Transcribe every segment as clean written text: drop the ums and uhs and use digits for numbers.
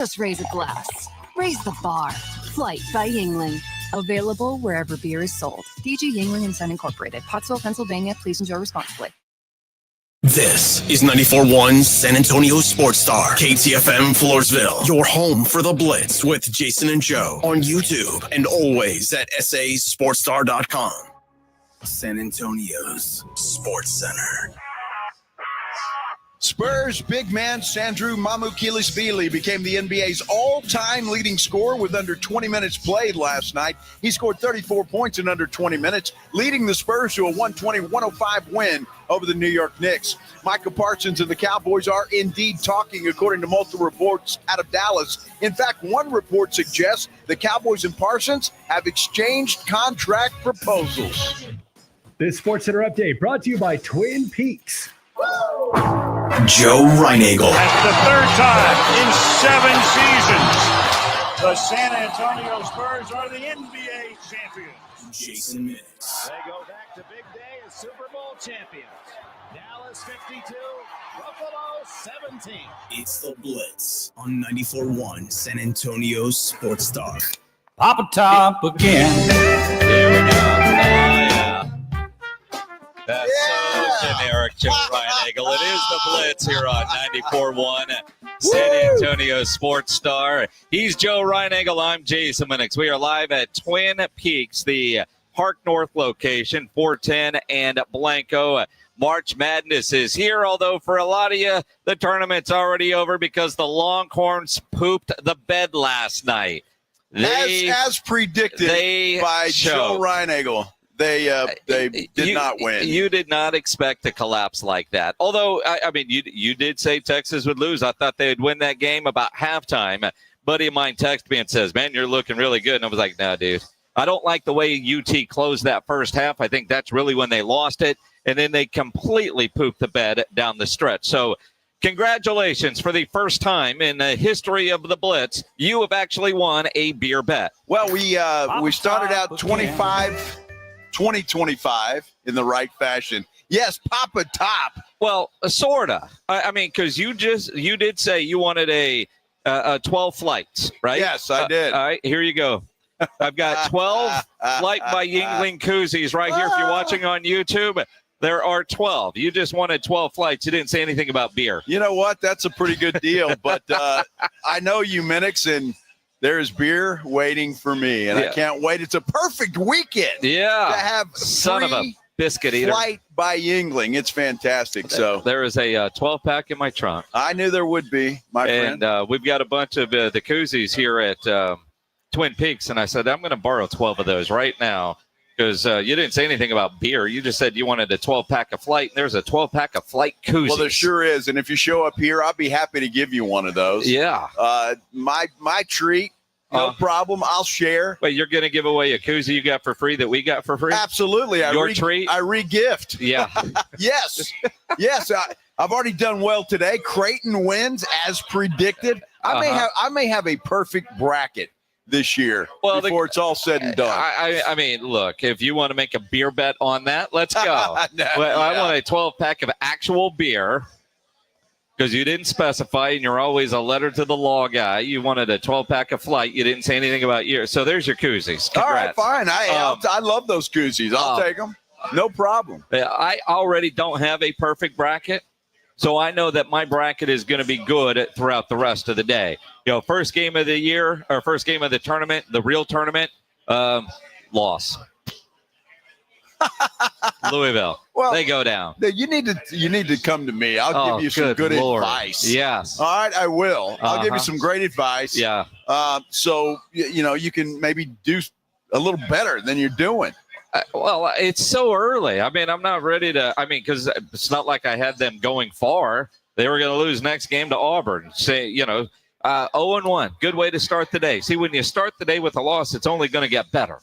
Just raise a glass. Raise the bar. Flight by Yingling. Available wherever beer is sold. DG Yingling & Son Incorporated. Pottsville, Pennsylvania. Please enjoy responsibly. This is 94.1 San Antonio Sports Star, KTFM Floresville, your home for the Blitz with Jason and Joe on YouTube and always at sasportsstar.com. San Antonio's Sports Center. Spurs big man Sandro Mamu became the NBA's all-time leading scorer with under 20 minutes played last night. He scored 34 points in under 20 minutes, leading the Spurs to a 120-105 win over the New York Knicks. Micah Parsons and the Cowboys are indeed talking, according to multiple reports out of Dallas. In fact, one report suggests the Cowboys and Parsons have exchanged contract proposals. This Sports Center update brought to you by Twin Peaks. Joe Reinagel. That's the third time in 7 seasons. The San Antonio Spurs are the NBA champions. Jason Minix. They go back to big day as Super Bowl champions. Dallas 52, Buffalo 17. It's the Blitz on 94.1 San Antonio Sports Star. Papa Top again. Here we go. Oh, yeah. That's so generic, Joe Reinagel. It is the Blitz here on 94.1 San Antonio Sports Star. He's Joe Reinagel. I'm Jason Minix. We are live at Twin Peaks, the Park North location, 410 and Blanco. March Madness is here, although for a lot of you, the tournament's already over because the Longhorns pooped the bed last night. As predicted by Joe Reinagel. They did not win. You did not expect to collapse like that. Although, I mean, you did say Texas would lose. I thought they would win that game about halftime. A buddy of mine texted me and says, man, you're looking really good. And I was like, no, dude. I don't like the way UT closed that first half. I think that's really when they lost it. And then they completely pooped the bed down the stretch. So congratulations. For the first time in the history of the Blitz, you have actually won a beer bet. Well, we started out 20-25 in the right fashion. Yes, Papa Top. Well, sorta. I mean, because you did say you wanted a 12 flights, right? Yes, I did. All right, here you go. I've got 12 Flight by Yingling koozies right here. If you're watching on YouTube, there are 12. You just wanted 12 flights. You didn't say anything about beer. You know what? That's a pretty good deal. But I know you, Minix, and there's beer waiting for me, and I can't wait. It's a perfect weekend to have son of a biscuit eater. Flight by Yingling. It's fantastic. So there is a 12-pack in my trunk. I knew there would be, my friend. And we've got a bunch of the koozies here at Twin Peaks, and I said, I'm going to borrow 12 of those right now because you didn't say anything about beer. You just said you wanted a 12-pack of Flight, and there's a 12-pack of Flight koozies. Well, there sure is, and if you show up here, I'll be happy to give you one of those. Yeah. My treat, no problem. I'll share. Wait, you're going to give away a koozie you got for free that we got for free? Absolutely. Your treat? I re-gift. Yeah. Yes. I've already done well today. Creighton wins as predicted. I may have a perfect bracket this year before it's all said and done. I mean, look, if you want to make a beer bet on that, let's go. I want a 12-pack of actual beer because you didn't specify, and you're always a letter to the law guy. You wanted a 12-pack of Flight. You didn't say anything about yours. So there's your koozies. Congrats. All right, fine. I love those koozies. I'll take them. No problem. I already don't have a perfect bracket. So I know that my bracket is going to be good throughout the rest of the day. You know, first game of the year or first game of the tournament, the real tournament, loss. Louisville. Well, they go down. You need to come to me. I'll give you some good advice. Yes. All right, I will. I'll give you some great advice. Yeah. So you can maybe do a little better than you're doing. Well, it's so early. I mean, I'm not ready to. I mean, because it's not like I had them going far. They were going to lose next game to Auburn. Say, 0-1. Good way to start the day. See, when you start the day with a loss, it's only going to get better.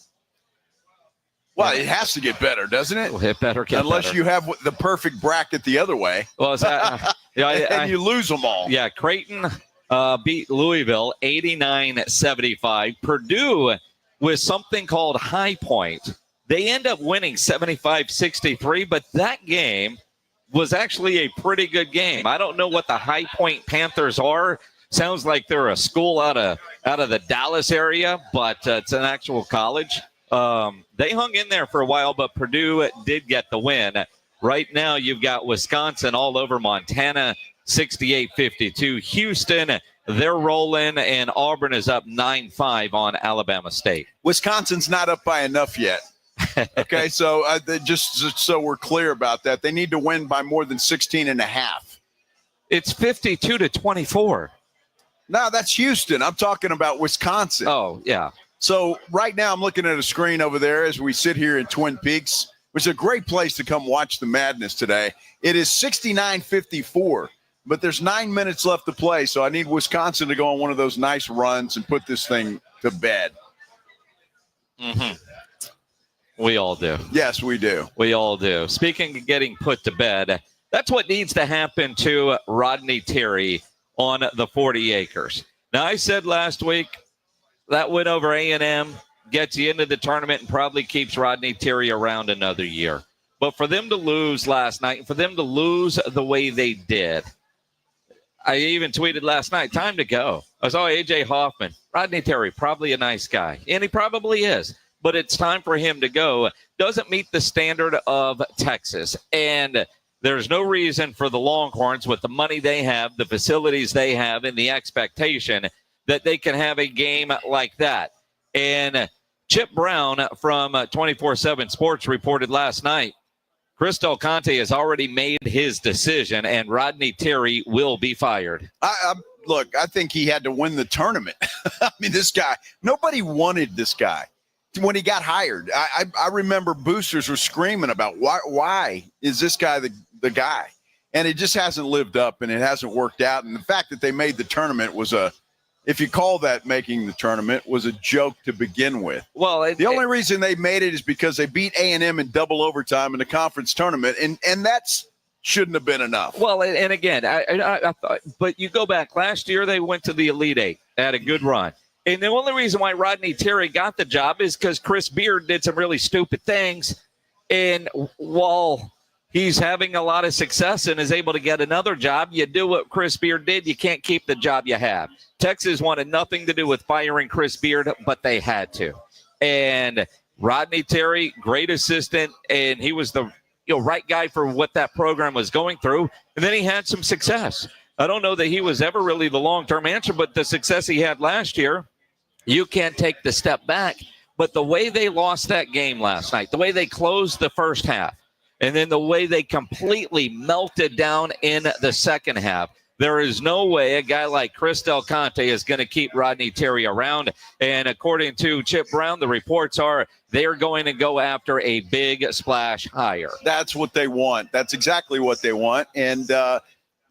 Well, it has to get better, doesn't it? Well, it better get Unless better. you have the perfect bracket the other way. Well, and you lose them all. Yeah, Creighton beat Louisville 89-75. Purdue with something called High Point. They end up winning 75-63, but that game was actually a pretty good game. I don't know what the High Point Panthers are, Sounds like they're a school out of the Dallas area, but it's an actual college. They hung in there for a while, but Purdue did get the win. Right now, you've got Wisconsin all over Montana, 68-52. Houston, they're rolling, and Auburn is up 9-5 on Alabama State. Wisconsin's not up by enough yet. Okay, so just so we're clear about that, they need to win by more than 16.5. It's 52-24. No, that's Houston. I'm talking about Wisconsin. Oh, yeah. So right now I'm looking at a screen over there as we sit here in Twin Peaks, which is a great place to come watch the madness today. It is 69-54, but there's 9 minutes left to play, so I need Wisconsin to go on one of those nice runs and put this thing to bed. Mm-hmm. We all do. Yes, we do. We all do. Speaking of getting put to bed, that's what needs to happen to Rodney Terry on the 40 acres. Now, I said last week that win over A&M gets you into the tournament and probably keeps Rodney Terry around another year. But for them to lose last night, for them to lose the way they did, I even tweeted last night, time to go. I saw A.J. Hoffman. Rodney Terry, probably a nice guy, and he probably is. But it's time for him to go. Doesn't meet the standard of Texas. And there's no reason for the Longhorns, with the money they have, the facilities they have, and the expectation that they can have a game like that. And Chip Brown from 24/7 Sports reported last night, Chris Del Conte has already made his decision, and Rodney Terry will be fired. Look, I think he had to win the tournament. I mean, this guy, nobody wanted this guy when he got hired. I remember boosters were screaming about why is this guy the guy? And it just hasn't lived up, and it hasn't worked out. And the fact that they made the tournament was if you call that making the tournament, was a joke to begin with. Well, the only reason they made it is because they beat A&M in double overtime in the conference tournament, and that's shouldn't have been enough. Well, and again, I thought, but you go back last year, they went to the Elite Eight, had a good run. And the only reason why Rodney Terry got the job is because Chris Beard did some really stupid things. And while he's having a lot of success and is able to get another job, you do what Chris Beard did, you can't keep the job you have. Texas wanted nothing to do with firing Chris Beard, but they had to. And Rodney Terry, great assistant, and he was the right guy for what that program was going through. And then he had some success. I don't know that he was ever really the long-term answer, but the success he had last year, you can't take the step back. But the way they lost that game last night, the way they closed the first half, and then the way they completely melted down in the second half, there is no way a guy like Chris Del Conte is going to keep Rodney Terry around. And according to Chip Brown, the reports are they are going to go after a big splash hire. That's what they want. That's exactly what they want. And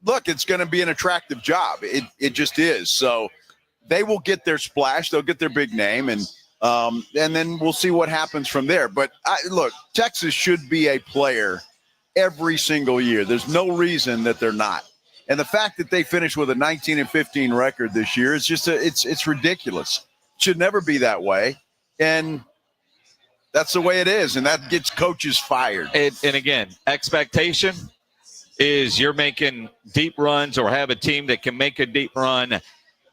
look, it's going to be an attractive job. It just is. So they will get their splash. They'll get their big name, and then we'll see what happens from there. But look, Texas should be a player every single year. There's no reason that they're not. And the fact that they finished with a 19-15 record this year is just it's ridiculous. It should never be that way. And that's the way it is. And that gets coaches fired. And again, expectation is you're making deep runs or have a team that can make a deep run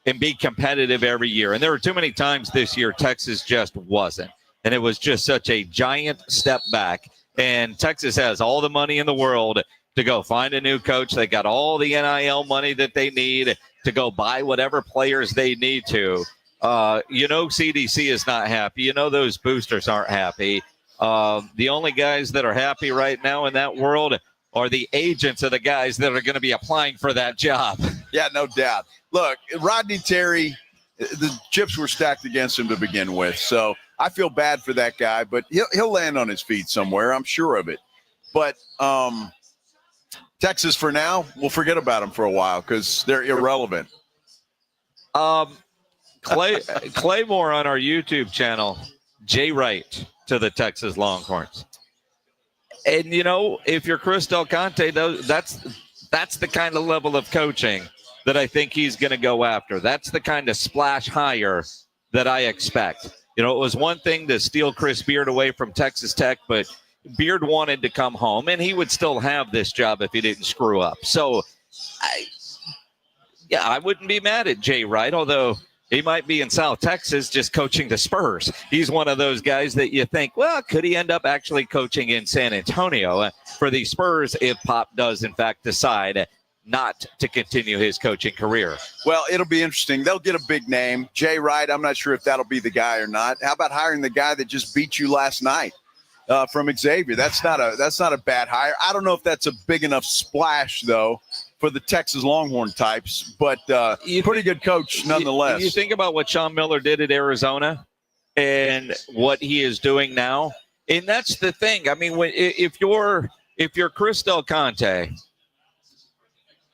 and be competitive every year. And there were too many times this year Texas just wasn't. And it was just such a giant step back. And Texas has all the money in the world to go find a new coach. They got all the NIL money that they need to go buy whatever players they need to. CDC is not happy. Those boosters aren't happy. The only guys that are happy right now in that world are the agents of the guys that are going to be applying for that job. Yeah, no doubt. Look, Rodney Terry, the chips were stacked against him to begin with. So I feel bad for that guy, but he'll land on his feet somewhere. I'm sure of it. But Texas, for now, we'll forget about them for a while because they're irrelevant. Claymore on our YouTube channel, Jay Wright to the Texas Longhorns. And, if you're Chris Del Conte, that's the kind of level of coaching that I think he's going to go after. That's the kind of splash hire that I expect. It was one thing to steal Chris Beard away from Texas Tech, but Beard wanted to come home, and he would still have this job if he didn't screw up. So yeah, I wouldn't be mad at Jay Wright, although he might be in South Texas just coaching the Spurs. He's one of those guys that you think, well, could he end up actually coaching in San Antonio for the Spurs if Pop does, in fact, decide not to continue his coaching career? Well, it'll be interesting. They'll get a big name. Jay Wright, I'm not sure if that'll be the guy or not. How about hiring the guy that just beat you last night from Xavier? That's not a bad hire. I don't know if that's a big enough splash, though, for the Texas Longhorn types, but pretty good coach nonetheless. You think about what Sean Miller did at Arizona and what he is doing now, and that's the thing. I mean, if you're Chris Del Conte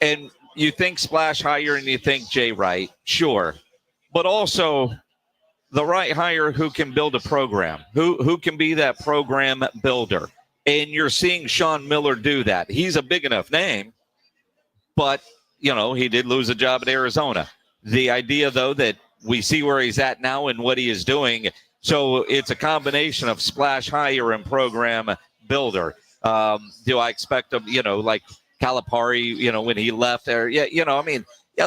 and you think splash hire and you think Jay Wright, sure, but also the right hire who can build a program, who can be that program builder, and you're seeing Sean Miller do that. He's a big enough name. But, he did lose a job at Arizona. The idea, though, that we see where he's at now and what he is doing. So it's a combination of splash hire and program builder. Do I expect him, like Calipari, when he left there? Yeah,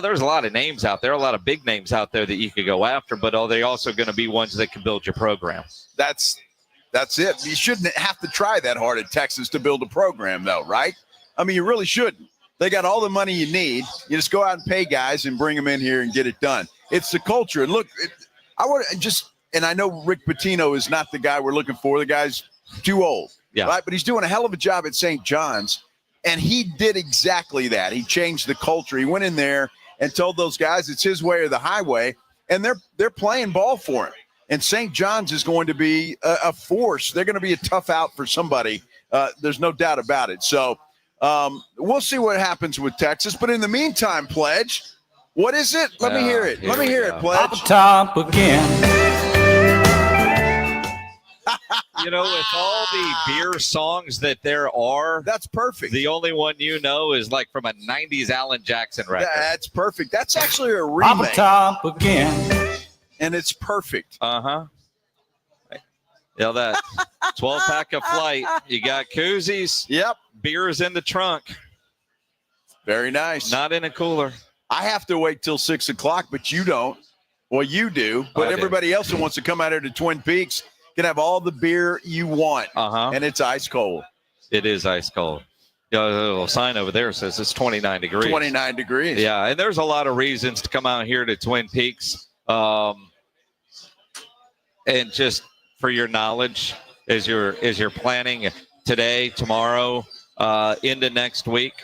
there's a lot of names out there, a lot of big names out there that you could go after. But are they also going to be ones that can build your program? That's it. You shouldn't have to try that hard at Texas to build a program, though, right? I mean, you really shouldn't. They got all the money you need. You just go out and pay guys and bring them in here and get it done. It's the culture. And look, I know Rick Pitino is not the guy we're looking for. The guy's too old, right? But he's doing a hell of a job at St. John's, and he did exactly that. He changed the culture. He went in there and told those guys it's his way or the highway, and they're playing ball for him. And St. John's is going to be a force. They're going to be a tough out for somebody. There's no doubt about it. So, we'll see what happens with Texas. But in the meantime, Pledge, what is it? Let me hear it. Let me hear it, Pledge. Pop top again. With all the beer songs that there are, that's perfect. The only one is like from a 90s Alan Jackson record. That's perfect. That's actually a remake. Pop top again. And it's perfect. Uh-huh. That 12-pack of Flight. You got koozies. Yep. Beers in the trunk. Very nice. Not in a cooler. I have to wait till 6 o'clock, but you don't. Well, you do. But everybody else who wants to come out here to Twin Peaks can have all the beer you want. And it's ice cold. It is ice cold. A little sign over there says it's 29 degrees. 29 degrees. Yeah, and there's a lot of reasons to come out here to Twin Peaks. And just for your knowledge, as you're planning today, tomorrow, into next week,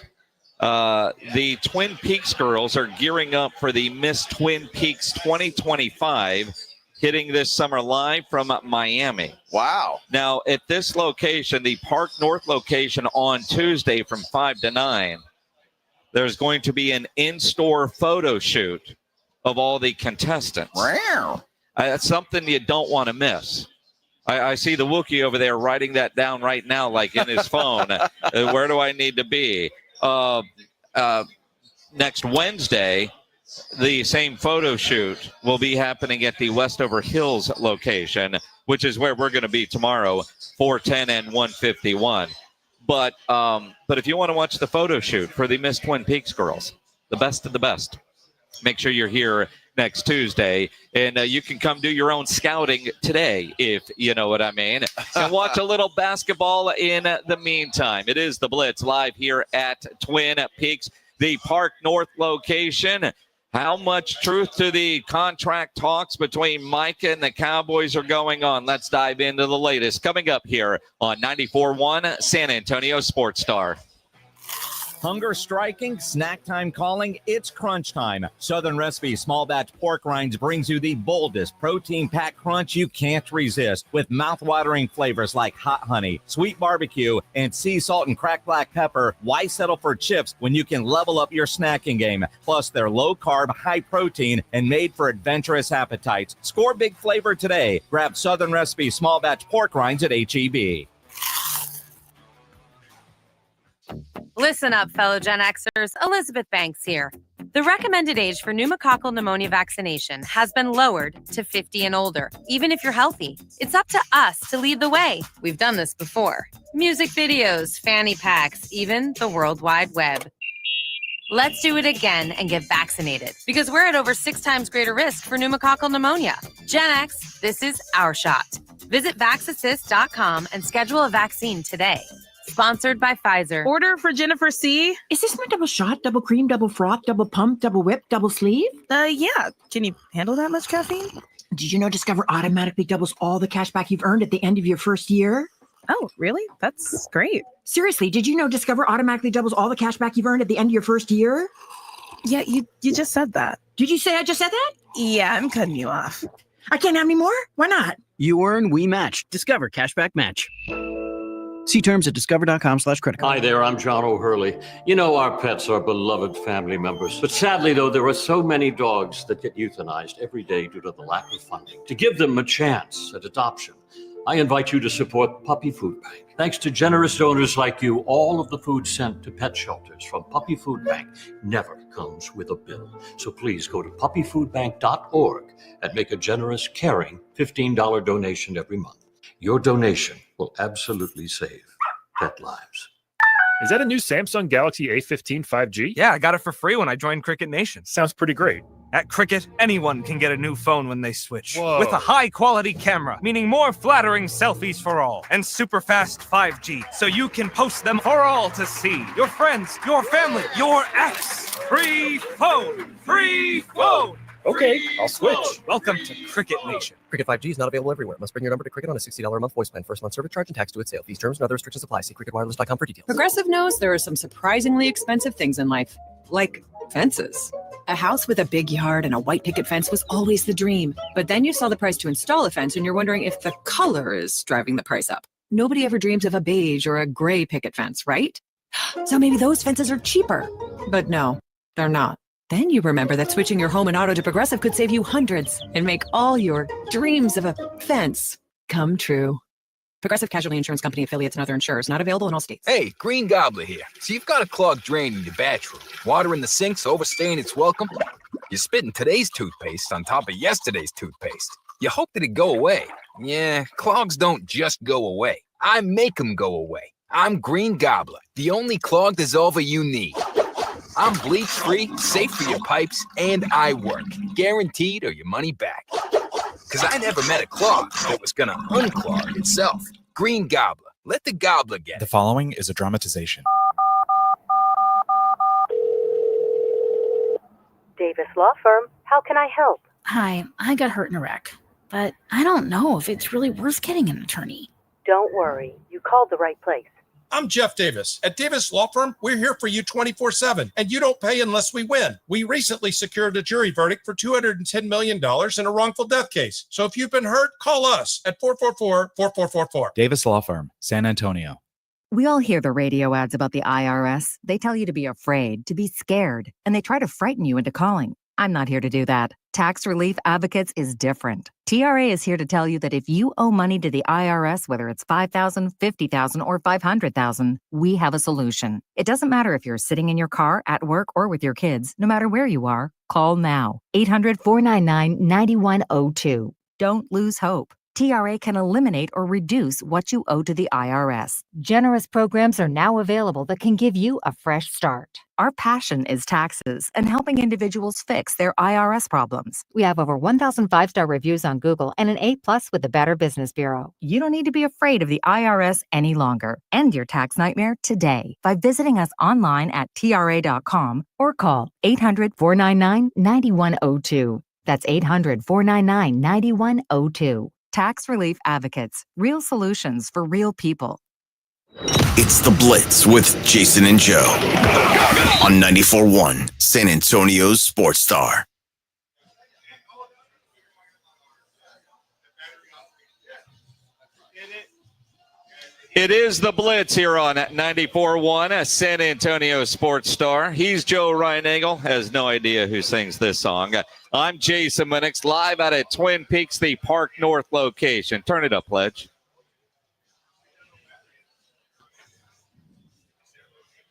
the Twin Peaks girls are gearing up for the Miss Twin Peaks 2025, hitting this summer live from Miami. Wow. Now, at this location, the Park North location, on Tuesday from 5 to 9, there's going to be an in-store photo shoot of all the contestants. Wow. That's something you don't want to miss. I see the Wookiee over there writing that down right now, like in his phone. Where do I need to be? Next Wednesday, the same photo shoot will be happening at the Westover Hills location, which is where we're going to be tomorrow, 410 and 151. But if you want to watch the photo shoot for the Miss Twin Peaks girls, the best of the best, make sure you're here next Tuesday, and you can come do your own scouting today, if you know what I mean, and watch a little basketball in the meantime. It is the Blitz live here at Twin Peaks, the Park North location. How much truth to the contract talks between Micah and the Cowboys are going on? Let's dive into the latest coming up here on 94.1 San Antonio Sports Star. Hunger striking, snack time calling, it's crunch time. Southern Recipe Small Batch Pork Rinds brings you the boldest protein-packed crunch you can't resist, with mouth-watering flavors like hot honey, sweet barbecue, and sea salt and cracked black pepper. Why settle for chips when you can level up your snacking game? Plus, they're low-carb, high-protein, and made for adventurous appetites. Score big flavor today. Grab Southern Recipe Small Batch Pork Rinds at H-E-B. Listen up, fellow Gen Xers. Elizabeth Banks here. The recommended age for pneumococcal pneumonia vaccination has been lowered to 50 and older, even if you're healthy. It's up to us to lead the way. We've done this before. Music videos, fanny packs, even the World Wide Web. Let's do it again and get vaccinated because we're at over 6 times greater risk for pneumococcal pneumonia. Gen X, this is our shot. Visit vaxassist.com and schedule a vaccine today. Sponsored by Pfizer. Order for Jennifer C. Is this my double shot, double cream, double froth, double pump, double whip, double sleeve? Yeah. Can you handle that much caffeine? Did you know Discover automatically doubles all the cash back you've earned at the end of your first year? Oh, really? That's great. Seriously, did you know Discover automatically doubles all the cash back you've earned at the end of your first year? Yeah, you just said that. Did you say I just said that? Yeah, I'm cutting you off. I can't have any more? Why not? You earn, we match. Discover Cashback Match. See terms at discover.com/credit card. Hi there, I'm John O'Hurley. You know, our pets are beloved family members. But sadly, though, there are so many dogs that get euthanized every day due to the lack of funding. To give them a chance at adoption, I invite you to support Puppy Food Bank. Thanks to generous donors like you, all of the food sent to pet shelters from Puppy Food Bank never comes with a bill. So please go to puppyfoodbank.org and make a generous, caring $15 donation every month. Your donation will absolutely save pet lives. Is that a new Samsung Galaxy A15 5G? Yeah, I got it for free when I joined Cricket Nation. Sounds pretty great. At Cricket, anyone can get a new phone when they switch. Whoa. With a high-quality camera, meaning more flattering selfies for all, and super fast 5G, so you can post them for all to see. Your friends, your family, your ex. Free phone! Free phone! Okay, I'll switch. Welcome to Cricket Nation. Cricket 5G is not available everywhere. Must bring your number to Cricket on a $60 a month voice plan. First month service charge and tax to its sale. These terms and other restrictions apply. See cricketwireless.com for details. Progressive knows there are some surprisingly expensive things in life, like fences. A house with a big yard and a white picket fence was always the dream. But then you saw the price to install a fence and you're wondering if the color is driving the price up. Nobody ever dreams of a beige or a gray picket fence, right? So maybe those fences are cheaper. But no, they're not. Then you remember that switching your home and auto to Progressive could save you hundreds and make all your dreams of a fence come true. Progressive Casualty Insurance Company affiliates and other insurers. Not available in all states. Hey, Green Gobbler here. So you've got a clogged drain in your bathroom. Water in the sink's overstaying its welcome. You're spitting today's toothpaste on top of yesterday's toothpaste. You hope that it go away. Yeah, clogs don't just go away. I make them go away. I'm Green Gobbler, the only clog dissolver you need. I'm bleach-free, safe for your pipes, and I work. Guaranteed or your money back. Because I never met a clog that was going to unclog itself. Green Gobbler. Let the gobbler get it. The following is a dramatization. Davis Law Firm. How can I help? Hi, I got hurt in a wreck, but I don't know if it's really worth getting an attorney. Don't worry. You called the right place. I'm Jeff Davis. At Davis Law Firm, we're here for you 24/7, and you don't pay unless we win. We recently secured a jury verdict for $210 million in a wrongful death case. So if you've been hurt, call us at 444-4444. Davis Law Firm, San Antonio. We all hear the radio ads about the IRS. They tell you to be afraid, to be scared, and they try to frighten you into calling. I'm not here to do that. Tax Relief Advocates is different. TRA is here to tell you that if you owe money to the IRS, whether it's $5,000, $50,000, or $500,000, we have a solution. It doesn't matter if you're sitting in your car, at work, or with your kids. No matter where you are, call now. 800-499-9102. Don't lose hope. TRA can eliminate or reduce what you owe to the IRS. Generous programs are now available that can give you a fresh start. Our passion is taxes and helping individuals fix their IRS problems. We have over 1,000 5-star reviews on Google and an A+ with the Better Business Bureau. You don't need to be afraid of the IRS any longer. End your tax nightmare today by visiting us online at tra.com or call 800-499-9102. That's 800-499-9102. Tax Relief Advocates. Real solutions for real people. It's The Blitz with Jason and Joe on 94.1 San Antonio's Sports Star. It is The Blitz here on 94.1 San Antonio Sports Star. He's Joe Reinagel, has no idea who sings this song. I'm Jason Minix, live out at Twin Peaks, the Park North location. Turn it up, Pledge.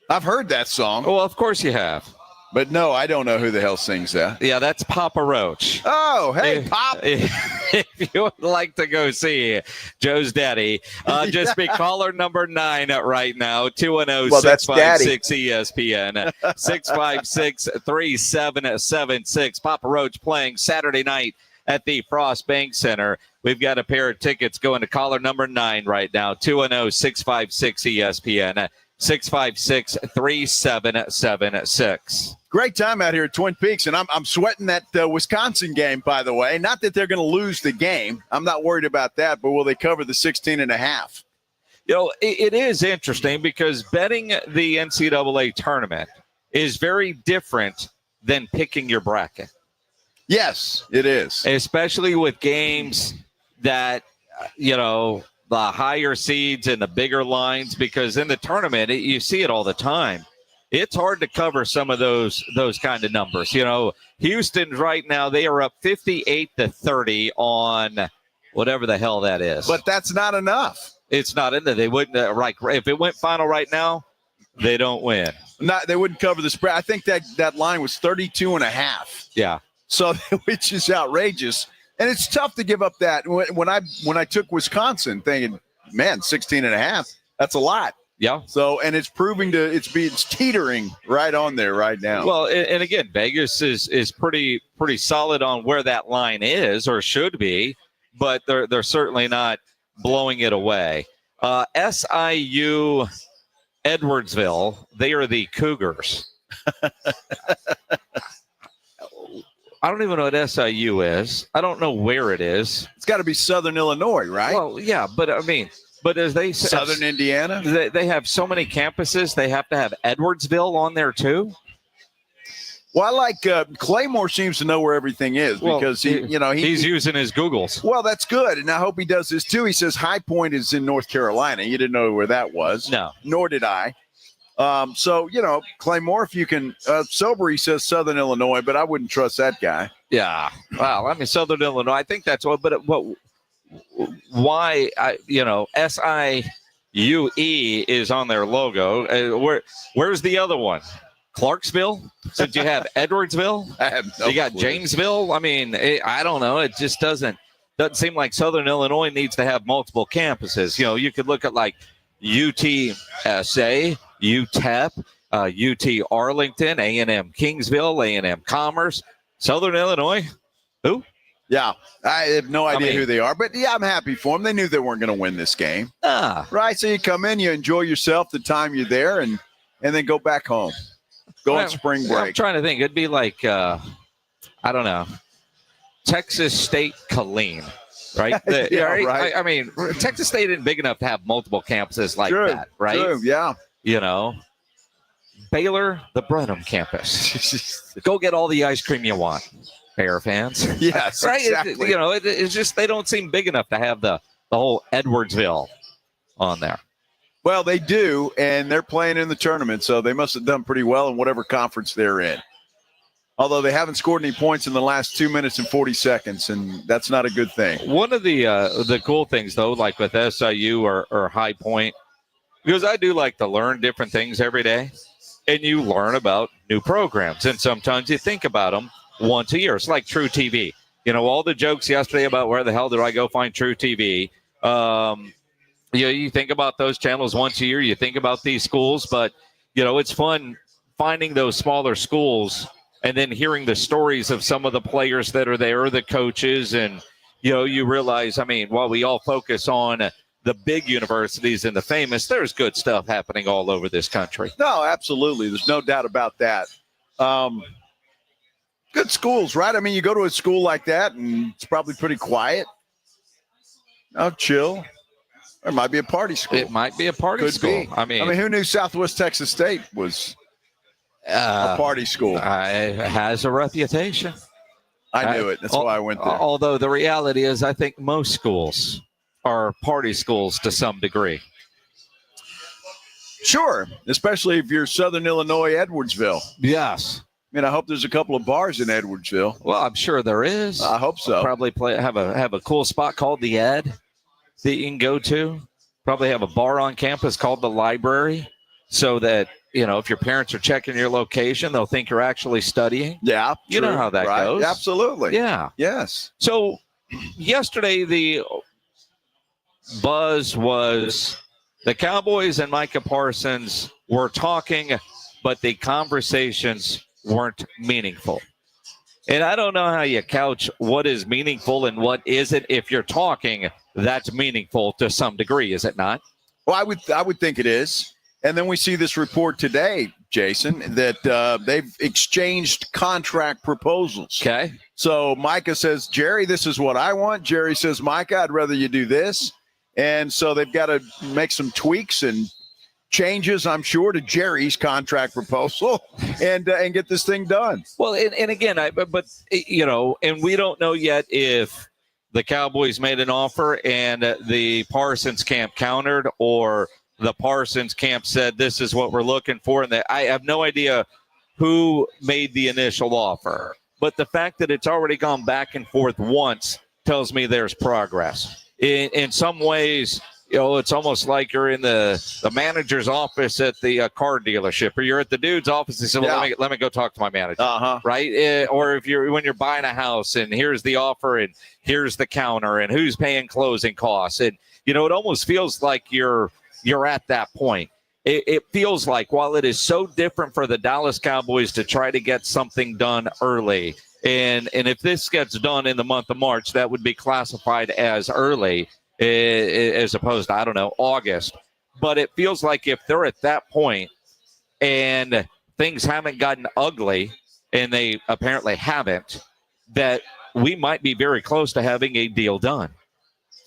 I've heard that song. Well, of course you have. But no, I don't know who the hell sings that. Yeah, that's Papa Roach. Oh, hey, Pop. If you would like to go see Joe's daddy, just be caller number 9 right now, 210-656-ESPN, 656-3776. Papa Roach playing Saturday night at the Frost Bank Center. We've got a pair of tickets going to caller number 9 right now, 210-656-ESPN, 656-3776. Great time out here at Twin Peaks, and I'm sweating that Wisconsin game, by the way. Not that they're going to lose the game. I'm not worried about that, but will they cover the 16.5? You know, it is interesting because betting the NCAA tournament is very different than picking your bracket. Yes, it is. Especially with games that, the higher seeds and the bigger lines, because in the tournament, you see it all the time. It's hard to cover some of those kind of numbers. Houston's right now, they are up 58-30 on whatever the hell that is. But that's not enough. It's not in there. They wouldn't, if it went final right now, they don't win. They wouldn't cover the spread. I think that line was 32.5. Yeah. So, which is outrageous. And it's tough to give up that. When I took Wisconsin, thinking, man, 16.5, that's a lot. Yeah. So, and it's proving it's teetering right on there right now. Well, and again, Vegas is pretty solid on where that line is or should be, but they're certainly not blowing it away. SIU Edwardsville, they are the Cougars. I don't even know what SIU is. I don't know where it is. It's got to be Southern Illinois, right? Well, yeah, but I mean, but as they say, Southern Indiana, they have so many campuses. They have to have Edwardsville on there too. Well, I like Claymore seems to know where everything is because he's using his Googles. Well, that's good, and I hope he does this too. He says High Point is in North Carolina. You didn't know where that was. No, nor did I. So, Claymore, if you can, Sober, he says Southern Illinois, but I wouldn't trust that guy. Yeah. Well, I mean, Southern Illinois, I think that's what, but why, SIUE is on their logo. Where's the other one? Clarksville? Since you have Edwardsville? I have no You got clue. Jamesville? I mean, I don't know. It just doesn't seem like Southern Illinois needs to have multiple campuses. You could look at like UTSA, UTEP, UT Arlington, A&M Kingsville, A&M Commerce, Southern Illinois. Who? Yeah, I have no idea who they are, but yeah, I'm happy for them. They knew they weren't going to win this game. Right, so you come in, you enjoy yourself the time you're there, and then go back home. Go on spring break. I'm trying to think. It'd be like, I don't know, Texas State Killeen. Right? Yeah, right. I mean, Texas State isn't big enough to have multiple campuses like that, right? True, yeah. Baylor, the Brenham campus. Go get all the ice cream you want, Bear fans. Yes, right? exactly. It's just they don't seem big enough to have the whole Edwardsville on there. Well, they do, and they're playing in the tournament, so they must have done pretty well in whatever conference they're in. Although they haven't scored any points in the last 2 minutes and 40 seconds, and that's not a good thing. One of the cool things, though, like with SIU or High Point, because I do like to learn different things every day, and you learn about new programs, and sometimes you think about them once a year. It's like True TV. All the jokes yesterday about where the hell did I go find True TV. You think about those channels once a year. You think about these schools, but, it's fun finding those smaller schools and then hearing the stories of some of the players that are there, the coaches, and, you realize, I mean, while we all focus on the big universities and the famous, there's good stuff happening all over this country. No, absolutely. There's no doubt about that. Good schools, right? I mean, you go to a school like that, and it's probably pretty quiet. Oh, chill. It might be a party school. It might be a party Could school. be. I mean, who knew Southwest Texas State was a party school? It has a reputation. I knew it. That's why I went there. Although the reality is, I think most schools are party schools to some degree. Sure, especially if you're Southern Illinois, Edwardsville. Yes. I mean, I hope there's a couple of bars in Edwardsville. Well, I'm sure there is. I hope so. Probably have a cool spot called the Ed that you can go to. Probably have a bar on campus called the Library, so that if your parents are checking your location, they'll think you're actually studying. Yeah. You know how that goes. Absolutely. Yeah. Yes. So yesterday, the buzz was the Cowboys and Micah Parsons were talking, but the conversations weren't meaningful. And I don't know how you couch what is meaningful and what isn't. If you're talking, that's meaningful to some degree, is it not? Well, I would think it is. And then we see this report today, Jason, that they've exchanged contract proposals. Okay. So Micah says, Jerry, this is what I want. Jerry says, Micah, I'd rather you do this. And so they've got to make some tweaks and changes, I'm sure, to Jerry's contract proposal and get this thing done. Well, and again, and we don't know yet if the Cowboys made an offer and the Parsons camp countered, or the Parsons camp said, this is what we're looking for. And I have no idea who made the initial offer. But the fact that it's already gone back and forth once tells me there's progress. In some ways, it's almost like you're in the manager's office at the car dealership, or you're at the dude's office and say, well, let me go talk to my manager, right? Or when you're buying a house and here's the offer and here's the counter and who's paying closing costs. And, it almost feels like you're at that point. It feels like while it is so different for the Dallas Cowboys to try to get something done early, and if this gets done in the month of March, that would be classified as early, as opposed to, I don't know, August. But it feels like if they're at that point and things haven't gotten ugly, and they apparently haven't, that we might be very close to having a deal done.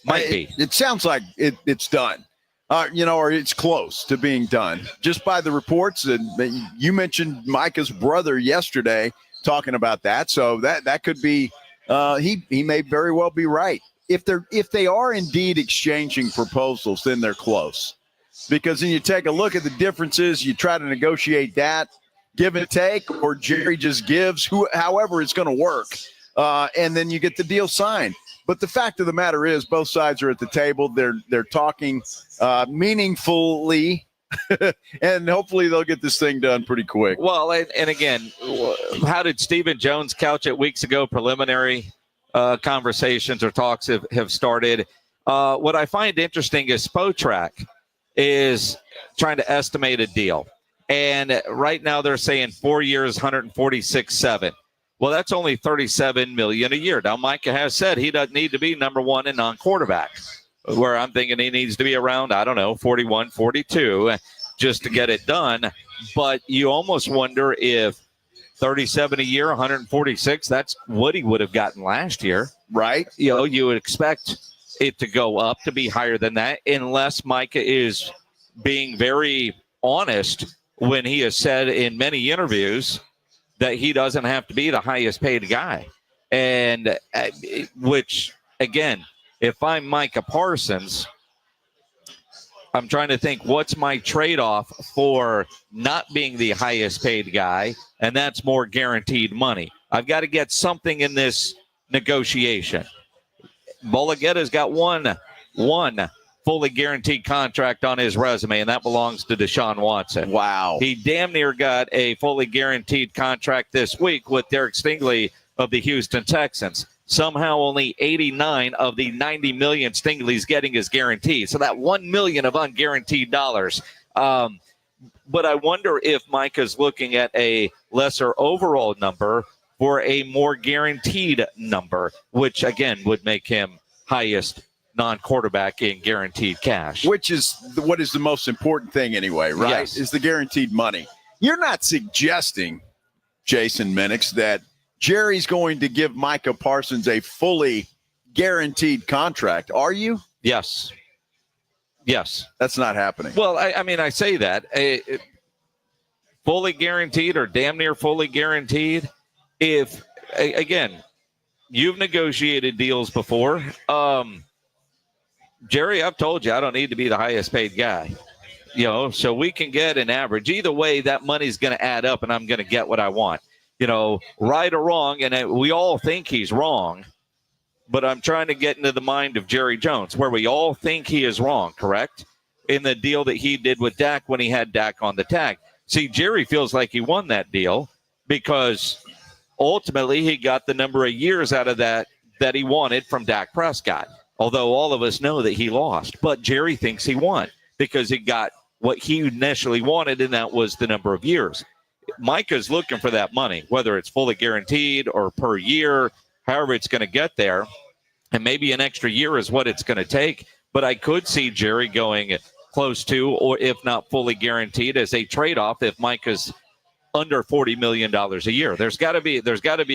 Might be. It sounds like it's done, or it's close to being done just by the reports. And you mentioned Micah's brother yesterday talking about that. So that could be, he may very well be right. If they are indeed exchanging proposals, then they're close, because then you take a look at the differences. You try to negotiate that, give and take, or Jerry just gives however it's going to work, and then you get the deal signed. But the fact of the matter is, both sides are at the table. They're talking meaningfully, and hopefully they'll get this thing done pretty quick. Well, and again, how did Stephen Jones couch it weeks ago? Preliminary conversations or talks have started. What I find interesting is Spotrac is trying to estimate a deal. And right now they're saying 4 years, 146.7. Well, that's only $37 million a year. Now, Micah has said he doesn't need to be number one in non-quarterback, where I'm thinking he needs to be around, 41, 42 just to get it done. But you almost wonder if 37 a year, 146, that's what he would have gotten last year. Right. You would expect it to go up to be higher than that, unless Micah is being very honest when he has said in many interviews that he doesn't have to be the highest paid guy. And which, again, if I'm Micah Parsons, I'm trying to think, what's my trade-off for not being the highest paid guy? And that's more guaranteed money. I've got to get something in this negotiation. Mulligetta's got one fully guaranteed contract on his resume, and that belongs to Deshaun Watson. Wow. He damn near got a fully guaranteed contract this week with Derek Stingley of the Houston Texans. Somehow only 89 of the 90 million Stingley's getting is guaranteed. So that 1 million of unguaranteed dollars. But I wonder if Micah's looking at a lesser overall number for a more guaranteed number, which again would make him highest non-quarterback in guaranteed cash. Which is what is the most important thing anyway, right? Yes. Is the guaranteed money. You're not suggesting, Jason Minix, that Jerry's going to give Micah Parsons a fully guaranteed contract, are you? Yes. That's not happening. Well, I say that. Fully guaranteed or damn near fully guaranteed. If, again, you've negotiated deals before. Jerry, I've told you I don't need to be the highest paid guy. So we can get an average. Either way, that money's going to add up and I'm going to get what I want. Right or wrong, and we all think he's wrong, but I'm trying to get into the mind of Jerry Jones, where we all think he is wrong, correct? In the deal that he did with Dak when he had Dak on the tag. See, Jerry feels like he won that deal because ultimately he got the number of years out of that he wanted from Dak Prescott, although all of us know that he lost. But Jerry thinks he won because he got what he initially wanted, and that was the number of years. Micah's looking for that money, whether it's fully guaranteed or per year, however it's going to get there. And maybe an extra year is what it's going to take. But I could see Jerry going close to, or if not fully guaranteed, as a trade-off if Micah's under $40 million a year. There's got to be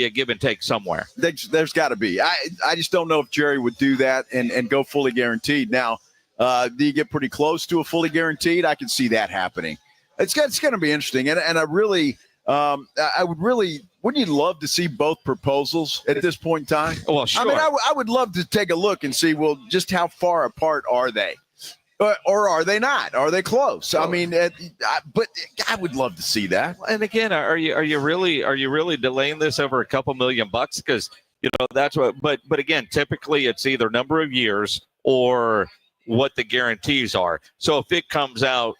a give and take somewhere. There's got to be. I just don't know if Jerry would do that and go fully guaranteed. Now, do you get pretty close to a fully guaranteed? I can see that happening. It's going to be interesting. And I really, wouldn't you love to see both proposals at this point in time? Well, sure. I mean, I would love to take a look and see, well, just how far apart are they? Or are they not? Are they close? I mean, but I would love to see that. And again, are you really delaying this over a couple $1 million? Because that's what. But again, typically it's either number of years or what the guarantees are. So if it comes out,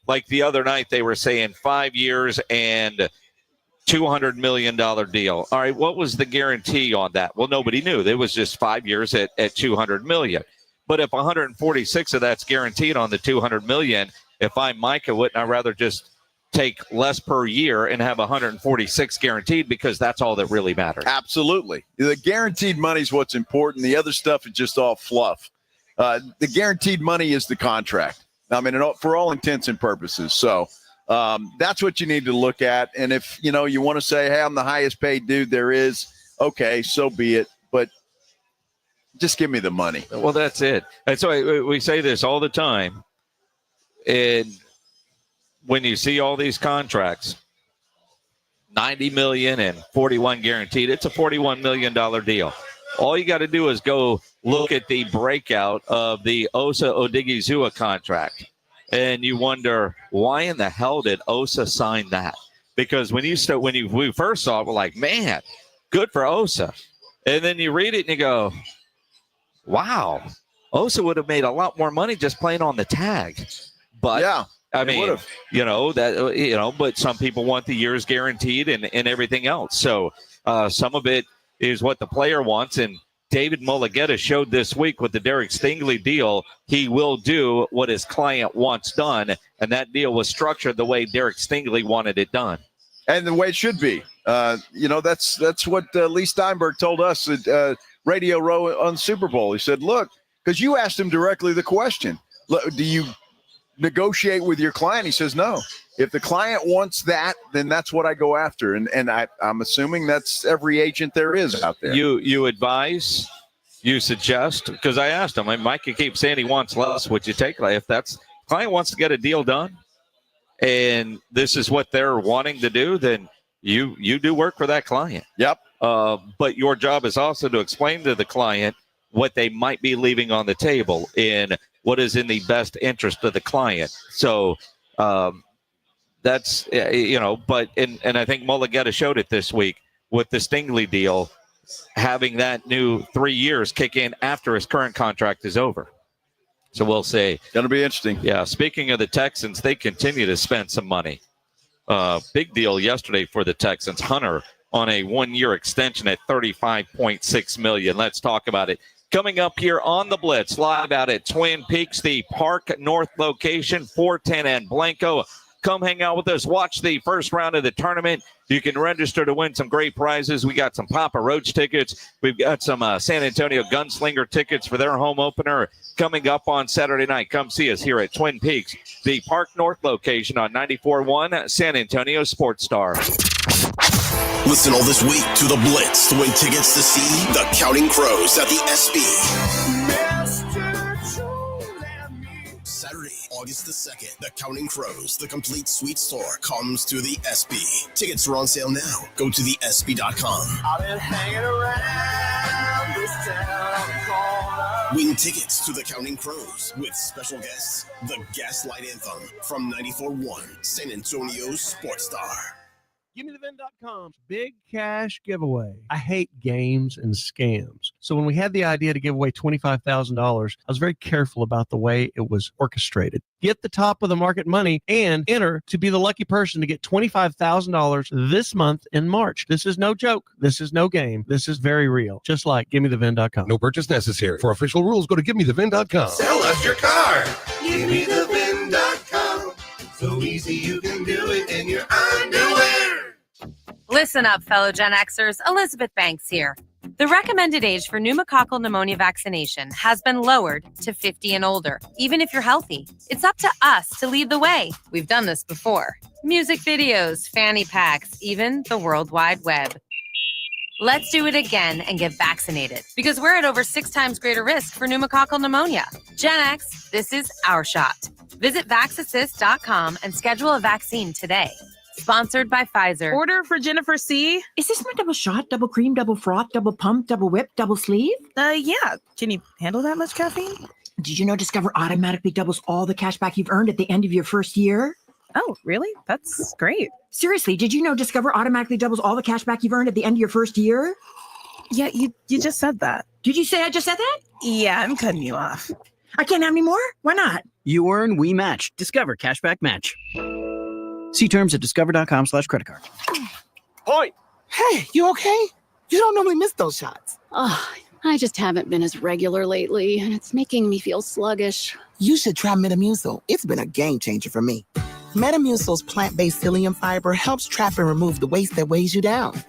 like the other night they were saying 5 years and $200 million deal. All right, what was the guarantee on that? Well, nobody knew. It was just 5 years at $200 million. But if 146 of that's guaranteed on the $200 million, if I'm Micah, wouldn't I rather just take less per year and have 146 guaranteed, because that's all that really matters? Absolutely. The guaranteed money is what's important. The other stuff is just all fluff. The guaranteed money is the contract. I mean, for all intents and purposes. So that's what you need to look at. And if, you want to say, hey, I'm the highest paid dude there is, okay, so be it. But just give me the money. Well, that's it. And so we say this all the time. And when you see all these contracts, $90 million and $41 guaranteed, it's a $41 million deal. All you got to do is go look at the breakout of the Osa Odigizua contract. And you wonder, why in the hell did Osa sign that? Because when we first saw it, we're like, man, good for Osa. And then you read it and you go, wow, Osa would have made a lot more money just playing on the tag. But yeah, I mean, but some people want the years guaranteed and everything else. So some of it is what the player wants. And David Mulligetta showed this week with the Derek Stingley deal, he will do what his client wants done. And that deal was structured the way Derek Stingley wanted it done. And the way it should be. That's what Lee Steinberg told us at Radio Row on Super Bowl. He said, look, because you asked him directly the question, do you negotiate with your client? He says, no. If the client wants that, then that's what I go after. And I'm assuming that's every agent there is out there. You advise, you suggest, because I asked him, Micah keeps saying he wants less. Would you take, if that's client wants to get a deal done and this is what they're wanting to do, then you do work for that client. Yep. But your job is also to explain to the client what they might be leaving on the table and what is in the best interest of the client. So that's, but I think Mulligetta showed it this week with the Stingley deal, having that new 3 years kick in after his current contract is over. So we'll see. Going to be interesting. Yeah. Speaking of the Texans, they continue to spend some money. Big deal yesterday for the Texans. Hunter on a 1-year extension at $35.6 million. Let's talk about it. Coming up here on the Blitz, live out at Twin Peaks, the Park North location, 410 and Blanco. Come hang out with us. Watch the first round of the tournament. You can register to win some great prizes. We got some Papa Roach tickets. We've got some San Antonio Gunslinger tickets for their home opener coming up on Saturday night. Come see us here at Twin Peaks, the Park North location on 94.1 San Antonio Sports Star. Listen all this week to the Blitz to win tickets to see the Counting Crows at the SB. Saturday, August the 2nd, the Counting Crows, the complete suite store, comes to the SB. Tickets are on sale now. Go to thesb.com. I've been hanging around this town. Win tickets to the Counting Crows with special guests, the Gaslight Anthem from 94.1 San Antonio Sports Star. GimmeTheVin.com's big cash giveaway. I hate games and scams. So when we had the idea to give away $25,000, I was very careful about the way it was orchestrated. Get the top of the market money and enter to be the lucky person to get $25,000 this month in March. This is no joke. This is no game. This is very real. Just like GimmeTheVin.com. No purchase necessary. For official rules, go to GimmeTheVin.com. Sell us your car. GimmeTheVin.com. So easy you can do it in your underwear. Listen up, fellow Gen Xers. Elizabeth Banks here. The recommended age for pneumococcal pneumonia vaccination has been lowered to 50 and older, even if you're healthy. It's up to us to lead the way. We've done this before. Music videos, fanny packs, even the World Wide Web. Let's do it again and get vaccinated, because we're at over 6 times greater risk for pneumococcal pneumonia. Gen X, this is our shot. Visit vaxassist.com and schedule a vaccine today. Sponsored by Pfizer. Order for Jennifer C. Is this my double shot, double cream, double froth, double pump, double whip, double sleeve? Yeah. Can you handle that much caffeine? Did you know Discover automatically doubles all the cash back you've earned at the end of your first year? Oh, really? That's great. Seriously, did you know Discover automatically doubles all the cash back you've earned at the end of your first year? Yeah, you just said that. Did you say I just said that? Yeah, I'm cutting you off. I can't have any more? Why not? You earn, we match. Discover Cashback Match. See terms at discover.com/creditcard. Point. Hey, you okay? You don't normally miss those shots. Oh, I just haven't been as regular lately, and it's making me feel sluggish. You should try Metamucil. It's been a game changer for me. Metamucil's plant-based psyllium fiber helps trap and remove the waste that weighs you down.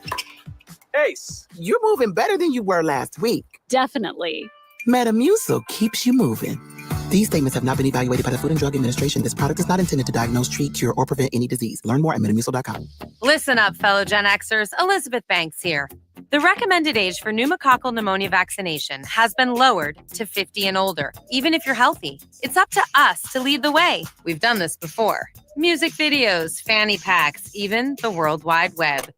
Ace. You're moving better than you were last week. Definitely. Metamucil keeps you moving. These statements have not been evaluated by the Food and Drug Administration. This product is not intended to diagnose, treat, cure, or prevent any disease. Learn more at metamucil.com. Listen up, fellow Gen Xers. Elizabeth Banks here. The recommended age for pneumococcal pneumonia vaccination has been lowered to 50 and older, even if you're healthy. It's up to us to lead the way. We've done this before. Music videos, fanny packs, even the World Wide Web.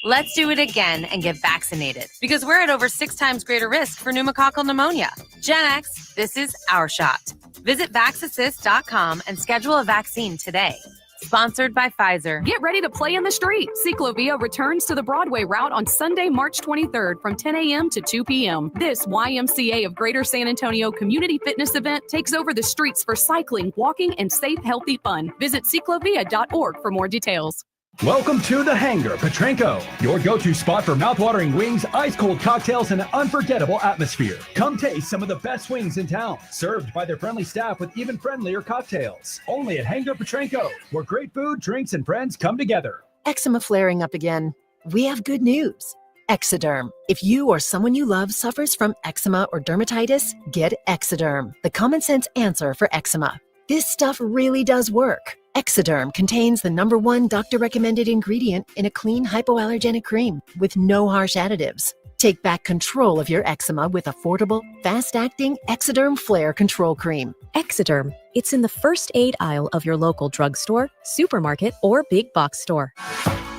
Let's do it again and get vaccinated, because we're at over 6 times greater risk for pneumococcal pneumonia. Gen X, this is our shot. Visit vaxassist.com and schedule a vaccine today. Sponsored by Pfizer. Get ready to play in the street. Ciclovia returns to the Broadway route on Sunday, March 23rd from 10 a.m. to 2 p.m. This YMCA of Greater San Antonio community fitness event takes over the streets for cycling, walking, and safe, healthy fun. Visit ciclovia.org for more details. Welcome to The Hangar, Petrenko, your go-to spot for mouth-watering wings, ice-cold cocktails, and an unforgettable atmosphere. Come taste some of the best wings in town, served by their friendly staff with even friendlier cocktails. Only at Hangar Petrenko, where great food, drinks, and friends come together. Eczema flaring up again? We have good news. Exoderm. If you or someone you love suffers from eczema or dermatitis, get Exoderm, the common sense answer for eczema. This stuff really does work. Exoderm contains the #1 doctor-recommended ingredient in a clean hypoallergenic cream with no harsh additives. Take back control of your eczema with affordable, fast-acting Exoderm Flare Control Cream. Exoderm. It's in the first aid aisle of your local drugstore, supermarket, or big box store.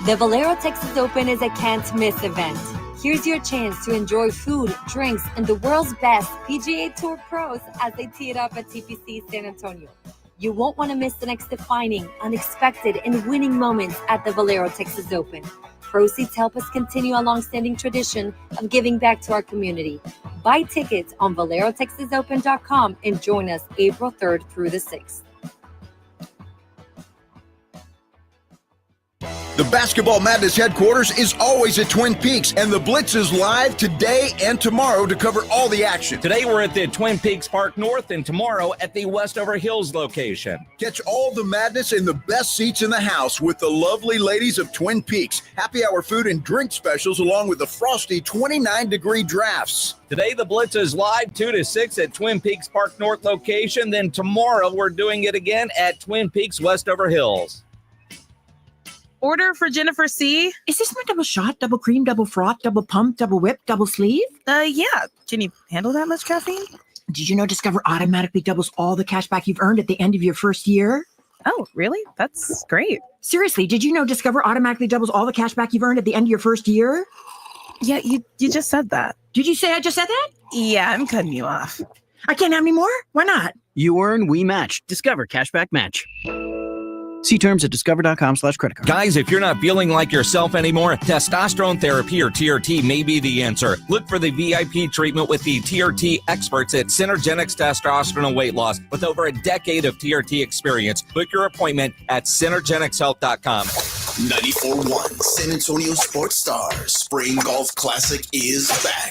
The Valero Texas Open is a can't-miss event. Here's your chance to enjoy food, drinks, and the world's best PGA Tour pros as they tee it up at TPC San Antonio. You won't want to miss the next defining, unexpected, and winning moments at the Valero Texas Open. Proceeds help us continue a long-standing tradition of giving back to our community. Buy tickets on valerotexasopen.com and join us April 3rd through the 6th. The Basketball Madness headquarters is always at Twin Peaks, and the Blitz is live today and tomorrow to cover all the action. Today we're at the Twin Peaks Park North, and tomorrow at the Westover Hills location. Catch all the madness and the best seats in the house with the lovely ladies of Twin Peaks. Happy hour food and drink specials along with the frosty 29-degree drafts. Today the Blitz is live 2 to 6 at Twin Peaks Park North location. Then tomorrow we're doing it again at Twin Peaks Westover Hills. Order for Jennifer C. Is this my double shot, double cream, double froth, double pump, double whip, double sleeve? Yeah. Can you handle that much caffeine? Did you know Discover automatically doubles all the cash back you've earned at the end of your first year? Oh, really? That's great. Seriously, did you know Discover automatically doubles all the cash back you've earned at the end of your first year? Yeah, you just said that. Did you say I just said that? Yeah, I'm cutting you off. I can't have any more? Why not? You earn, we match. Discover Cashback Match. See terms at discover.com/credit card. Guys, if you're not feeling like yourself anymore, testosterone therapy or TRT may be the answer. Look for the VIP treatment with the TRT experts at Synergenics Testosterone and Weight Loss with over a decade of TRT experience. Book your appointment at synergenicshealth.com. 94.1 San Antonio Sports Star Spring Golf Classic is back.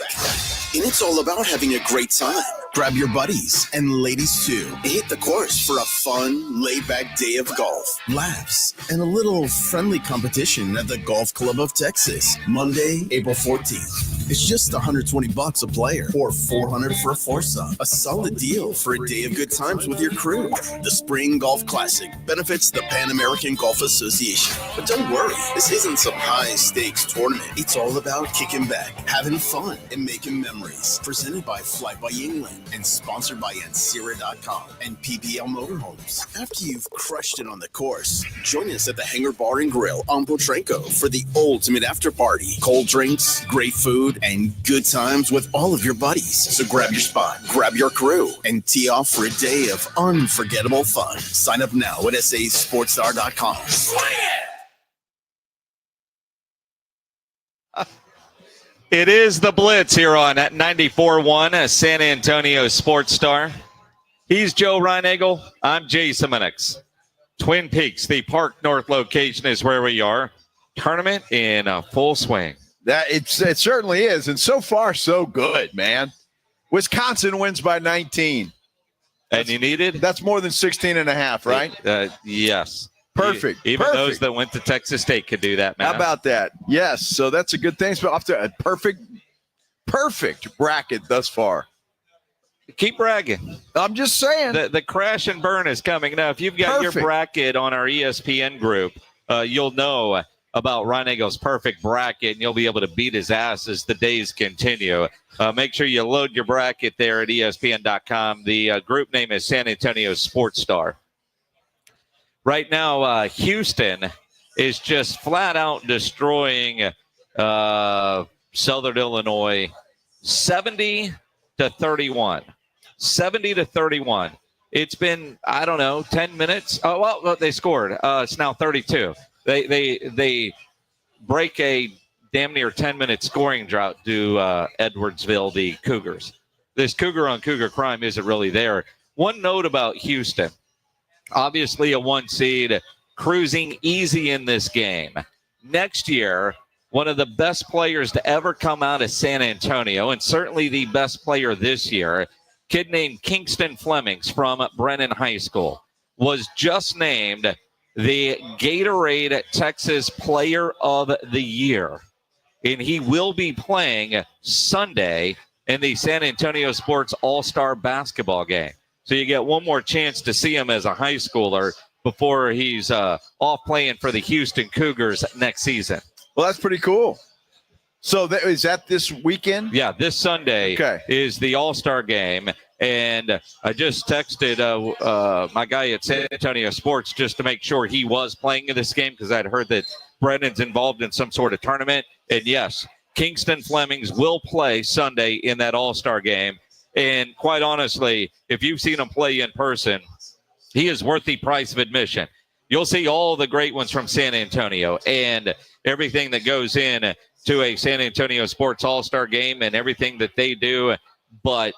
And it's all about having a great time. Grab your buddies and ladies too. And hit the course for a fun, laid-back day of golf, laughs, and a little friendly competition at the Golf Club of Texas. Monday, April 14th. It's just $120 a player or $400 for a foursome. A solid deal for a day of good times with your crew. The Spring Golf Classic benefits the Pan American Golf Association. But don't worry, this isn't some high-stakes tournament. It's all about kicking back, having fun, and making memories. Presented by Fly by England and sponsored by Ancira.com and PBL Motorhomes. After you've crushed it on the course, join us at the Hangar Bar and Grill on Potranco for the ultimate after party. Cold drinks, great food, and good times with all of your buddies. So grab your spot, grab your crew, and tee off for a day of unforgettable fun. Sign up now at sasportstar.com. It is the Blitz here on 94.1 San Antonio Sports Star. He's Joe Reinagel. I'm Jason Minix. Twin Peaks, the Park North location is where we are. Tournament in full swing. It certainly is, and so far so good, man. Wisconsin wins by 19. And you needed? That's more than 16 and a half, right? Yes. Perfect. Even those that went to Texas State could do that, man. How about that? Yes. So that's a good thing. So off to a perfect bracket thus far. Keep bragging. I'm just saying. The crash and burn is coming. Now, if you've got your bracket on our ESPN group, you'll know about Reinagel's perfect bracket, and you'll be able to beat his ass as the days continue. Make sure you load your bracket there at ESPN.com. The group name is San Antonio Sports Star. Right now, Houston is just flat out destroying Southern Illinois 70-31. 70-31. It's been, 10 minutes. Oh, well, they scored. It's now 32. They break a damn near 10-minute scoring drought to Edwardsville, the Cougars. This Cougar-on-Cougar crime isn't really there. One note about Houston. Obviously a 1 seed, cruising easy in this game. Next year, one of the best players to ever come out of San Antonio, and certainly the best player this year, kid named Kingston Flemings from Brennan High School, was just named the Gatorade Texas Player of the Year. And he will be playing Sunday in the San Antonio Sports All-Star basketball game. So you get one more chance to see him as a high schooler before he's off playing for the Houston Cougars next season. Well, that's pretty cool. So is that this weekend? Yeah, this Sunday is the All-Star game. And I just texted my guy at San Antonio Sports just to make sure he was playing in this game because I'd heard that Brennan's involved in some sort of tournament. And yes, Kingston Flemings will play Sunday in that All-Star game. And quite honestly, if you've seen him play in person, he is worth the price of admission. You'll see all the great ones from San Antonio and everything that goes in to a San Antonio Sports All-Star game and everything that they do. But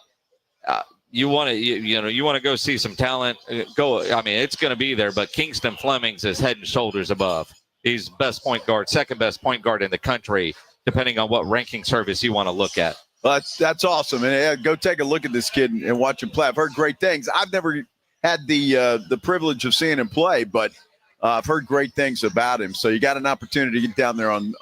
you want to go see some talent. It's going to be there. But Kingston Flemings is head and shoulders above. He's best point guard, second best point guard in the country, depending on what ranking service you want to look at. Well, that's awesome. And go take a look at this kid and watch him play. I've heard great things. I've never had the privilege of seeing him play, but I've heard great things about him. So you got an opportunity to get down there on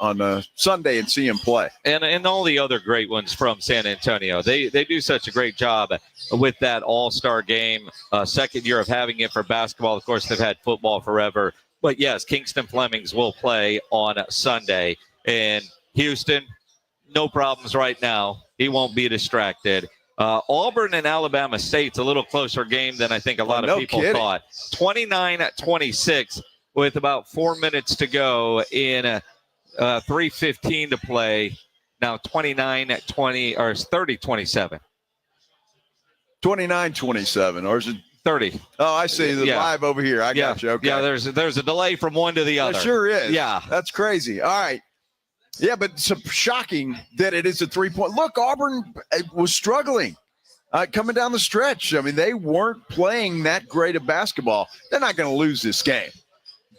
Sunday and see him play. And all the other great ones from San Antonio. They do such a great job with that All-Star game. Second year of having it for basketball. Of course, they've had football forever. But, yes, Kingston Flemings will play on Sunday. And Houston, no problems right now. He won't be distracted. Auburn and Alabama State's a little closer game than I think a lot of people thought. 29-26 with about 4 minutes to go in 3:15 to play. Now 29-20 or 30-27. 29-27, or is it 30. Oh, I see. The Yeah. live over here. I got you. Okay. Yeah, there's a delay from one to the other. There sure is. Yeah. That's crazy. All right. Yeah, but it's shocking that it is a 3-point. Look, Auburn was struggling coming down the stretch. I mean, they weren't playing that great of basketball. They're not going to lose this game.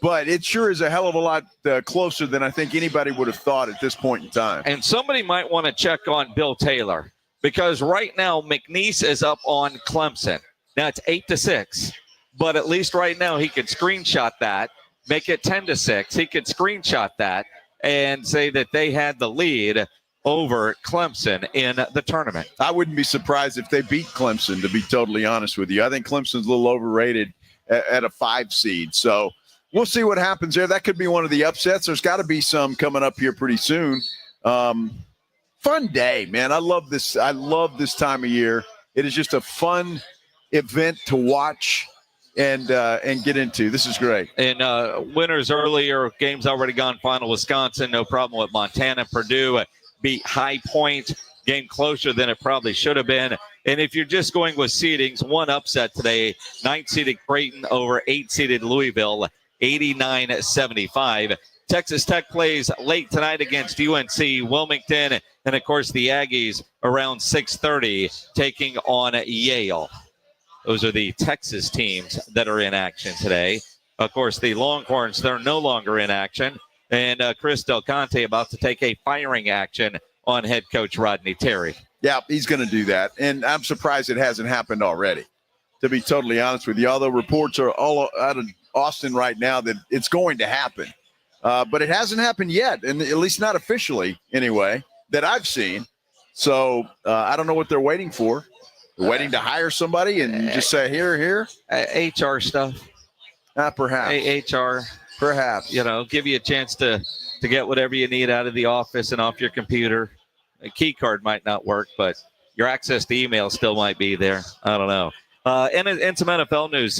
But it sure is a hell of a lot closer than I think anybody would have thought at this point in time. And somebody might want to check on Bill Taylor because right now McNeese is up on Clemson. Now it's 8-6, but at least right now he could screenshot that, make it 10-6. He could screenshot that and say that they had the lead over Clemson in the tournament. I wouldn't be surprised if they beat Clemson, to be totally honest with you. I think Clemson's a little overrated at a 5 seed. So we'll see what happens there. That could be one of the upsets. There's got to be some coming up here pretty soon. Fun day, man. I love this. I love this time of year. It is just a fun event to watch and get into. This is great. And winners earlier, games already gone final. Wisconsin, no problem with Montana. Purdue beat High Point. Game closer than it probably should have been. And if you're just going with seedings, one upset today, 9th-seeded Creighton over 8th-seeded Louisville, 89-75. Texas Tech plays late tonight against UNC Wilmington. And, of course, the Aggies around 6:30 taking on Yale. Those are the Texas teams that are in action today. Of course, the Longhorns, they're no longer in action. And Chris Del Conte about to take a firing action on head coach Rodney Terry. Yeah, he's going to do that. And I'm surprised it hasn't happened already, to be totally honest with you. Although reports are all out of Austin right now that it's going to happen. But it hasn't happened yet, and at least not officially anyway, that I've seen. So I don't know what they're waiting for. They're waiting to hire somebody and just say, here. HR stuff. Perhaps. HR. Perhaps. You know, give you a chance to get whatever you need out of the office and off your computer. A key card might not work, but your access to email still might be there. I don't know. And some NFL news.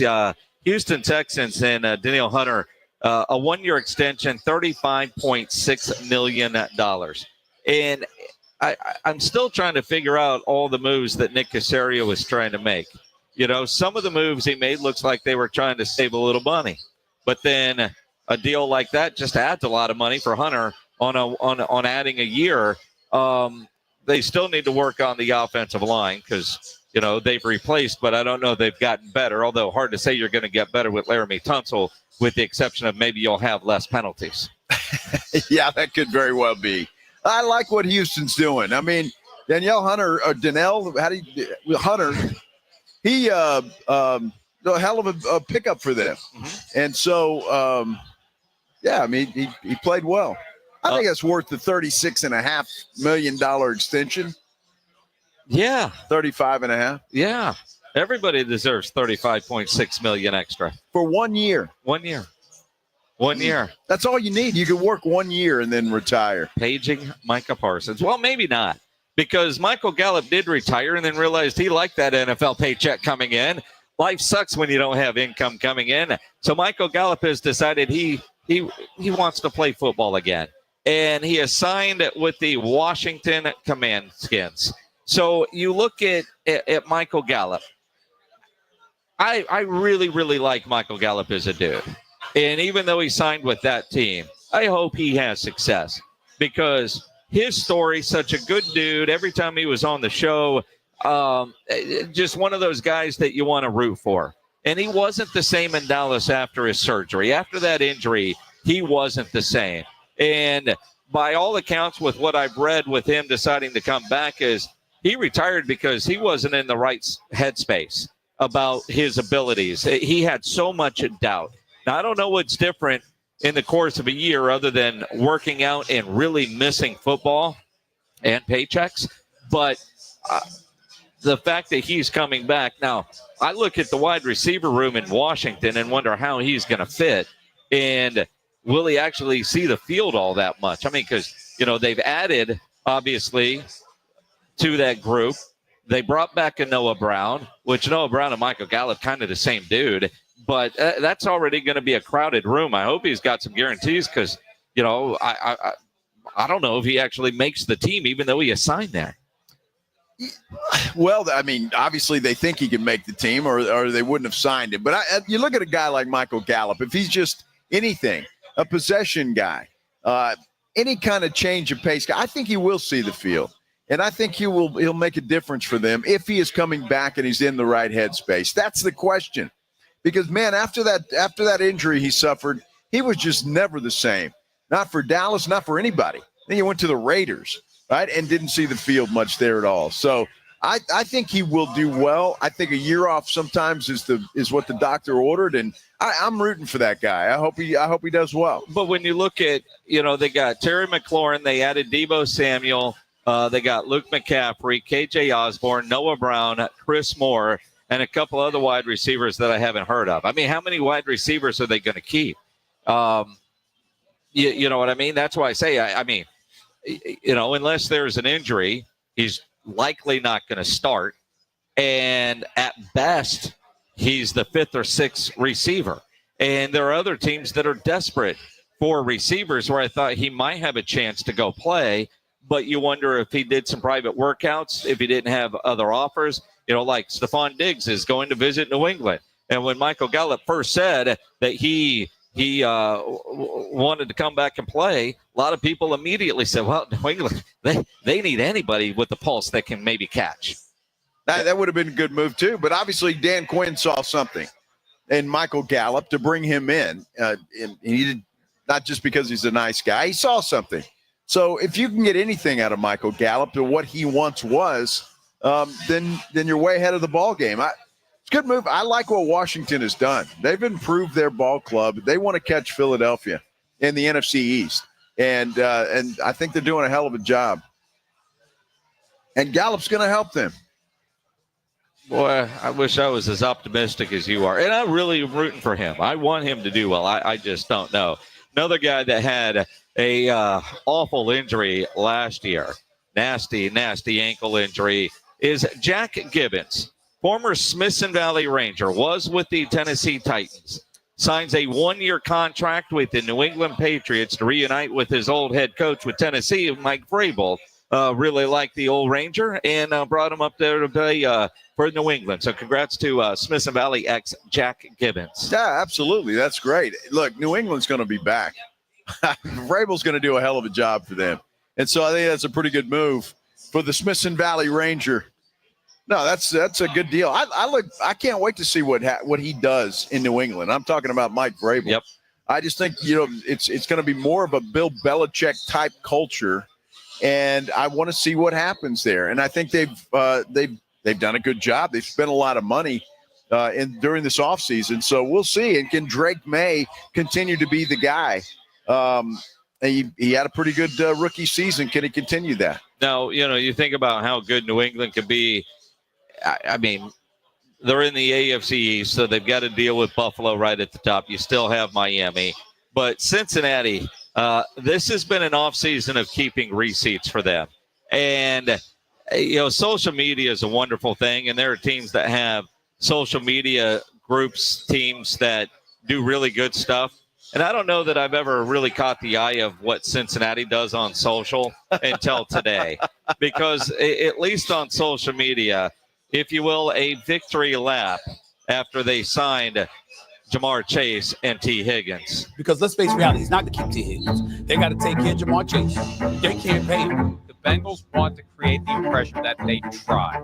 Houston Texans and Danielle Hunter, a one-year extension, $35.6 million. And I'm still trying to figure out all the moves that Nick Caserio was trying to make. You know, some of the moves he made looks like they were trying to save a little money. But then a deal like that just adds a lot of money for Hunter on adding a year. They still need to work on the offensive line because, you know, they've replaced, but I don't know they've gotten better, although hard to say you're going to get better with Laramie Tunsil, with the exception of maybe you'll have less penalties. Yeah, that could very well be. I like what Houston's doing. I mean, Danielle Hunter, or Danielle, Hunter, he a hell of a pickup for them. Mm-hmm. And so, yeah, I mean, he played well. I think that's worth the $36.5 million extension. Yeah. 35.5. Yeah. Everybody deserves $35.6 million extra. For 1 year. 1 year. 1 year. That's all you need. You can work 1 year and then retire. Paging Micah Parsons. Well, maybe not, because Michael Gallup did retire and then realized he liked that NFL paycheck coming in. Life sucks when you don't have income coming in. So Michael Gallup has decided he wants to play football again. And he is signed with the Washington Commandskins. So you look at Michael Gallup. I really, really like Michael Gallup as a dude. And even though he signed with that team, I hope he has success, because his story, such a good dude. Every time he was on the show, just one of those guys that you want to root for. And he wasn't the same in Dallas after his surgery. After that injury, he wasn't the same. And by all accounts, with what I've read with him deciding to come back, is he retired because he wasn't in the right headspace about his abilities. He had so much doubt. Now, I don't know what's different in the course of a year other than working out and really missing football and paychecks. But the fact that he's coming back. Now, I look at the wide receiver room in Washington and wonder how he's going to fit. And will he actually see the field all that much? I mean, because, you know, they've added, obviously, to that group. They brought back a Noah Brown, which Noah Brown and Michael Gallup, kind of the same dude. But that's already going to be a crowded room. I hope he's got some guarantees, because, you know, I don't know if he actually makes the team, even though he is signed there. Well, I mean, obviously they think he can make the team or they wouldn't have signed him. But you look at a guy like Michael Gallup, if he's just anything, a possession guy, any kind of change of pace guy, I think he will see the field. And I think he'll make a difference for them if he is coming back and he's in the right headspace. That's the question. Because, man, after that injury he suffered, he was just never the same. Not for Dallas, not for anybody. Then he went to the Raiders, right, and didn't see the field much there at all. So I think he will do well. I think a year off sometimes is what the doctor ordered, and I'm rooting for that guy. I hope he does well. But when you look at, they got Terry McLaurin, they added Deebo Samuel, they got Luke McCaffrey, KJ Osborne, Noah Brown, Chris Moore, and a couple other wide receivers that I haven't heard of. I mean, how many wide receivers are they going to keep? You know what I mean? That's why I say, I mean, unless there's an injury, he's likely not going to start. And at best, he's the 5th or 6th receiver. And there are other teams that are desperate for receivers where I thought he might have a chance to go play. But you wonder if he did some private workouts, if he didn't have other offers. Like Stephon Diggs is going to visit New England. And when Michael Gallup first said that he wanted to come back and play, a lot of people immediately said, well, New England, they need anybody with the pulse that can maybe catch. That would have been a good move, too. But obviously, Dan Quinn saw something in Michael Gallup to bring him in. And he did, not just because he's a nice guy. He saw something. So if you can get anything out of Michael Gallup to what he once was, then you're way ahead of the ball game. It's a good move. I like what Washington has done. They've improved their ball club. They want to catch Philadelphia in the NFC East. And I think they're doing a hell of a job. And Gallup's going to help them. Boy, I wish I was as optimistic as you are. And I'm really rooting for him. I want him to do well. I just don't know. Another guy that had a awful injury last year, nasty ankle injury, is Jack Gibbons. Former Smithson Valley Ranger, was with the Tennessee Titans, signs a 1-year contract with the New England Patriots to reunite with his old head coach with Tennessee, Mike Vrabel. Really liked the old Ranger and brought him up there to play for New England. So congrats to Smithson Valley ex Jack Gibbons. Yeah, absolutely. That's great. Look, New England's going to be back. Vrabel's going to do a hell of a job for them. And so I think that's a pretty good move for the Smithson Valley Ranger. No, that's a good deal. I can't wait to see what he does in New England. I'm talking about Mike Vrabel. Yep. I just think it's going to be more of a Bill Belichick type culture, and I want to see what happens there. And I think they've done a good job. They've spent a lot of money during this offseason, so we'll see. And can Drake May continue to be the guy? He had a pretty good rookie season. Can he continue that? Now, you think about how good New England can be. I mean, they're in the AFC East, so they've got to deal with Buffalo right at the top. You still have Miami. But Cincinnati, this has been an offseason of keeping receipts for them. And, social media is a wonderful thing, and there are teams that have social media groups, teams that do really good stuff. And I don't know that I've ever really caught the eye of what Cincinnati does on social until today. Because at least on social media, if you will, a victory lap after they signed Jamar Chase and T. Higgins. Because let's face reality, it's not to keep T. Higgins. They got to take care of Jamar Chase. They can't pay him. The Bengals want to create the impression that they tried.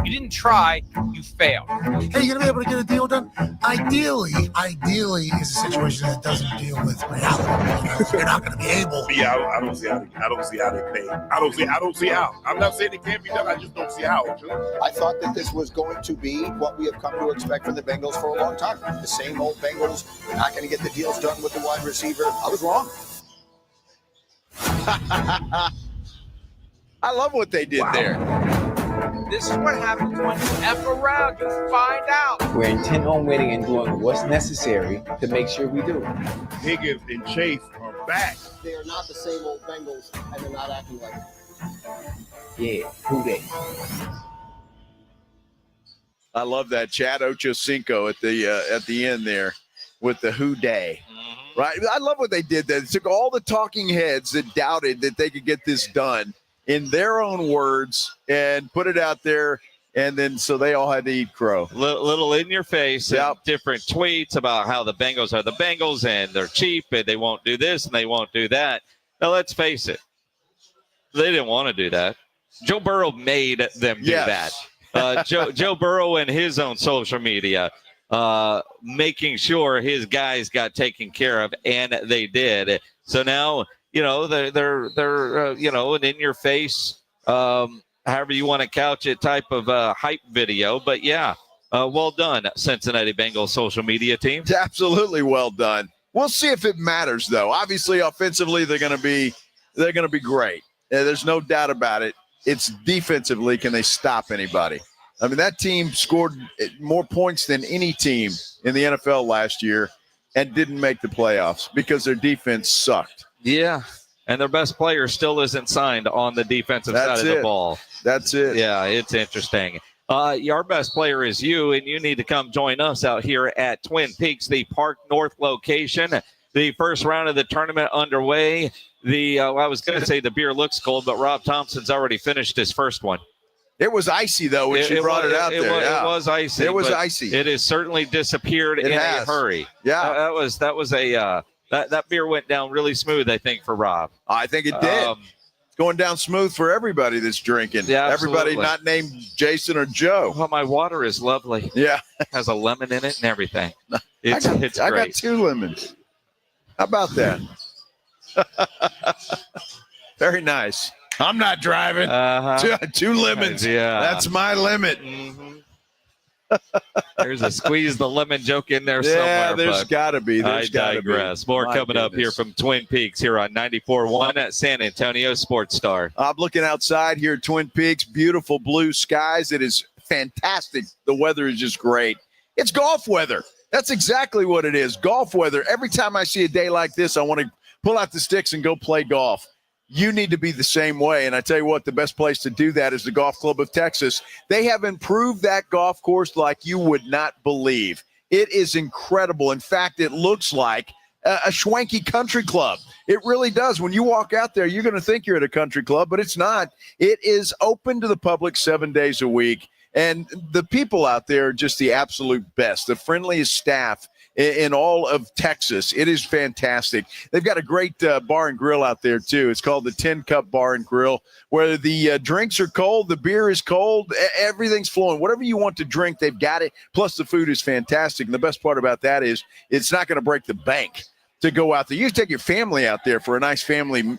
You didn't try, you failed. Hey, you're going to be able to get a deal done? Ideally is a situation that doesn't deal with reality. You're not going to be able. Yeah, I don't see how they pay. I don't see how. I'm not saying it can't be done. I just don't see how. I thought that this was going to be what we have come to expect from the Bengals for a long time. The same old Bengals. They're not going to get the deals done with the wide receiver. I was wrong. I love what they did there. This is what happens when you F around. You find out. We're intent on winning and doing what's necessary to make sure we do. Higgins and Chase are back. They are not the same old Bengals, and they're not acting like it. Yeah, who they? I love that Chad Ochocinco at the end there with the who day. Right? I love what they did there. They took all the talking heads that doubted that they could get this done in their own words and put it out there. And then so they all had to eat crow. Little in your face, and different tweets about how the Bengals are the Bengals and they're cheap and they won't do this and they won't do that. Now, let's face it. They didn't want to do that. Joe Burrow made them do that. Joe Burrow and his own social media, making sure his guys got taken care of, and they did. So now, they're an in your face, however you want to couch it, type of hype video. But well done, Cincinnati Bengals social media team. It's absolutely well done. We'll see if it matters, though. Obviously, offensively, they're going to be great. There's no doubt about it. It's defensively, can they stop anybody? I mean, that team scored more points than any team in the NFL last year and didn't make the playoffs because their defense sucked. Yeah, and their best player still isn't signed on the defensive side of the ball. That's it. Yeah, it's interesting. Our best player is you, and you need to come join us out here at Twin Peaks, the Park North location. The first round of the tournament underway. I was going to say the beer looks cold, but Rob Thompson's already finished his first one. It was icy, though, when she brought it out there. It was icy. It was icy. It has certainly disappeared in a hurry. Yeah. That beer went down really smooth, I think, for Rob. I think it did. It's going down smooth for everybody that's drinking. Yeah, everybody not named Jason or Joe. Well, my water is lovely. Yeah. It has a lemon in it and everything. It's great. I got 2 lemons. How about that? Very nice. I'm not driving. 2 lemons. Yeah. That's my limit. Mm-hmm. There's a squeeze the lemon joke in there somewhere. Yeah, there's got to be. I digress. More coming up here from Twin Peaks here on 94.1 at San Antonio Sports Star. I'm looking outside here at Twin Peaks. Beautiful blue skies. It is fantastic. The weather is just great. It's golf weather. That's exactly what it is. Golf weather. Every time I see a day like this, I want to pull out the sticks and go play golf. You need to be the same way. And I tell you what, the best place to do that is the Golf Club of Texas. They have improved that golf course like you would not believe. It is incredible. In fact, it looks like a schwanky country club. It really does. When you walk out there, you're going to think you're at a country club, but it's not. It is open to the public 7 days a week. And the people out there are just the absolute best, the friendliest staff in all of Texas. It is fantastic. They've got a great bar and grill out there, too. It's called the 10 Cup Bar and Grill, where the drinks are cold, the beer is cold, everything's flowing. Whatever you want to drink, they've got it. Plus, the food is fantastic. And the best part about that is it's not going to break the bank to go out there. You can take your family out there for a nice family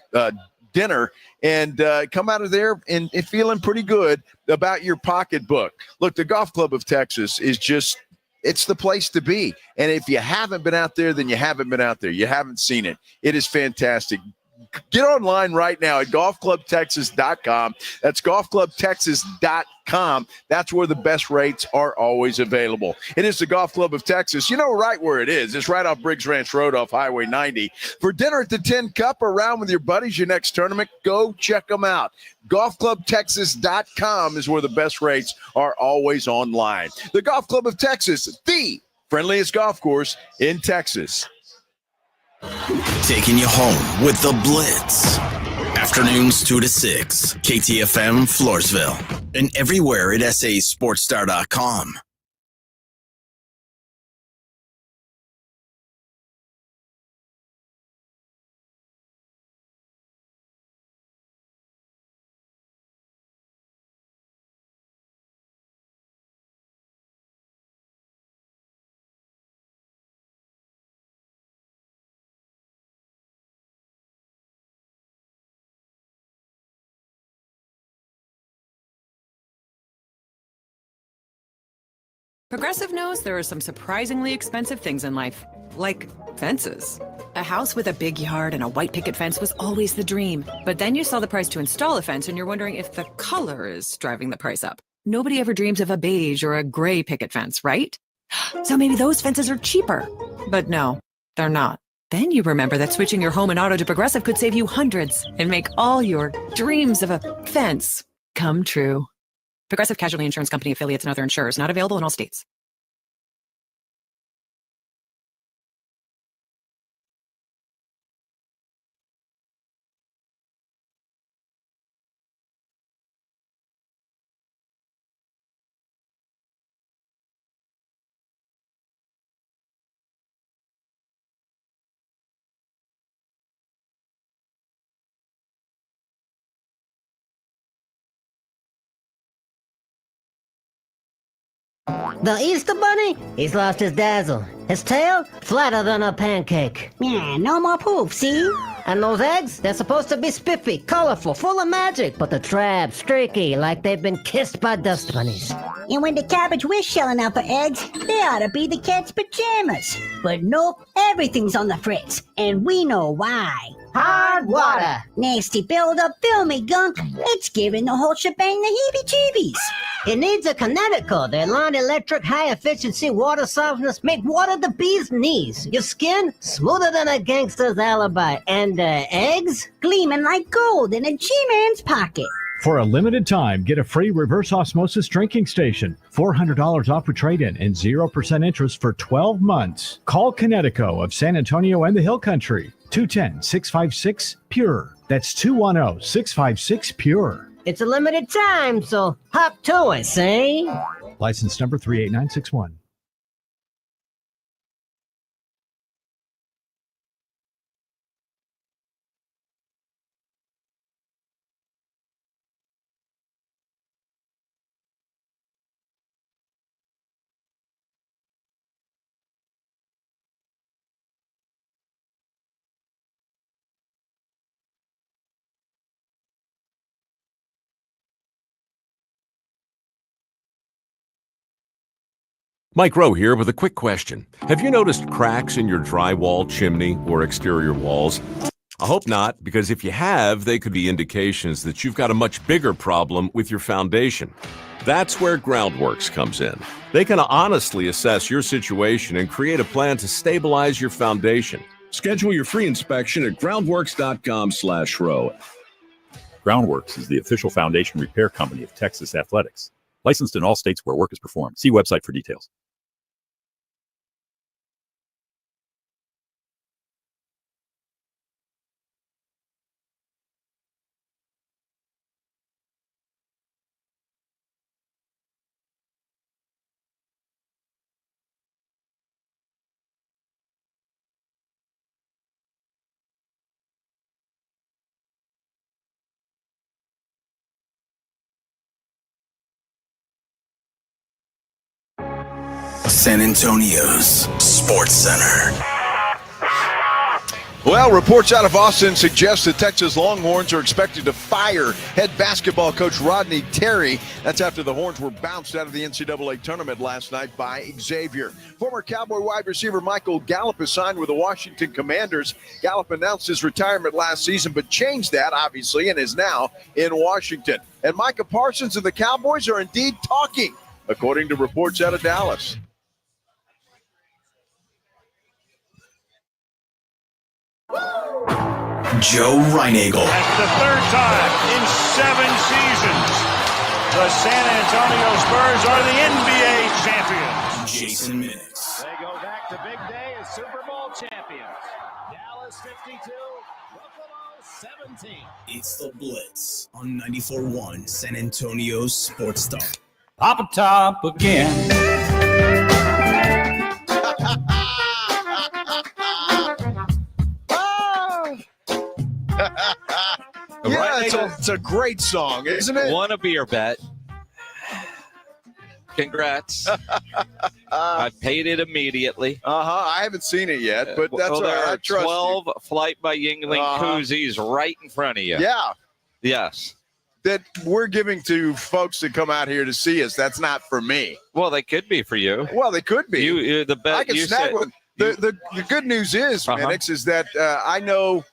dinner and come out of there and feeling pretty good about your pocketbook. Look, the Golf Club of Texas is just – it's the place to be. And if you haven't been out there, then you haven't been out there. You haven't seen it. It is fantastic. Get online right now at golfclubtexas.com. That's golfclubtexas.com. That's where the best rates are always available. It is the Golf Club of Texas. You know right where it is. It's right off Briggs Ranch Road off Highway 90. For dinner at the 10 Cup or around with your buddies, your next tournament, go check them out. golfclubtexas.com is where the best rates are always online. The Golf Club of Texas, the friendliest golf course in Texas. Taking you home with the Blitz. Afternoons 2 to 6. KTFM Floresville. And everywhere at sasportstar.com. Progressive knows there are some surprisingly expensive things in life, like fences. A house with a big yard and a white picket fence was always the dream. But then you saw the price to install a fence and you're wondering if the color is driving the price up. Nobody ever dreams of a beige or a gray picket fence, right? So maybe those fences are cheaper. But no, they're not. Then you remember that switching your home and auto to Progressive could save you hundreds and make all your dreams of a fence come true. Progressive Casualty Insurance Company affiliates and other insurers. Not available in all states. The Easter Bunny? He's lost his dazzle. His tail? Flatter than a pancake. Yeah, no more poof, see? And those eggs? They're supposed to be spiffy, colorful, full of magic, but the trap, streaky, like they've been kissed by dust bunnies. And when the cabbage we're shelling out for eggs, they ought to be the cat's pajamas. But nope, everything's on the fritz, and we know why. Hard water. Nasty build-up, filmy gunk. It's giving the whole shebang the heebie-jeebies. It needs a Connecticut. Their line electric, high-efficiency water softness make water the bee's knees. Your skin, smoother than a gangster's alibi. And eggs? Gleaming like gold in a G-Man's pocket. For a limited time, get a free reverse osmosis drinking station, $400 off with trade-in, and 0% interest for 12 months. Call Connecticut of San Antonio and the Hill Country. 210-656-PURE. That's 210-656-PURE. It's a limited time, so hop to it, see? License number 38961. Mike Rowe here with a quick question. Have you noticed cracks in your drywall, chimney, or exterior walls? I hope not, because if you have, they could be indications that you've got a much bigger problem with your foundation. That's where Groundworks comes in. They can honestly assess your situation and create a plan to stabilize your foundation. Schedule your free inspection at groundworks.com/row. Groundworks is the official foundation repair company of Texas Athletics. Licensed in all states where work is performed. See website for details. San Antonio's Sports Center. Well, reports out of Austin suggest the Texas Longhorns are expected to fire head basketball coach Rodney Terry. That's after the Horns were bounced out of the NCAA Tournament last night by Xavier. Former Cowboy wide receiver Michael Gallup has signed with the Washington Commanders. Gallup announced his retirement last season, but changed that, obviously, and is now in Washington. And Micah Parsons and the Cowboys are indeed talking, according to reports out of Dallas. Joe Reinagel. That's the third time in 7 seasons the San Antonio Spurs are the NBA champions. Jason Minix. They go back to big day as Super Bowl champions. Dallas 52, Buffalo 17. It's the Blitz on 94.1 San Antonio's Sports Star. Pop a top again. Yeah, it's a great song, isn't it? Won a beer bet. Congrats. I paid it immediately. I haven't seen it yet, but that's all there right. I are trust 12 Flight by Yingling koozies right in front of you. Yeah. Yes. That we're giving to folks that come out here to see us. That's not for me. Well, they could be for you. Well, they could be. The bet I can you snag said, one. The good news is, Minix, is that I know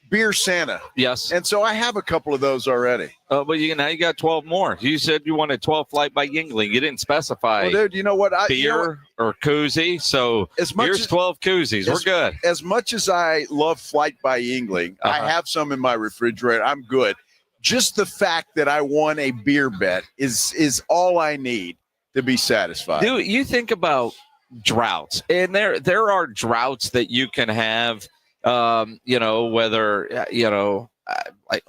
Beer Santa. Yes. And so I have a couple of those already. But now you got 12 more. You said you wanted 12 Flight by Yingling. You didn't specify Well, dude, you know what? beer or koozie. So here's 12 koozies. We're good. As much as I love Flight by Yingling, I have some in my refrigerator. I'm good. Just the fact that I won a beer bet is all I need to be satisfied. Dude, you think about droughts, and there are droughts that you can have. Whether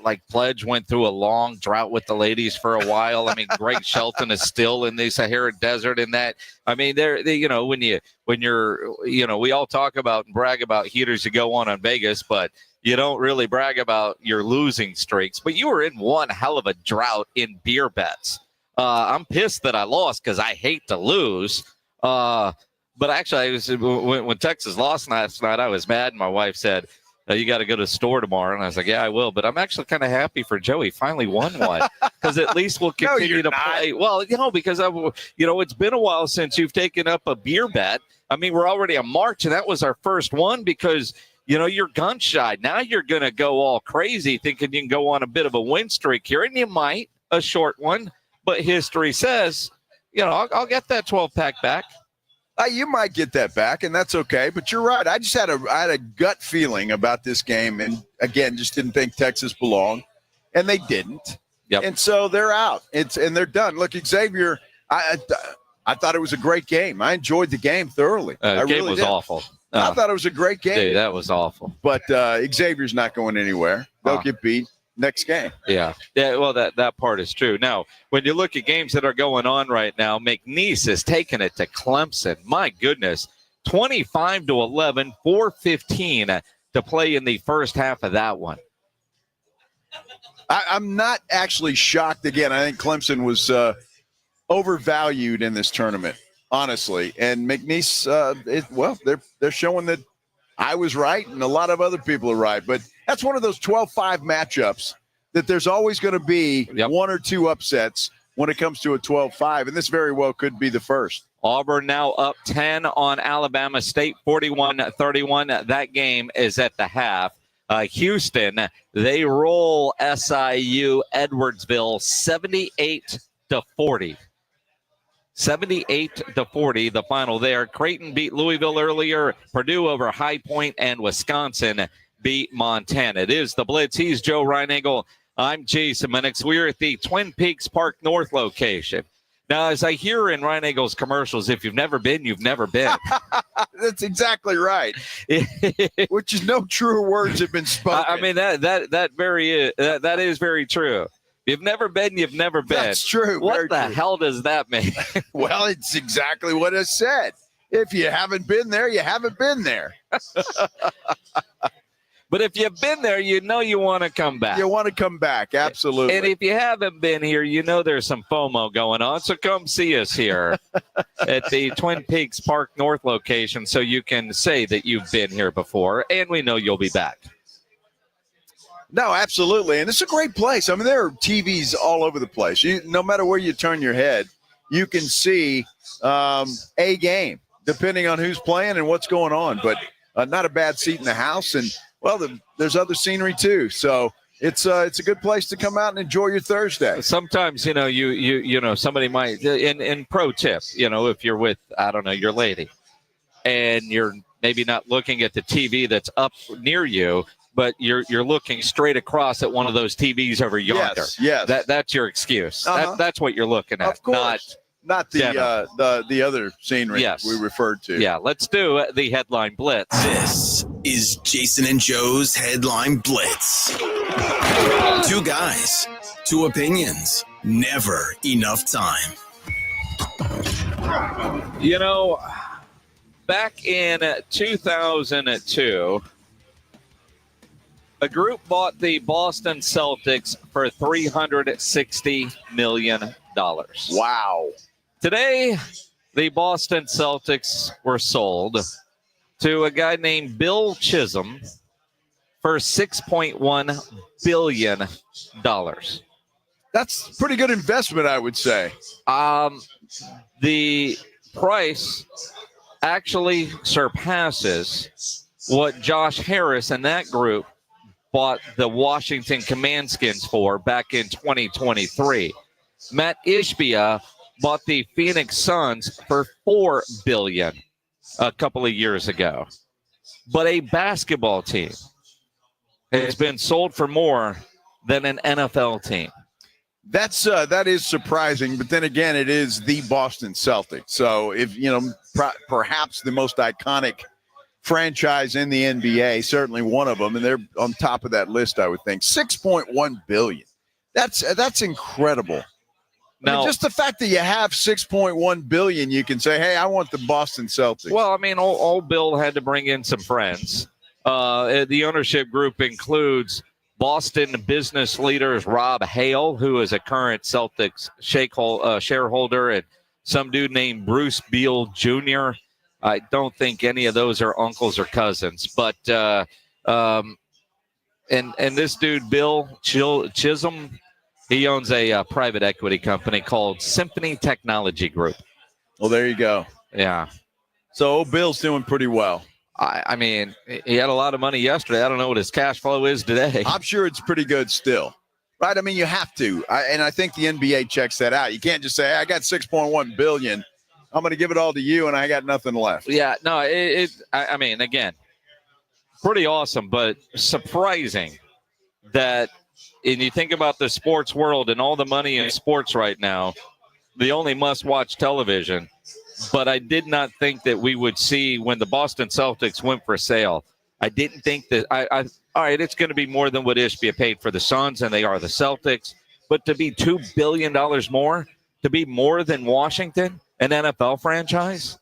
like Pledge went through a long drought with the ladies for a while. I mean, Greg Shelton is still in the Sahara Desert, and that. I mean, when you're we all talk about and brag about heaters to go on Vegas, but you don't really brag about your losing streaks. But you were in one hell of a drought in beer bets. I'm pissed that I lost because I hate to lose. But actually, when Texas lost last night, I was mad. And my wife said, you got to go to the store tomorrow. And I was like, yeah, I will. But I'm actually kind of happy for Joey. Finally won one because at least we'll continue to play. Well, because it's been a while since you've taken up a beer bet. I mean, we're already in March, and that was our first one because, you're gun shy. Now you're going to go all crazy thinking you can go on a bit of a win streak here, and you might, a short one. But history says, I'll get that 12-pack back. You might get that back, and that's okay. But you're right. I just had a gut feeling about this game, and again, just didn't think Texas belonged, and they didn't. Yep. And so they're out. And they're done. Look, Xavier, I thought it was a great game. I enjoyed the game thoroughly. The game was awful. I thought it was a great game. Dude, that was awful. But Xavier's not going anywhere. They'll get beat next game. Yeah. Well, that part is true. Now, when you look at games that are going on right now, McNeese is taking it to Clemson. My goodness, 25-11, 4:15 to play in the first half of that one. I'm not actually shocked. Again, I think Clemson was overvalued in this tournament, honestly. And McNeese, they're showing that I was right and a lot of other people are right. But that's one of those 12-5 matchups that there's always going to be one or two upsets when it comes to a 12-5, and this very well could be the first. Auburn now up 10 on Alabama State, 41-31. That game is at the half. Houston, they roll SIU Edwardsville 78-40. 78-40, the final there. Creighton beat Louisville earlier. Purdue over High Point, and Wisconsin beat Montana. It is the Blitz. He's Joe Reinagel. I'm Jason Minix. We're at the Twin Peaks Park North location. Now, as I hear in Reinagel's commercials, if you've never been, you've never been. That's exactly right. Which is no truer words have been spoken. I mean, that is very true. You've never been, you've never been. That's true. What the hell does that mean? Well, it's exactly what it said. If you haven't been there, you haven't been there. But if you've been there, you want to come back. You want to come back, absolutely. And if you haven't been here, there's some FOMO going on. So come see us here at the Twin Peaks Park North location so you can say that you've been here before, and we know you'll be back. No, absolutely. And it's a great place. I mean, there are TVs all over the place. No matter where you turn your head, you can see a game, depending on who's playing and what's going on. But not a bad seat in the house. And, well, there's other scenery, too. So it's a good place to come out and enjoy your Thursday. Sometimes, somebody might, in pro tip, if you're with, your lady, and you're maybe not looking at the TV that's up near you, but you're looking straight across at one of those TVs over yonder. Yes. That's your excuse. That's what you're looking at. Of course. Not the other scenery we referred to. Yeah, let's do the Headline Blitz. This is Jason and Joe's Headline Blitz. Two guys, two opinions, never enough time. Back in 2002, a group bought the Boston Celtics for $360 million. Wow. Today, the Boston Celtics were sold to a guy named Bill Chisholm for $6.1 billion. That's a pretty good investment, I would say. The price actually surpasses what Josh Harris and that group bought the Washington Commandskins for back in 2023. Matt Ishbia bought the Phoenix Suns for $4 billion a couple of years ago. But a basketball team has been sold for more than an NFL team. That is surprising, but then again, it is the Boston Celtics. So if perhaps the most iconic franchise in the NBA, certainly one of them, and they're on top of that list, I would think. $6.1 billion. That's incredible. Now, I mean, just the fact that you have $6.1 billion, you can say, hey, I want the Boston Celtics. Well, I mean, old Bill had to bring in some friends. The ownership group includes Boston business leaders Rob Hale, who is a current Celtics shareholder, and some dude named Bruce Beal Jr. I don't think any of those are uncles or cousins, but and this dude Bill Chisholm, he owns a private equity company called Symphony Technology Group. Well, there you go. Yeah. So Bill's doing pretty well. I mean, he had a lot of money yesterday. I don't know what his cash flow is today. I'm sure it's pretty good still. Right? I mean, you have to. And I think the NBA checks that out. You can't just say, hey, I got $6.1 billion. I'm going to give it all to you, and I got nothing left. Yeah, no, I mean, again, pretty awesome, but surprising that, and you think about the sports world and all the money in sports right now, the only must-watch television, but I did not think that we would see when the Boston Celtics went for sale. I didn't think that all right, it's going to be more than what Ishbia paid for the Suns, and they are the Celtics, but to be $2 billion more, to be more than Washington, an NFL franchise.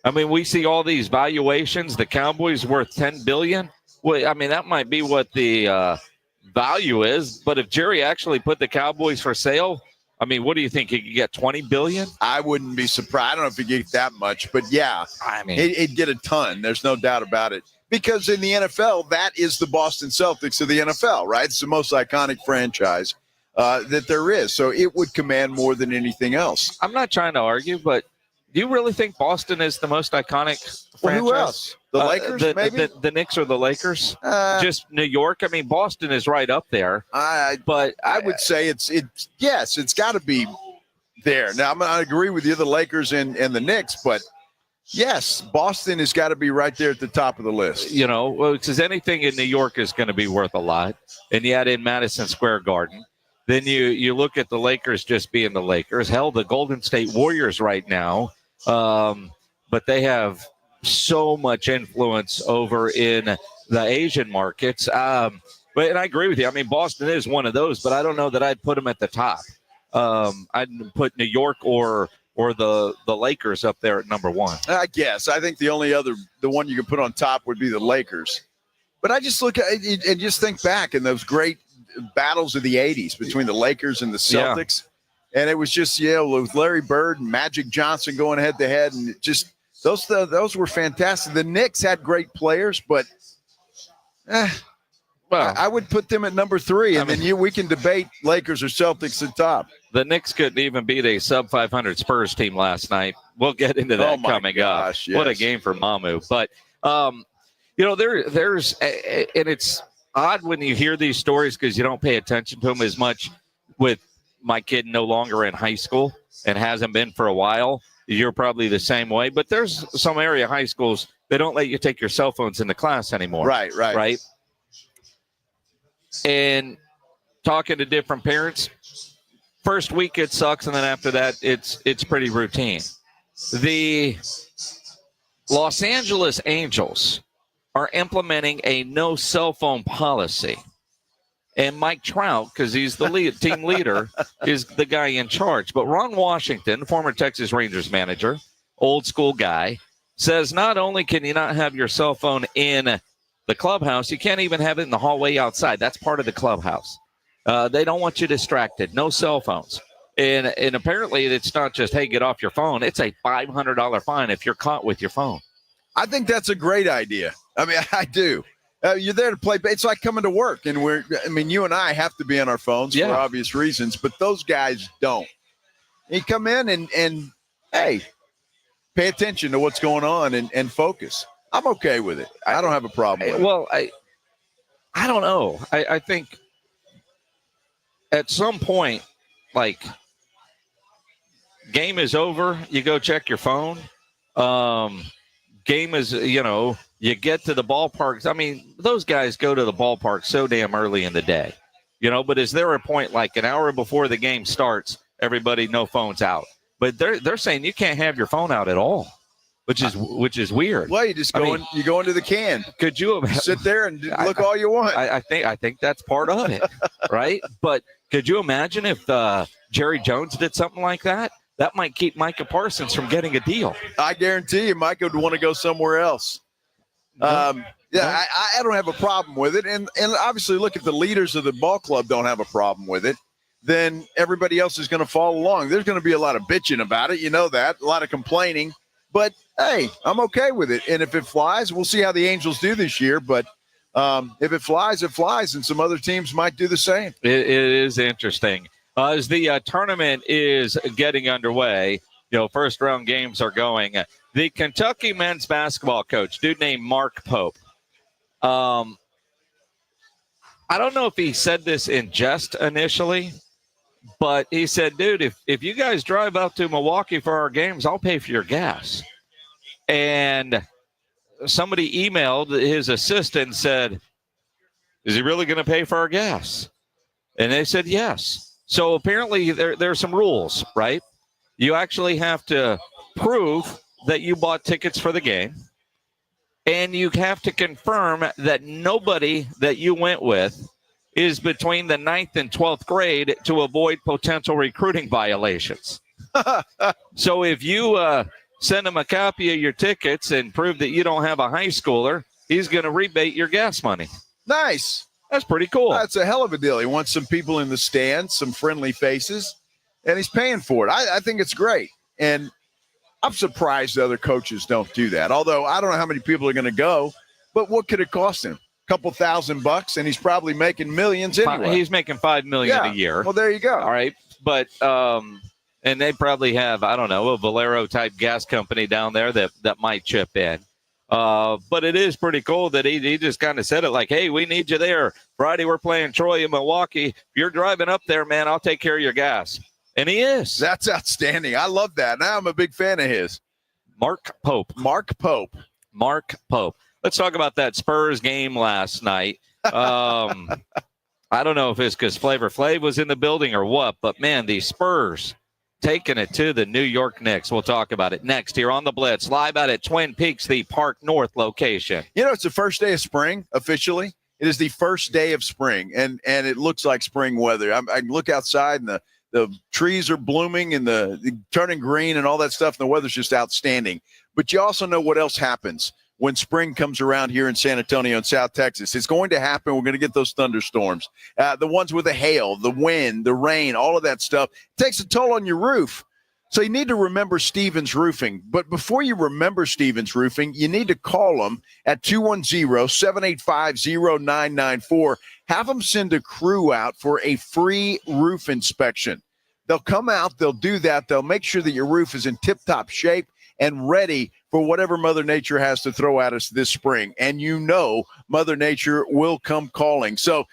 I mean, we see all these valuations. The Cowboys worth $10 billion. Well, I mean, that might be what the value is, but if Jerry actually put the Cowboys for sale, I mean, what do you think? He could get $20 billion? I wouldn't be surprised. I don't know if he'd get that much, but yeah, I mean, he'd get a ton. There's no doubt about it. Because in the NFL, that is the Boston Celtics of the NFL, right? It's the most iconic franchise that there is. So it would command more than anything else. I'm not trying to argue, but do you really think Boston is the most iconic franchise? Well, who else? The Lakers, maybe? The Knicks or the Lakers? Just New York? I mean, Boston is right up there. But I would say it's got to be there. Now, I agree with you, the Lakers and the Knicks, but yes, Boston has got to be right there at the top of the list. You know, because anything in New York is going to be worth a lot. And you add in Madison Square Garden. Then you look at the Lakers just being the Lakers. Hell, the Golden State Warriors right now. But they have so much influence over in the Asian markets. But and I agree with you. I mean, Boston is one of those, but I don't know that I'd put them at the top. I'd put New York or the Lakers up there at number one. I guess. I think the one you could put on top would be the Lakers. But I just look at it and just think back in those great battles of the 80s between the Lakers and the Celtics. Yeah. And it was just, with Larry Bird and Magic Johnson going head to head. And it just, those were fantastic. The Knicks had great players, but I would put them at number 3. And then we can debate Lakers or Celtics at top. The Knicks couldn't even beat a sub-500 Spurs team last night. We'll get into that coming up. Yes. What a game for Mamu. But, there's and it's odd when you hear these stories because you don't pay attention to them as much with my kid no longer in high school and hasn't been for a while. You're probably the same way. But there's some area high schools, they don't let you take your cell phones into class anymore. Right. And talking to different parents, first week it sucks, and then after that it's pretty routine. The Los Angeles Angels are implementing a no cell phone policy. And Mike Trout, because he's the team leader, is the guy in charge. But Ron Washington, former Texas Rangers manager, old school guy, says not only can you not have your cell phone in the clubhouse, you can't even have it in the hallway outside. That's part of the clubhouse. They don't want you distracted. No cell phones. And apparently it's not just, hey, get off your phone. It's a $500 fine if you're caught with your phone. I think that's a great idea. I mean, I do. You're there to play. It's like coming to work. And you and I have to be on our phones for obvious reasons, but those guys don't. You come in and hey, pay attention to what's going on and focus. I'm okay with it. I don't have a problem with it. Well, I don't know. I think at some point, like, game is over, you go check your phone. Game is, you get to the ballparks. I mean, those guys go to the ballpark so damn early in the day, but is there a point like an hour before the game starts, everybody, no phones out? But they're saying you can't have your phone out at all, which is weird. Well, you just you go into the can. Could you sit there and look all you want? I think that's part of it, right? But could you imagine if Jerry Jones did something like that? That might keep Micah Parsons from getting a deal. I guarantee you Micah would want to go somewhere else. Yeah, I don't have a problem with it. And obviously, look, if the leaders of the ball club don't have a problem with it, then everybody else is going to follow along. There's going to be a lot of bitching about it. You know that. A lot of complaining. But, hey, I'm okay with it. And if it flies, we'll see how the Angels do this year. But if it flies, it flies. And some other teams might do the same. It is interesting. As the tournament is getting underway, first-round games are going. The Kentucky men's basketball coach, dude named Mark Pope, I don't know if he said this in jest initially, but he said, dude, if you guys drive up to Milwaukee for our games, I'll pay for your gas. And somebody emailed his assistant and said, is he really going to pay for our gas? And they said yes. So apparently there's some rules, right? You actually have to prove that you bought tickets for the game. And you have to confirm that nobody that you went with is between the 9th and 12th grade to avoid potential recruiting violations. So if you send him a copy of your tickets and prove that you don't have a high schooler, he's going to rebate your gas money. Nice. That's pretty cool. That's a hell of a deal. He wants some people in the stands, some friendly faces, and he's paying for it. I think it's great. And I'm surprised the other coaches don't do that. Although I don't know how many people are going to go, but what could it cost him? A couple $1,000, and he's probably making millions anyway. He's making $5 million a year. Well, there you go. All right, but and they probably have, I don't know, a Valero type gas company down there that might chip in. But it is pretty cool that he just kind of said it like, hey, we need you there. Friday we're playing Troy in Milwaukee. If you're driving up there, man, I'll take care of your gas. And he is. That's outstanding. I love that. Now I'm a big fan of his. Mark Pope. Let's talk about that Spurs game last night. I don't know if it's because Flavor Flav was in the building or what, but, man, the Spurs taking it to the New York Knicks. We'll talk about it next here on the Blitz, live out at Twin Peaks, the Park North location. It's the first day of spring officially. It is the first day of spring, and it looks like spring weather. I look outside, and the trees are blooming and the turning green and all that stuff, and the weather's just outstanding. But you also know what else happens when spring comes around here in San Antonio and South Texas. It's going to happen. We're going to get those thunderstorms, the ones with the hail, the wind, the rain, all of that stuff. It takes a toll on your roof. So you need to remember Stevens Roofing. But before you remember Stevens Roofing, you need to call them at 210-785-0994. Have them send a crew out for a free roof inspection. They'll come out. They'll do that. They'll make sure that your roof is in tip-top shape and ready for whatever Mother Nature has to throw at us this spring. And Mother Nature will come calling. So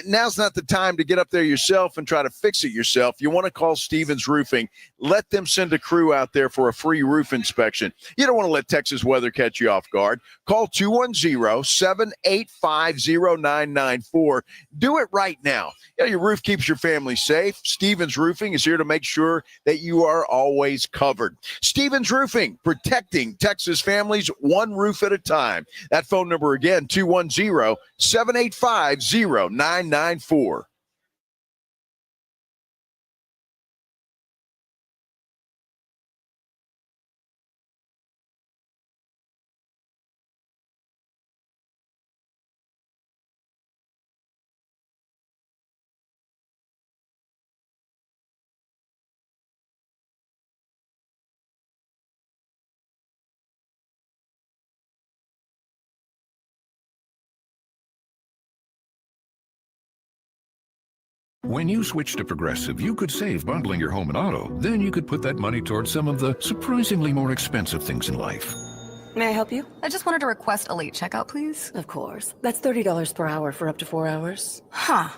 now's not the time to get up there yourself and try to fix it yourself. You want to call Stevens Roofing. Let them send a crew out there for a free roof inspection. You don't want to let Texas weather catch you off guard. Call 210-785-0994. Do it right now. Your roof keeps your family safe. Stevens Roofing is here to make sure that you are always covered. Stevens Roofing, protecting Texas families one roof at a time. That phone number again, 210-785-0994. When you switch to Progressive, you could save bundling your home and auto. Then you could put that money towards some of the surprisingly more expensive things in life. May I help you? I just wanted to request a late checkout, please. Of course. That's $30 per hour for up to 4 hours. Huh.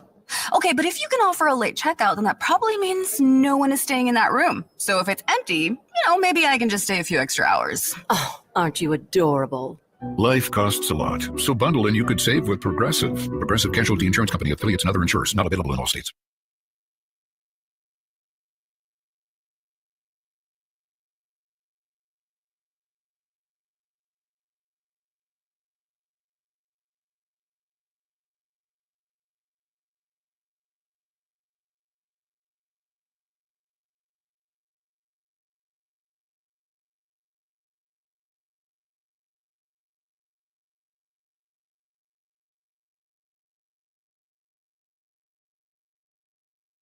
Okay, but if you can offer a late checkout, then that probably means no one is staying in that room. So if it's empty, maybe I can just stay a few extra hours. Oh, aren't you adorable? Life costs a lot, so bundle and you could save with Progressive. Progressive Casualty Insurance Company, affiliates, and other insurers. Not available in all states.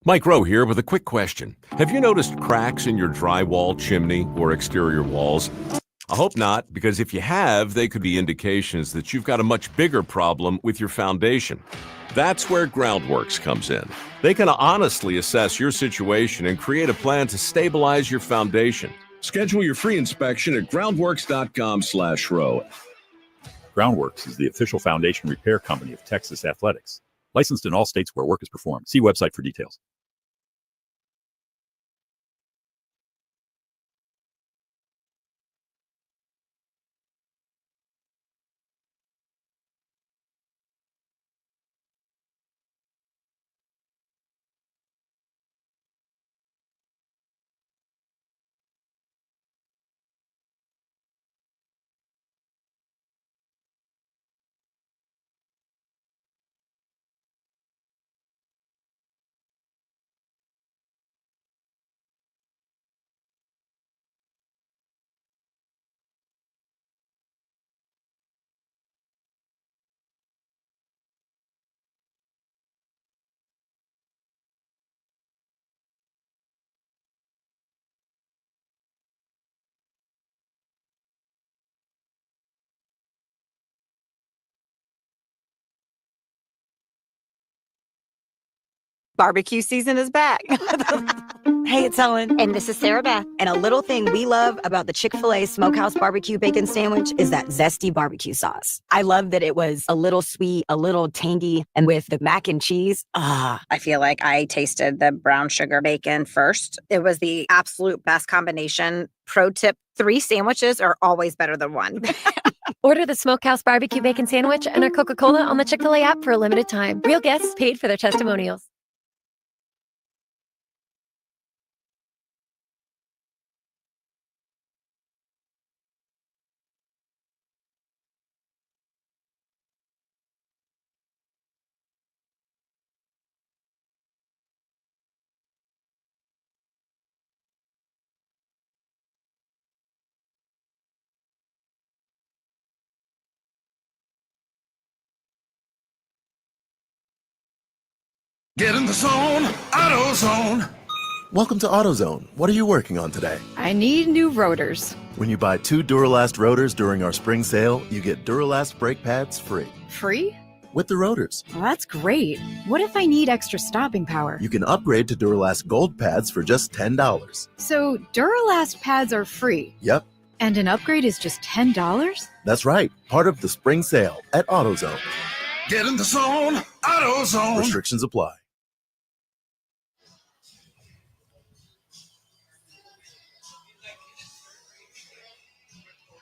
Mike Rowe here with a quick question. Have you noticed cracks in your drywall, chimney, or exterior walls? I hope not, because if you have, they could be indications that you've got a much bigger problem with your foundation. That's where Groundworks comes in. They can honestly assess your situation and create a plan to stabilize your foundation. Schedule your free inspection at groundworks.com/row. Groundworks is the official foundation repair company of Texas Athletics. Licensed in all states where work is performed. See website for details. Barbecue season is back. Hey, it's Ellen. And this is Sarah Beth. And a little thing we love about the Chick-fil-A Smokehouse Barbecue Bacon Sandwich is that zesty barbecue sauce. I love that it was a little sweet, a little tangy, and with the mac and cheese, I feel like I tasted the brown sugar bacon first. It was the absolute best combination. Pro tip, 3 sandwiches are always better than 1. Order the Smokehouse Barbecue Bacon Sandwich and our Coca-Cola on the Chick-fil-A app for a limited time. Real guests paid for their testimonials. Get in the zone, AutoZone. Welcome to AutoZone. What are you working on today? I need new rotors. When you buy 2 Duralast rotors during our spring sale, you get Duralast brake pads free. Free? With the rotors. Well, that's great. What if I need extra stopping power? You can upgrade to Duralast Gold pads for just $10. So Duralast pads are free. Yep, And an upgrade is just $10? that's right. Part of the spring sale at AutoZone. Get in the zone, AutoZone. Restrictions apply.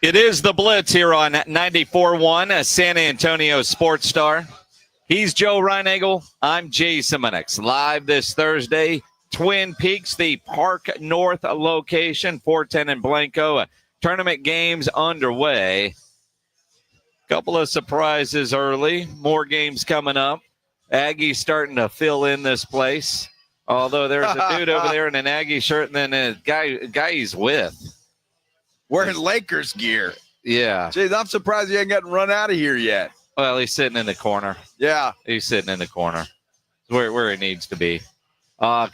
It is the Blitz here on 94.1, San Antonio Sports Star. He's Joe Reinagel. I'm Jason Minix. Live this Thursday, Twin Peaks, the Park North location, 410 and Blanco. Tournament games underway. Couple of surprises early. More games coming up. Aggie's starting to fill in this place. Although there's a dude over there in an Aggie shirt and then a guy he's with. Wearing Lakers gear. Yeah. Jeez, I'm surprised he ain't gotten run out of here yet. Well, he's sitting in the corner. Yeah. He's sitting in the corner. Where he needs to be.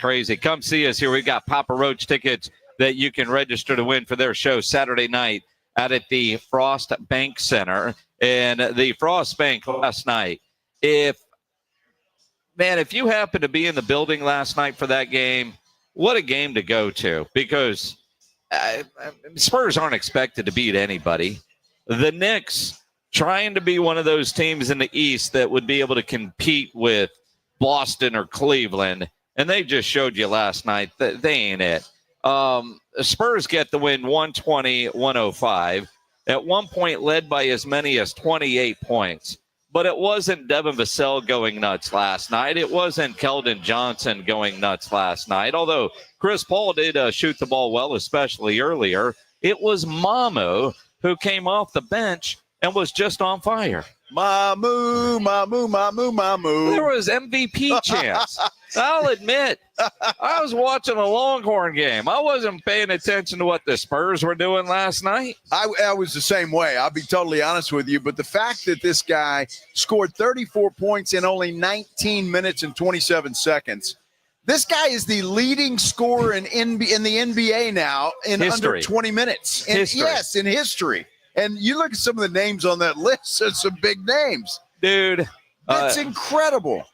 Crazy. Come see us here. We've got Papa Roach tickets that you can register to win for their show Saturday night out at the Frost Bank Center. And the Frost Bank last night, if you happen to be in the building last night for that game, what a game to go to. Because Spurs aren't expected to beat anybody. The Knicks trying to be one of those teams in the East that would be able to compete with Boston or Cleveland, and they just showed you last night that they ain't it. Spurs get the win 120-105. At one point led by as many as 28 points. But it wasn't Devin Vassell going nuts last night. It wasn't Keldon Johnson going nuts last night. Although Chris Paul did shoot the ball well, especially earlier. It was Mamu who came off the bench and was just on fire. Mamu, Mamu, Mamu, Mamu. There was MVP chants. I'll admit, I was watching a Longhorn game. I wasn't paying attention to what the Spurs were doing last night. I was the same way. I'll be totally honest with you. But the fact that this guy scored 34 points in only 19 minutes and 27 seconds, This guy is the leading scorer in the NBA now in under 20 minutes. Yes, in history. And you look at some of the names on that list, there's some big names. Dude. That's incredible.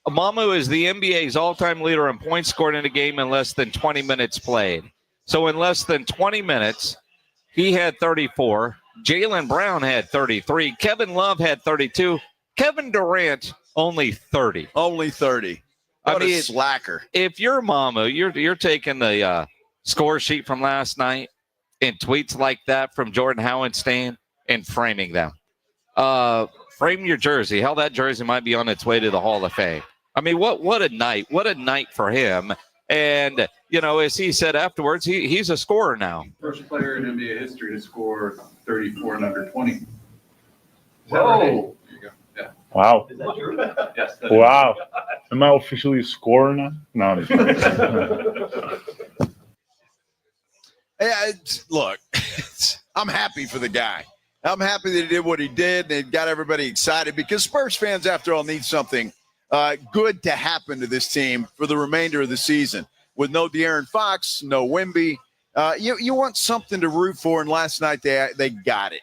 Mamu is the NBA's all-time leader in points scored in a game in less than 20 minutes played. So in less than 20 minutes, he had 34. Jaylen Brown had 33. Kevin Love had 32. Kevin Durant, only 30. Only 30. What a slacker. If you're Mamu, you're taking the score sheet from last night and tweets like that from Jordan Howenstein and framing them. Frame your jersey. Hell, that jersey might be on its way to the Hall of Fame. I mean, what a night. What a night for him. And, as he said afterwards, he's a scorer now. First player in NBA history to score 34 and under 20. Whoa. There you go. Yeah. Wow. Is that true? Yes. Wow. Am I officially a scorer now? No, I'm just Yeah, look, I'm happy for the guy. I'm happy that he did what he did and it got everybody excited because Spurs fans, after all, need something good to happen to this team for the remainder of the season. With no De'Aaron Fox, no Wemby, you want something to root for, and last night they got it.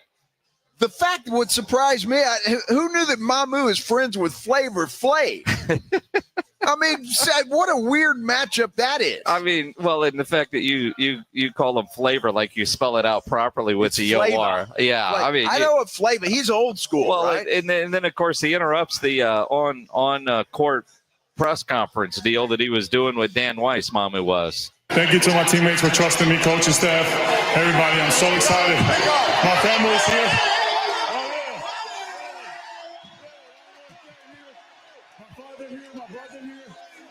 The fact what surprised me, who knew that Mamu is friends with Flavor Flav? I mean, what a weird matchup that is. I mean, well, and the fact that you call him Flavor like you spell it out properly with the O-R. Yeah, I mean, I know what Flavor. He's old school, well, right? And then of course he interrupts the on court press conference deal that he was doing with Dan Weiss. Mamu was. Thank you to my teammates for trusting me, coaching staff, everybody. I'm so excited. My family is here.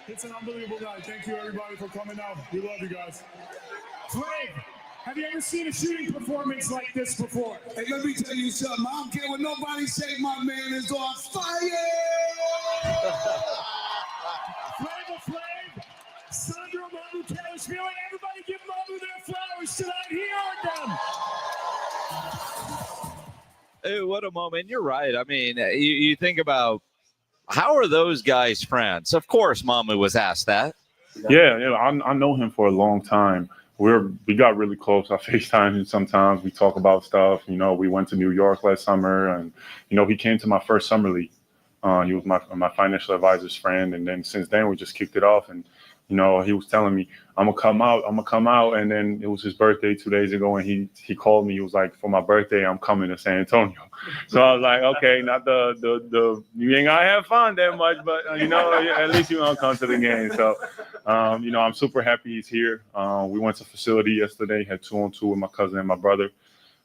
It's an unbelievable night. Thank you, everybody, for coming out. We love you guys. Flav, have you ever seen a shooting performance like this before? Hey, let me tell you something. I don't care what nobody say. My man is on fire. Flavor Flav, Sandro Mamu, Taylor Spieler, everybody give Mamu their flowers tonight. He earned them. Hey, what a moment. You're right. I mean, you think about how are those guys friends? Of course, Mamu was asked that. Yeah, I know him for a long time. We got really close. I FaceTime him sometimes. We talk about stuff. We went to New York last summer, and he came to my first summer league. He was my financial advisor's friend, and then since then we just kicked it off. And he was telling me, I'm gonna come out. And then it was his birthday 2 days ago, and he called me. He was like, for my birthday, I'm coming to San Antonio. So I was like, okay, not the you ain't gonna have fun that much, but at least you gonna come to the game. So I'm super happy he's here. We went to facility yesterday, had 2-on-2 with my cousin and my brother.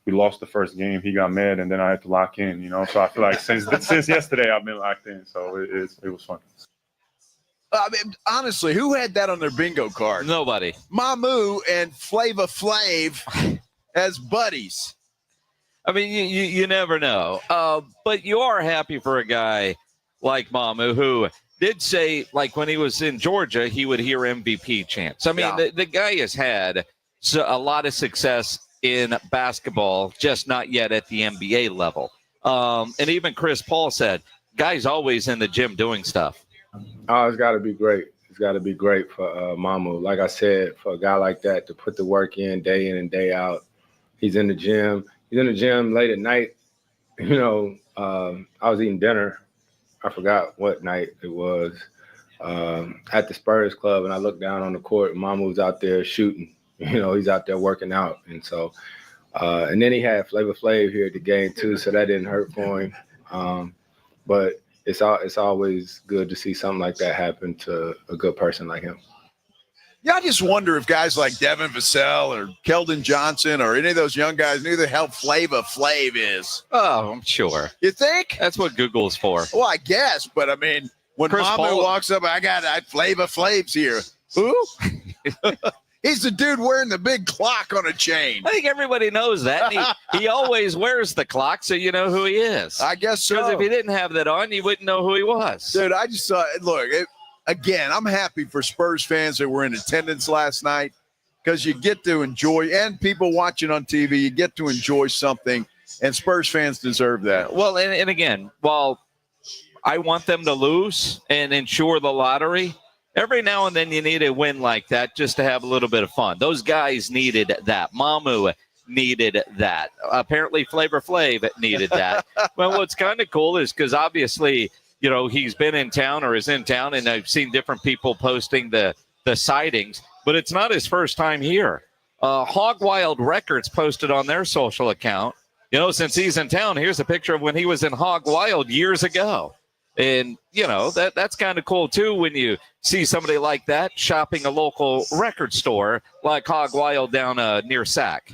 We lost the first game. He got mad, and then I had to lock in. So I feel like since yesterday I've been locked in. So it was fun. I mean, honestly, who had that on their bingo card? Nobody. Mamu and Flavor Flav as buddies. I mean, you never know. But you are happy for a guy like Mamu who did say, like when he was in Georgia, he would hear MVP chants. I mean, the guy has had a lot of success in basketball, just not yet at the NBA level. And even Chris Paul said, guy's always in the gym doing stuff. Oh, it's got to be great. It's got to be great for Mamu. Like I said, for a guy like that to put the work in and day out. He's in the gym. He's in the gym late at night. I was eating dinner. I forgot what night it was at the Spurs club, and I looked down on the court. And Mamu's out there shooting. He's out there working out, and so and then he had Flavor Flav here at the game too, so that didn't hurt for him. But it's always good to see something like that happen to a good person like him. Yeah, I just wonder if guys like Devin Vassell or Keldon Johnson or any of those young guys knew the hell Flavor Flav is. Oh, I'm sure. You think? That's what Google's for. Well, I guess, but I mean, when Mamu walks up, I Flavor Flav's here. Who? He's the dude wearing the big clock on a chain. I think everybody knows that. He always wears the clock, so you know who he is. I guess so. Because if he didn't have that on, you wouldn't know who he was. Dude, I just saw – look, again, I'm happy for Spurs fans that were in attendance last night because you get to enjoy – and people watching on TV, you get to enjoy something, and Spurs fans deserve that. Well, and again, while I want them to lose and ensure the lottery – Every now and then you need a win like that just to have a little bit of fun. Those guys needed that. Mamu needed that. Apparently Flavor Flav needed that. Well, what's kind of cool is because obviously, he's been in town or is in town, and I've seen different people posting the sightings, but it's not his first time here. Hog Wild Records posted on their social account, since he's in town, here's a picture of when he was in Hog Wild years ago. And, that's kind of cool, too, when you see somebody like that shopping a local record store like Hog Wild down near Sac.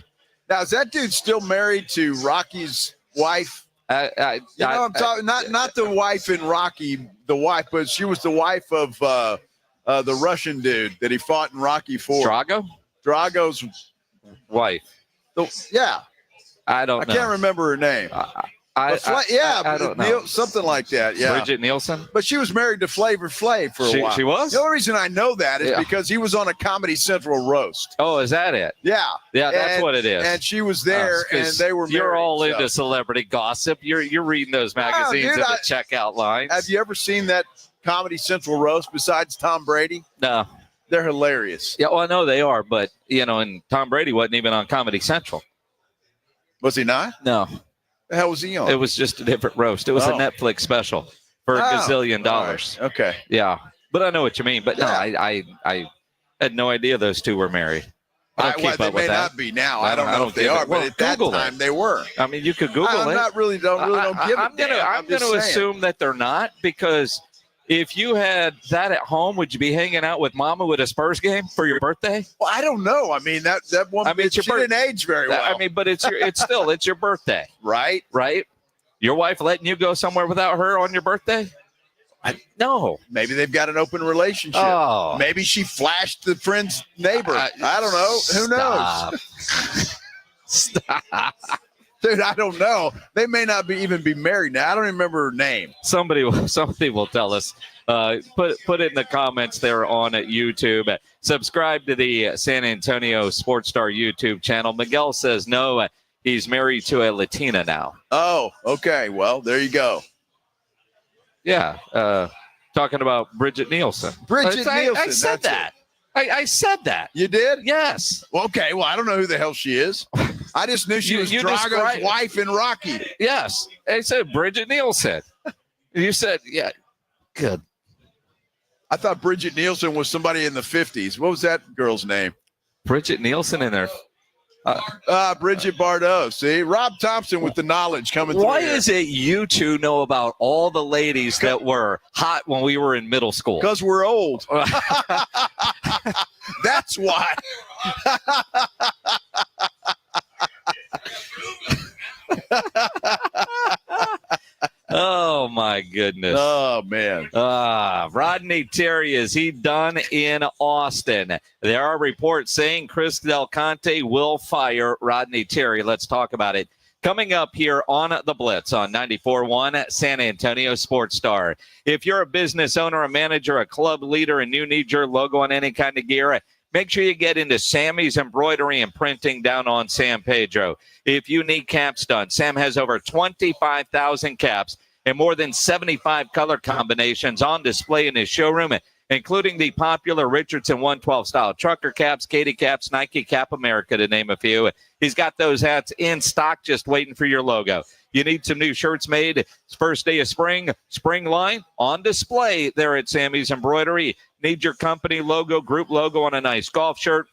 Now, is that dude still married to Rocky's wife? I'm talking not the wife in Rocky, the wife, but she was the wife of the Russian dude that he fought in Rocky IV. Drago? Drago's wife. Yeah. I don't know. I can't remember her name. I don't know. Something like that. Yeah, Bridget Nielsen. But she was married to Flavor Flav for a while. She was. The only reason I know that is because he was on a Comedy Central roast. Oh, is that it? Yeah, that's what it is. And she was there, and they were. You're married, all into celebrity gossip. You're reading those magazines at the checkout lines. Have you ever seen that Comedy Central roast besides Tom Brady? No. They're hilarious. Yeah, well, I know they are, but and Tom Brady wasn't even on Comedy Central. Was he not? No. The hell was he on? It was just a different roast. It was a Netflix special for a gazillion dollars. Right. Okay. Yeah, but I know what you mean. But no, I had no idea those two were married. I don't keep they up with may that. not be now. I don't know if they are, but at that time they were. I mean, you could Google it. Don't give I'm gonna assume that they're not, because if you had that at home, would you be hanging out with Mama at a Spurs game for your birthday? Well, I don't know. I mean, that woman, she didn't age very well. I mean, but it's your birthday. Right? Right? Your wife letting you go somewhere without her on your birthday? No. Maybe they've got an open relationship. Oh. Maybe she flashed the friend's neighbor. I don't know. Who knows? Stop. Dude, I don't know. They may not even be married now. I don't even remember her name. Somebody will tell us. Put it in the comments there on YouTube. Subscribe to the San Antonio Sports Star YouTube channel. Miguel says no, he's married to a Latina now. Oh, okay. Well, there you go. Yeah. Talking about Bridget Nielsen. Nielsen. I said that. I said that. You did? Yes. Well, okay. Well, I don't know who the hell she is. I just knew she was Drago's wife in Rocky. Yes. I said Bridget Nielsen. You said, yeah. Good. I thought Bridget Nielsen was somebody in the 50s. What was that girl's name? Bridget Nielsen in there. Bridget Bardot. See, Rob Thompson with the knowledge coming through. Why here. is it you two know about all the ladies that were hot when we were in middle school? Because we're old. That's why. Oh, my goodness. Oh, man. Rodney Terry, is he done in Austin? There are reports saying Chris Del Conte will fire Rodney Terry. Let's talk about it. Coming up here on The Blitz on 94.1 San Antonio Sports Star. If you're a business owner, a manager, a club leader, and you need your logo on any kind of gear, make sure you get into Sammy's Embroidery and Printing down on San Pedro. If you need caps done, Sam has over 25,000 caps and more than 75 color combinations on display in his showroom, including the popular Richardson 112 style trucker caps, Katie caps, Nike Cap America, to name a few. He's got those hats in stock, just waiting for your logo. You need some new shirts made. It's first day of spring line on display there at Sammy's Embroidery. Need your company logo, group logo on a nice golf shirt,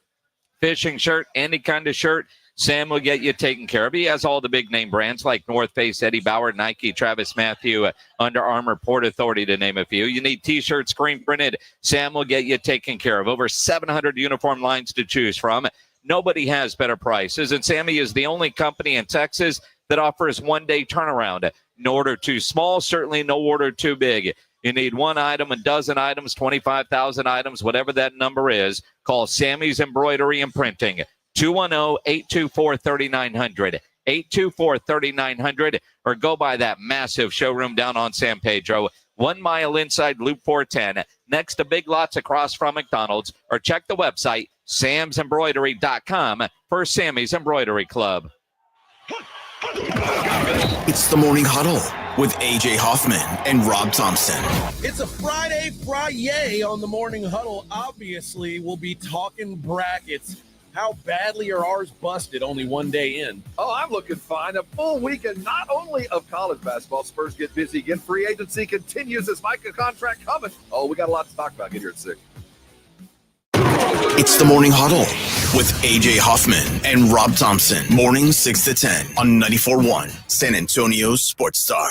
fishing shirt, any kind of shirt, Sam will get you taken care of. He has all the big name brands like North Face, Eddie Bauer, Nike, Travis Matthew, Under Armour, Port Authority, to name a few. You need T-shirts, screen printed. Sam will get you taken care of. Over 700 uniform lines to choose from. Nobody has better prices, and Sammy is the only company in Texas that offers one-day turnaround. No order too small, certainly no order too big. You need one item, a dozen items, 25,000 items, whatever that number is. Call Sammy's Embroidery and Printing, 210-824-3900, 824-3900, or go by that massive showroom down on San Pedro, 1 mile inside Loop 410, next to Big Lots across from McDonald's, or check the website, samsembroidery.com, for Sammy's Embroidery Club. It's the Morning Huddle with AJ Hoffman and Rob Thompson. It's a Friday on the Morning Huddle. Obviously, we'll be talking brackets. How badly are ours busted only one day in? Oh, I'm looking fine. A full weekend, not only of college basketball. Spurs get busy again. Free agency continues. Is Micah contract coming? Oh, we got a lot to talk about. Get here at 6. It's the Morning Huddle with AJ Hoffman and Rob Thompson. Mornings 6 to 10 on 94.1 San Antonio Sports Star.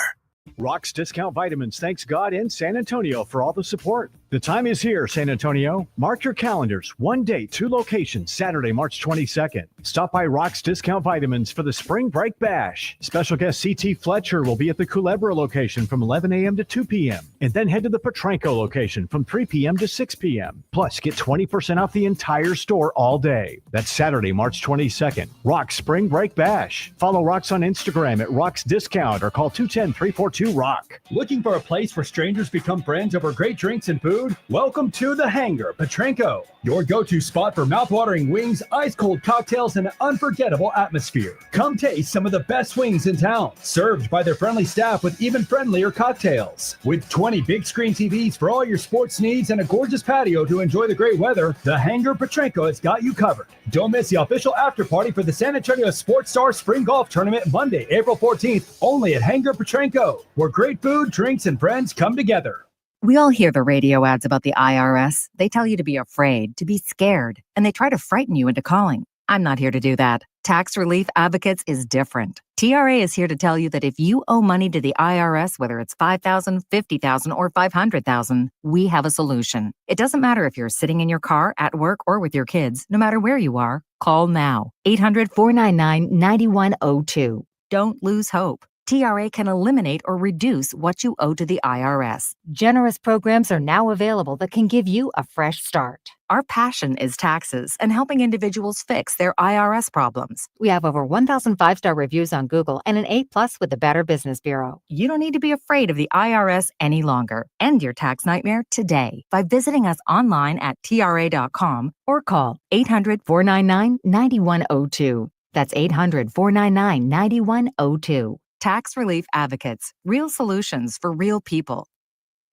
Rock's Discount Vitamins thanks God in San Antonio for all the support. The time is here, San Antonio. Mark your calendars. 1 day, 2 locations, Saturday, March 22nd. Stop by Rock's Discount Vitamins for the Spring Break Bash. Special guest C.T. Fletcher will be at the Culebra location from 11 a.m. to 2 p.m. And then head to the Petranco location from 3 p.m. to 6 p.m. Plus, get 20% off the entire store all day. That's Saturday, March 22nd. Rock's Spring Break Bash. Follow Rock's on Instagram at Rock's Discount or call 210-342-ROCK. Looking for a place where strangers become friends over great drinks and food? Welcome to The Hangar, Petranco, your go-to spot for mouthwatering wings, ice-cold cocktails, and an unforgettable atmosphere. Come taste some of the best wings in town, served by their friendly staff with even friendlier cocktails. With 20 big screen TVs for all your sports needs and a gorgeous patio to enjoy the great weather, The Hangar Petranco has got you covered. Don't miss the official after party for the San Antonio Sports Star Spring Golf Tournament Monday, April 14th, only at Hangar Petranco, where great food, drinks, and friends come together. We all hear the radio ads about the IRS. They tell you to be afraid, to be scared, and they try to frighten you into calling. I'm not here to do that. Tax Relief Advocates is different. TRA is here to tell you that if you owe money to the IRS, whether it's $5,000, $50,000, or $500,000, we have a solution. It doesn't matter if you're sitting in your car, at work, or with your kids. No matter where you are, call now. 800-499-9102. Don't lose hope. TRA can eliminate or reduce what you owe to the IRS. Generous programs are now available that can give you a fresh start. Our passion is taxes and helping individuals fix their IRS problems. We have over 1,000 5-star reviews on Google and an A+ with the Better Business Bureau. You don't need to be afraid of the IRS any longer. End your tax nightmare today by visiting us online at TRA.com or call 800-499-9102. That's 800-499-9102. Tax Relief Advocates. Real solutions for real people.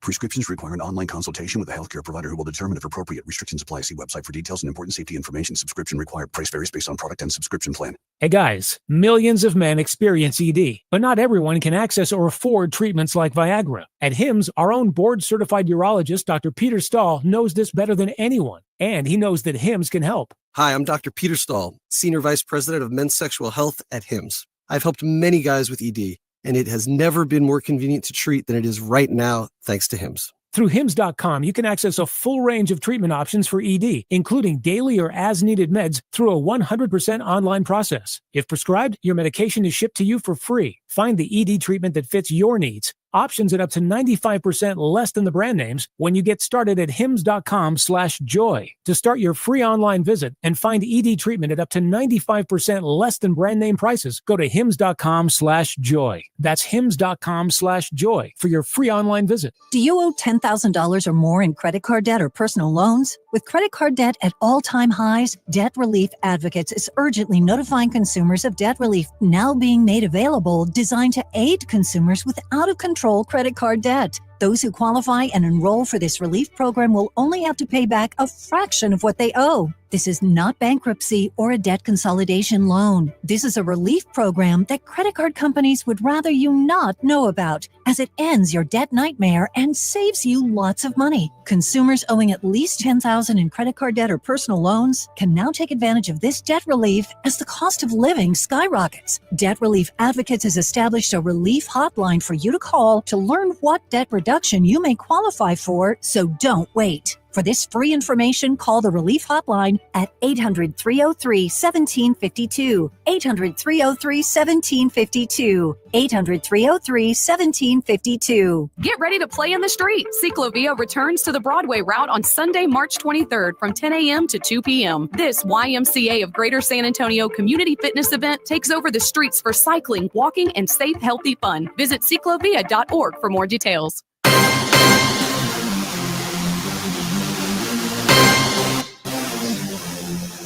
Prescriptions require an online consultation with a healthcare provider who will determine if appropriate. Restrictions apply. See website for details and important safety information. Subscription required. Price varies based on product and subscription plan. Hey guys, millions of men experience ED, but not everyone can access or afford treatments like Viagra. At HIMSS, our own board-certified urologist, Dr. Peter Stahl, knows this better than anyone, and he knows that HIMSS can help. Hi, I'm Dr. Peter Stahl, Senior Vice President of Men's Sexual Health at HIMSS. I've helped many guys with ED, and it has never been more convenient to treat than it is right now, thanks to HIMSS. Through HIMSS.com, you can access a full range of treatment options for ED, including daily or as-needed meds through a 100% online process. If prescribed, your medication is shipped to you for free. Find the ED treatment that fits your needs. Options at up to 95% less than the brand names when you get started at hims.com/joy. To start your free online visit and find ED treatment at up to 95% less than brand name prices, go to hims.com/joy. That's hims.com/joy for your free online visit. Do you owe $10,000 or more in credit card debt or personal loans? With credit card debt at all-time highs, Debt Relief Advocates is urgently notifying consumers of debt relief now being made available, designed to aid consumers with out-of-control credit card debt. Those who qualify and enroll for this relief program will only have to pay back a fraction of what they owe. This is not bankruptcy or a debt consolidation loan. This is a relief program that credit card companies would rather you not know about, as it ends your debt nightmare and saves you lots of money. Consumers owing at least $10,000 in credit card debt or personal loans can now take advantage of this debt relief as the cost of living skyrockets. Debt Relief Advocates has established a relief hotline for you to call to learn what debt reduction you may qualify for, so don't wait. For this free information, call the Relief Hotline at 800-303-1752, 800-303-1752, 800-303-1752. Get ready to play in the street. Ciclovia returns to the Broadway route on Sunday, March 23rd from 10 a.m. to 2 p.m. This YMCA of Greater San Antonio community fitness event takes over the streets for cycling, walking, and safe, healthy fun. Visit ciclovia.org for more details.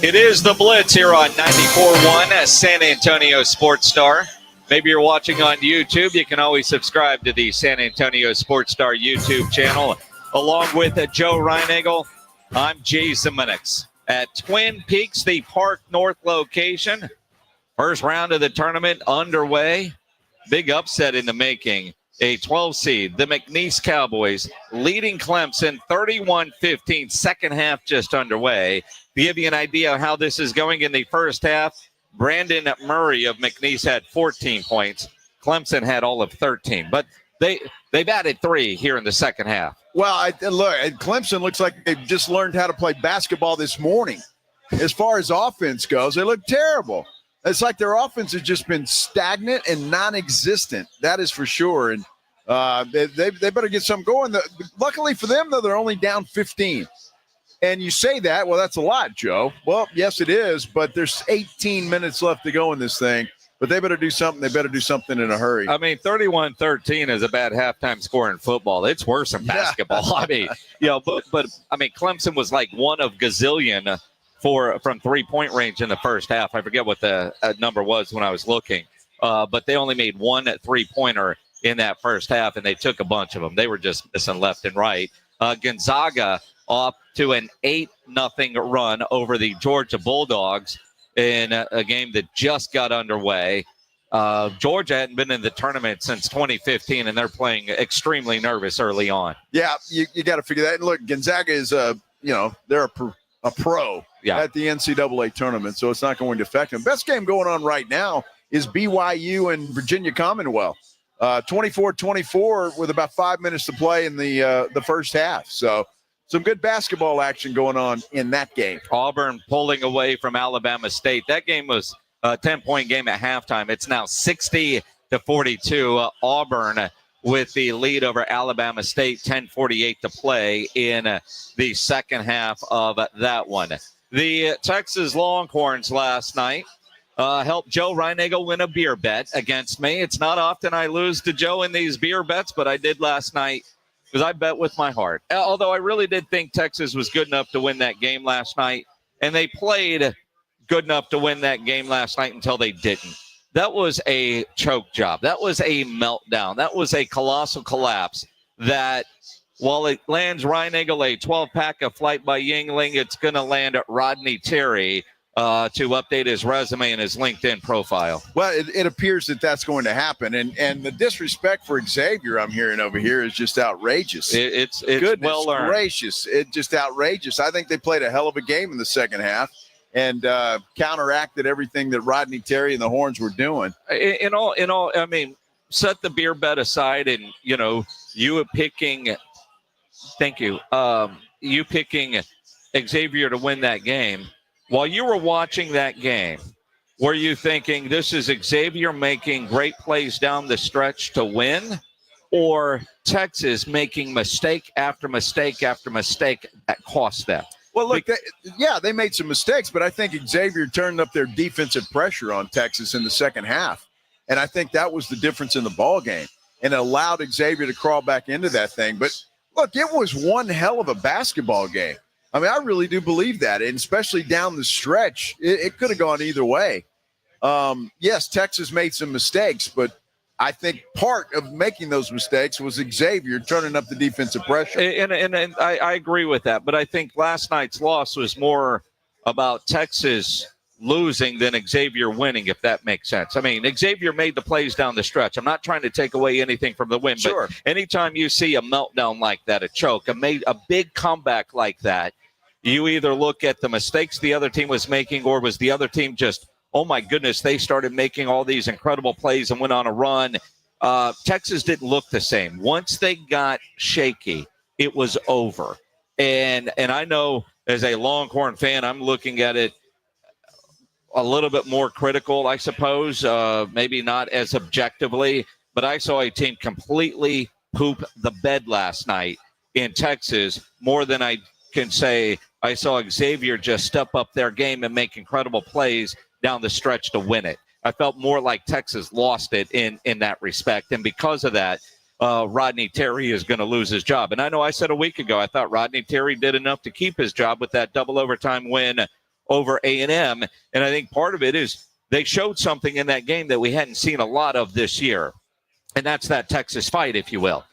It is the Blitz here on 94.1 San Antonio Sports Star. Maybe you're watching on YouTube. You can always subscribe to the San Antonio Sports Star YouTube channel. Along with Joe Reinagel, I'm Jason Minix at Twin Peaks, the Park North location. First round of the tournament underway. Big upset in the making. A 12 seed, the McNeese Cowboys, leading Clemson 31-15. Second half just underway. To give you an idea of how this is going in the first half, Brandon Murray of McNeese had 14 points. Clemson had all of 13. But they've added 3 here in the second half. Well, look, Clemson looks like they've just learned how to play basketball this morning. As far as offense goes, they look terrible. It's like their offense has just been stagnant and non-existent. That is for sure. And they better get something going. Luckily for them, though, they're only down 15. And you say that, well, that's a lot, Joe. Well, yes, it is, but there's 18 minutes left to go in this thing. But they better do something. They better do something in a hurry. I mean, 31-13 is a bad halftime score in football. It's worse in basketball. I mean, but I mean, Clemson was like one of gazillion from three-point range in the first half. I forget what the number was when I was looking. But they only made one three-pointer in that first half, and they took a bunch of them. They were just missing left and right. Gonzaga off to an 8-0 run over the Georgia Bulldogs in a game that just got underway. Georgia hadn't been in the tournament since 2015, and they're playing extremely nervous early on. Yeah, you got to figure that. And look, Gonzaga is they're a pro at the NCAA tournament, so it's not going to affect them. Best game going on right now is BYU and Virginia Commonwealth. 24-24 with about 5 minutes to play in the first half. So some good basketball action going on in that game. Auburn pulling away from Alabama State. That game was a 10-point game at halftime. It's now 60-42. Auburn with the lead over Alabama State, 10:48 to play in the second half of that one. The Texas Longhorns last night helped Joe Reinagel win a beer bet against me. It's not often I lose to Joe in these beer bets, but I did last night because I bet with my heart. Although I really did think Texas was good enough to win that game last night, and they played good enough to win that game last night until they didn't. That was a choke job. That was a meltdown. That was a colossal collapse that while it lands Reinagel a 12-pack of Flight by Yingling, it's going to land at Rodney Terry to update his resume and his LinkedIn profile. Well, it appears that that's going to happen. And the disrespect for Xavier I'm hearing over here is just outrageous. It's Goodness well earned. gracious. It's just outrageous. I think they played a hell of a game in the second half and counteracted everything that Rodney Terry and the Horns were doing. In all, I mean, set the beer bet aside and, you picking Xavier to win that game. While you were watching that game, were you thinking this is Xavier making great plays down the stretch to win, or Texas making mistake after mistake after mistake that cost them? Well, look, they made some mistakes, but I think Xavier turned up their defensive pressure on Texas in the second half. And I think that was the difference in the ball game and it allowed Xavier to crawl back into that thing. But look, it was one hell of a basketball game. I mean, I really do believe that, and especially down the stretch, it could have gone either way. Yes, Texas made some mistakes, but I think part of making those mistakes was Xavier turning up the defensive pressure. And I agree with that, but I think last night's loss was more about Texas losing than Xavier winning, if that makes sense. I mean, Xavier made the plays down the stretch. I'm not trying to take away anything from the win, Sure. But anytime you see a meltdown like that, a choke, a big comeback like that, you either look at the mistakes the other team was making, or was the other team just, oh my goodness, they started making all these incredible plays and went on a run. Texas didn't look the same. Once they got shaky, it was over. And I know as a Longhorn fan, I'm looking at it a little bit more critical, I suppose, maybe not as objectively, but I saw a team completely poop the bed last night in Texas more than I can say I saw Xavier just step up their game and make incredible plays down the stretch to win it. I felt more like Texas lost it in that respect. And because of that, Rodney Terry is going to lose his job. And I know I said a week ago, I thought Rodney Terry did enough to keep his job with that double overtime win over A&M. And I think part of it is they showed something in that game that we hadn't seen a lot of this year. And that's that Texas fight, if you will.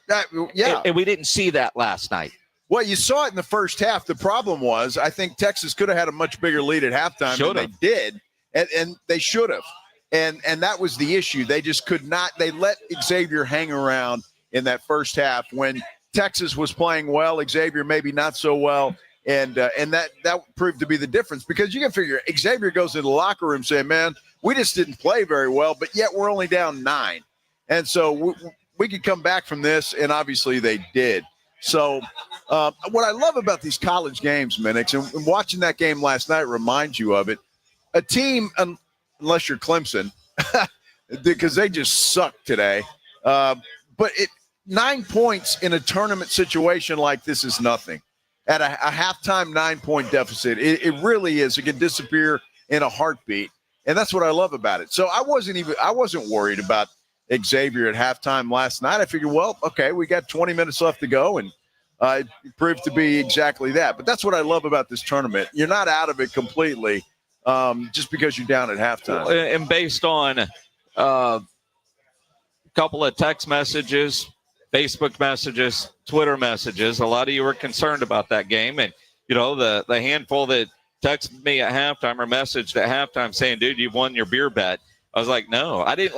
Yeah. And we didn't see that last night. Well, you saw it in the first half. The problem was I think Texas could have had a much bigger lead at halftime than they did, and they should have. And that was the issue. They just could not. They let Xavier hang around in that first half when Texas was playing well, Xavier maybe not so well, and that proved to be the difference because you can figure Xavier goes into the locker room saying, man, we just didn't play very well, but yet we're only down 9. And so we could come back from this, and obviously they did. So what I love about these college games, Minix, and watching that game last night reminds you of it, a team, unless you're Clemson, because they just suck today, but 9 points in a tournament situation like this is nothing. At a halftime 9-point deficit, it really is. It can disappear in a heartbeat, and that's what I love about it. So I wasn't worried about Xavier at halftime last night. I figured, well, okay, we got 20 minutes left to go, and it proved to be exactly that. But that's what I love about this tournament. You're not out of it completely just because you're down at halftime. And based on a couple of text messages, Facebook messages, Twitter messages, a lot of you were concerned about that game. And, you know, the handful that texted me at halftime or messaged at halftime saying, dude, you've won your beer bet. I was like, no, I did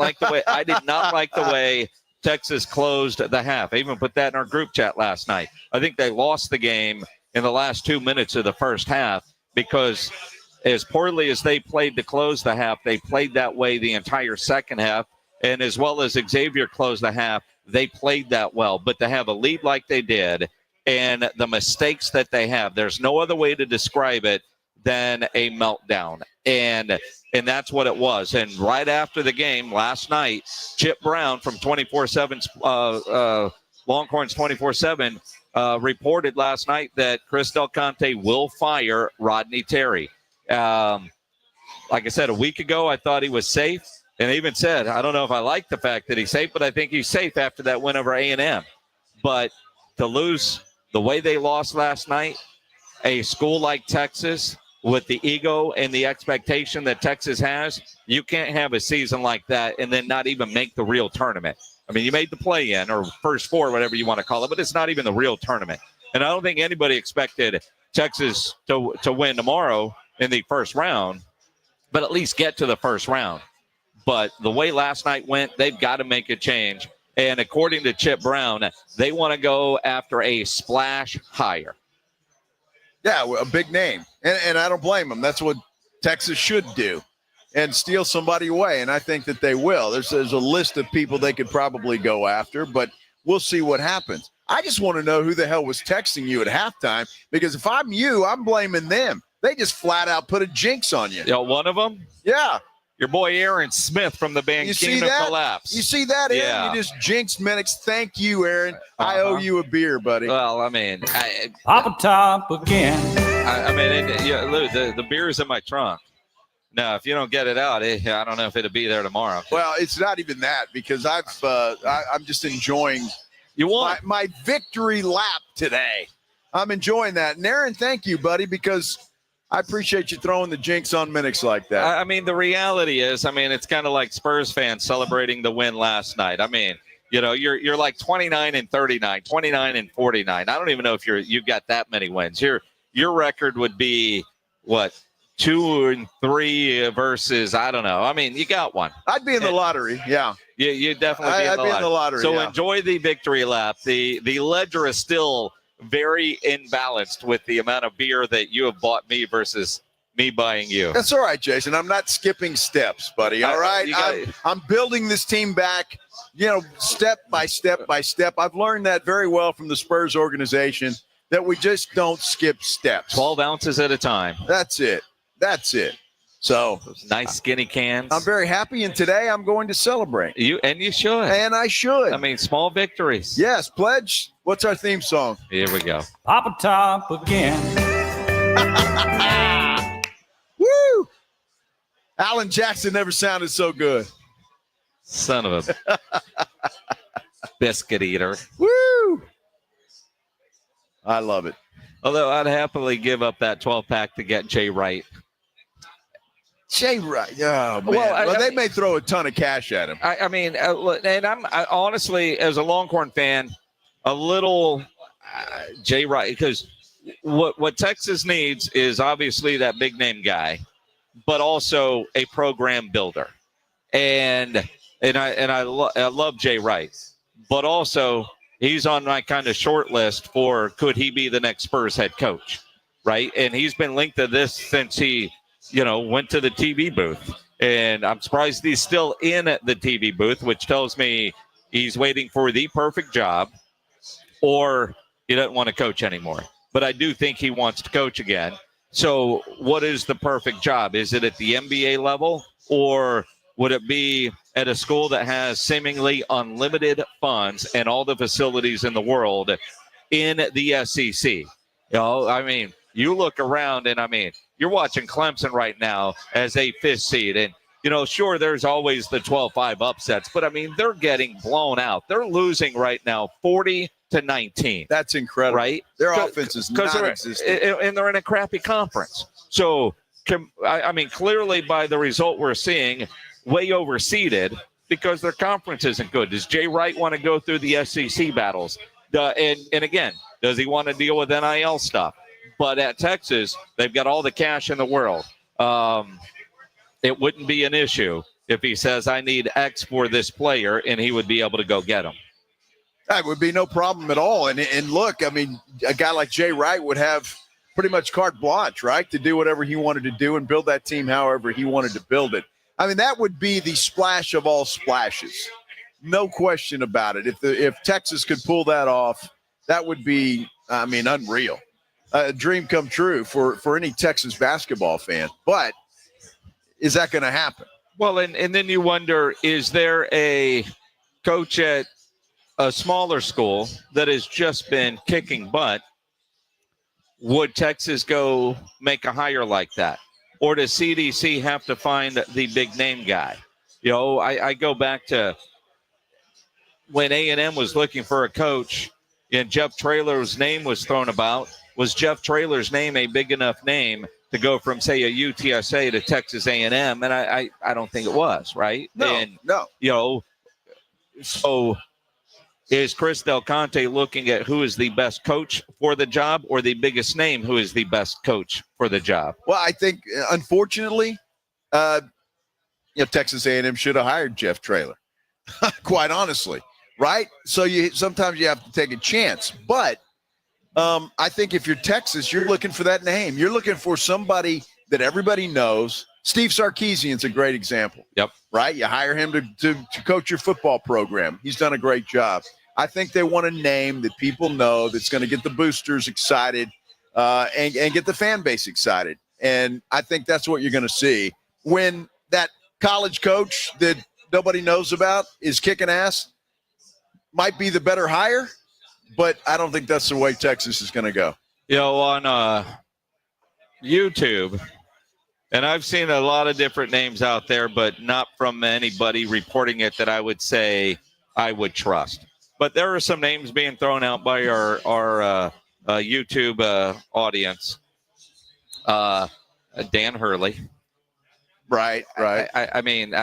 not like the way Texas closed the half. I even put that in our group chat last night. I think they lost the game in the last 2 minutes of the first half because as poorly as they played to close the half, they played that way the entire second half. And as well as Xavier closed the half, they played that well. But to have a lead like they did and the mistakes that they have, there's no other way to describe it than a meltdown. And that's what it was. And right after the game last night, Chip Brown from 24/7 Longhorns 24/7 reported last night that Chris Del Conte will fire Rodney Terry. Like I said, a week ago, I thought he was safe. And I even said, I don't know if I like the fact that he's safe, but I think he's safe after that win over A&M. But to lose the way they lost last night, a school like Texas, with the ego and the expectation that Texas has, you can't have a season like that and then not even make the real tournament. I mean, you made the play-in or first four, whatever you want to call it, but it's not even the real tournament. And I don't think anybody expected Texas to win tomorrow in the first round, but at least get to the first round. But the way last night went, they've got to make a change. And according to Chip Brown, they want to go after a splash hire. Yeah, a big name. And I don't blame them. That's what Texas should do, and steal somebody away. And I think that they will. There's a list of people they could probably go after, but we'll see what happens. I just want to know who the hell was texting you at halftime, because if I'm you, I'm blaming them. They just flat out put a jinx on you. Yeah, one of them? Yeah. Your boy Aaron Smith from the band Kingdom Collapse. You see that, Aaron? Yeah. You just jinxed Minix. Thank you, Aaron. I owe you a beer, buddy. Well, I mean, Pop top again. I mean, Lou, the beer is in my trunk. No, if you don't get it out, I don't know if it'll be there tomorrow. Well, it's not even that, because I'm just enjoying my victory lap today. I'm enjoying that. And Aaron, thank you, buddy, because I appreciate you throwing the jinx on Minix like that. I mean, the reality is, it's kind of like Spurs fans celebrating the win last night. I mean, you know, you're like 29-39, 29-49. I don't even know if you've got that many wins. Your record would be what, 2-3 versus, I don't know. I mean, you got one. I'd be in the lottery. Yeah. You definitely I'd be in the lottery. So yeah. Enjoy the victory lap. The ledger is still very imbalanced with the amount of beer that you have bought me versus me buying you. That's all right, Jason. I'm not skipping steps, buddy. All right. I'm building this team back, step by step by step. I've learned that very well from the Spurs organization, that we just don't skip steps. 12 ounces at a time. That's it. So nice skinny cans. I'm very happy, and today I'm going to celebrate. You should. And I should. I mean, small victories. Yes, pledge. What's our theme song? Here we go. Papa top again. Woo! Alan Jackson never sounded so good. Son of a biscuit eater. Woo! I love it. Although I'd happily give up that 12-pack to get Jay Wright. Jay Wright. Oh, man. Well, They may throw a ton of cash at him. I mean, and I honestly, as a Longhorn fan, a little Jay Wright, because what Texas needs is obviously that big name guy, but also a program builder. And I love Jay Wright, but also he's on my kind of short list for could he be the next Spurs head coach, right? And he's been linked to this since he, went to the TV booth. And I'm surprised he's still in the TV booth, which tells me he's waiting for the perfect job or he doesn't want to coach anymore. But I do think he wants to coach again. So what is the perfect job? Is it at the NBA level, or would it be at a school that has seemingly unlimited funds and all the facilities in the world in the SEC? You look around and you're watching Clemson right now as a 5th seed. And, sure, there's always the 12-5 upsets, but they're getting blown out. They're losing right now 40-19. That's incredible. Right? Their offense is non-existent. And they're in a crappy conference. So, clearly by the result we're seeing, way overseeded because their conference isn't good. Does Jay Wright want to go through the SEC battles? And again, does he want to deal with NIL stuff? But at Texas, they've got all the cash in the world. It wouldn't be an issue if he says, I need X for this player, and he would be able to go get him. That would be no problem at all. And look, a guy like Jay Wright would have pretty much carte blanche, right, to do whatever he wanted to do and build that team however he wanted to build it. That would be the splash of all splashes. No question about it. If Texas could pull that off, that would be, unreal. A dream come true for any Texas basketball fan. But is that going to happen? Well, and then you wonder, is there a coach at a smaller school that has just been kicking butt? Would Texas go make a hire like that? Or does CDC have to find the big name guy? I go back to when A&M was looking for a coach and Jeff Traylor's name was thrown about. Was Jeff Traylor's name a big enough name to go from, say, a UTSA to Texas A&M? And I don't think it was, right? No. So is Chris Del Conte looking at who is the best coach for the job, or the biggest name who is the best coach for the job? Well, I think, unfortunately, Texas A&M should have hired Jeff Traylor, quite honestly, right? So sometimes you have to take a chance. But I think if you're Texas, you're looking for that name. You're looking for somebody that everybody knows. Steve Sarkisian's a great example. Yep. Right? You hire him to coach your football program. He's done a great job. I think they want a name that people know that's going to get the boosters excited and get the fan base excited. And I think that's what you're going to see. When that college coach that nobody knows about is kicking ass, might be the better hire, but I don't think that's the way Texas is going to go. On YouTube, and I've seen a lot of different names out there, but not from anybody reporting it that I would say I would trust. But there are some names being thrown out by our YouTube audience. Dan Hurley. Right.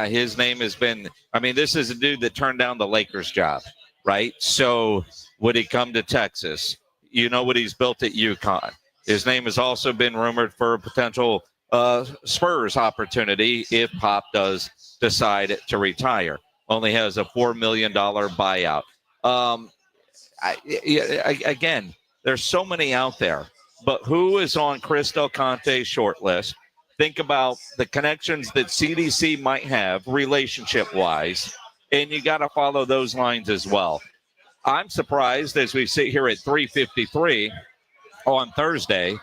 His name has been – this is a dude that turned down the Lakers job, right? So would he come to Texas? You know what he's built at UConn. His name has also been rumored for a potential Spurs opportunity if Pop does decide to retire. Only has a $4 million buyout. Again, there's so many out there, but who is on Chris Del Conte's short list? Think about the connections that CDC might have relationship-wise, and you got to follow those lines as well. I'm surprised as we sit here at 3:53 on Thursday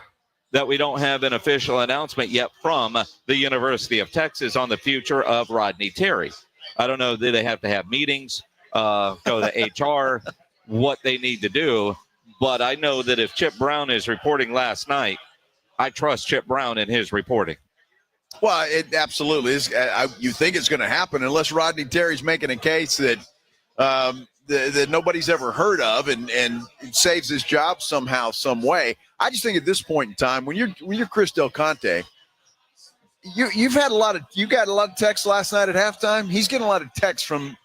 that we don't have an official announcement yet from the University of Texas on the future of Rodney Terry. I don't know, do they have to have meetings, go to HR, what they need to do, but I know that if Chip Brown is reporting last night, I trust Chip Brown in his reporting. Well, it absolutely is. You think it's going to happen unless Rodney Terry's making a case that that nobody's ever heard of and it saves his job somehow, some way. I just think at this point in time, when you're Chris Del Conte, you got a lot of texts last night at halftime. He's getting a lot of texts from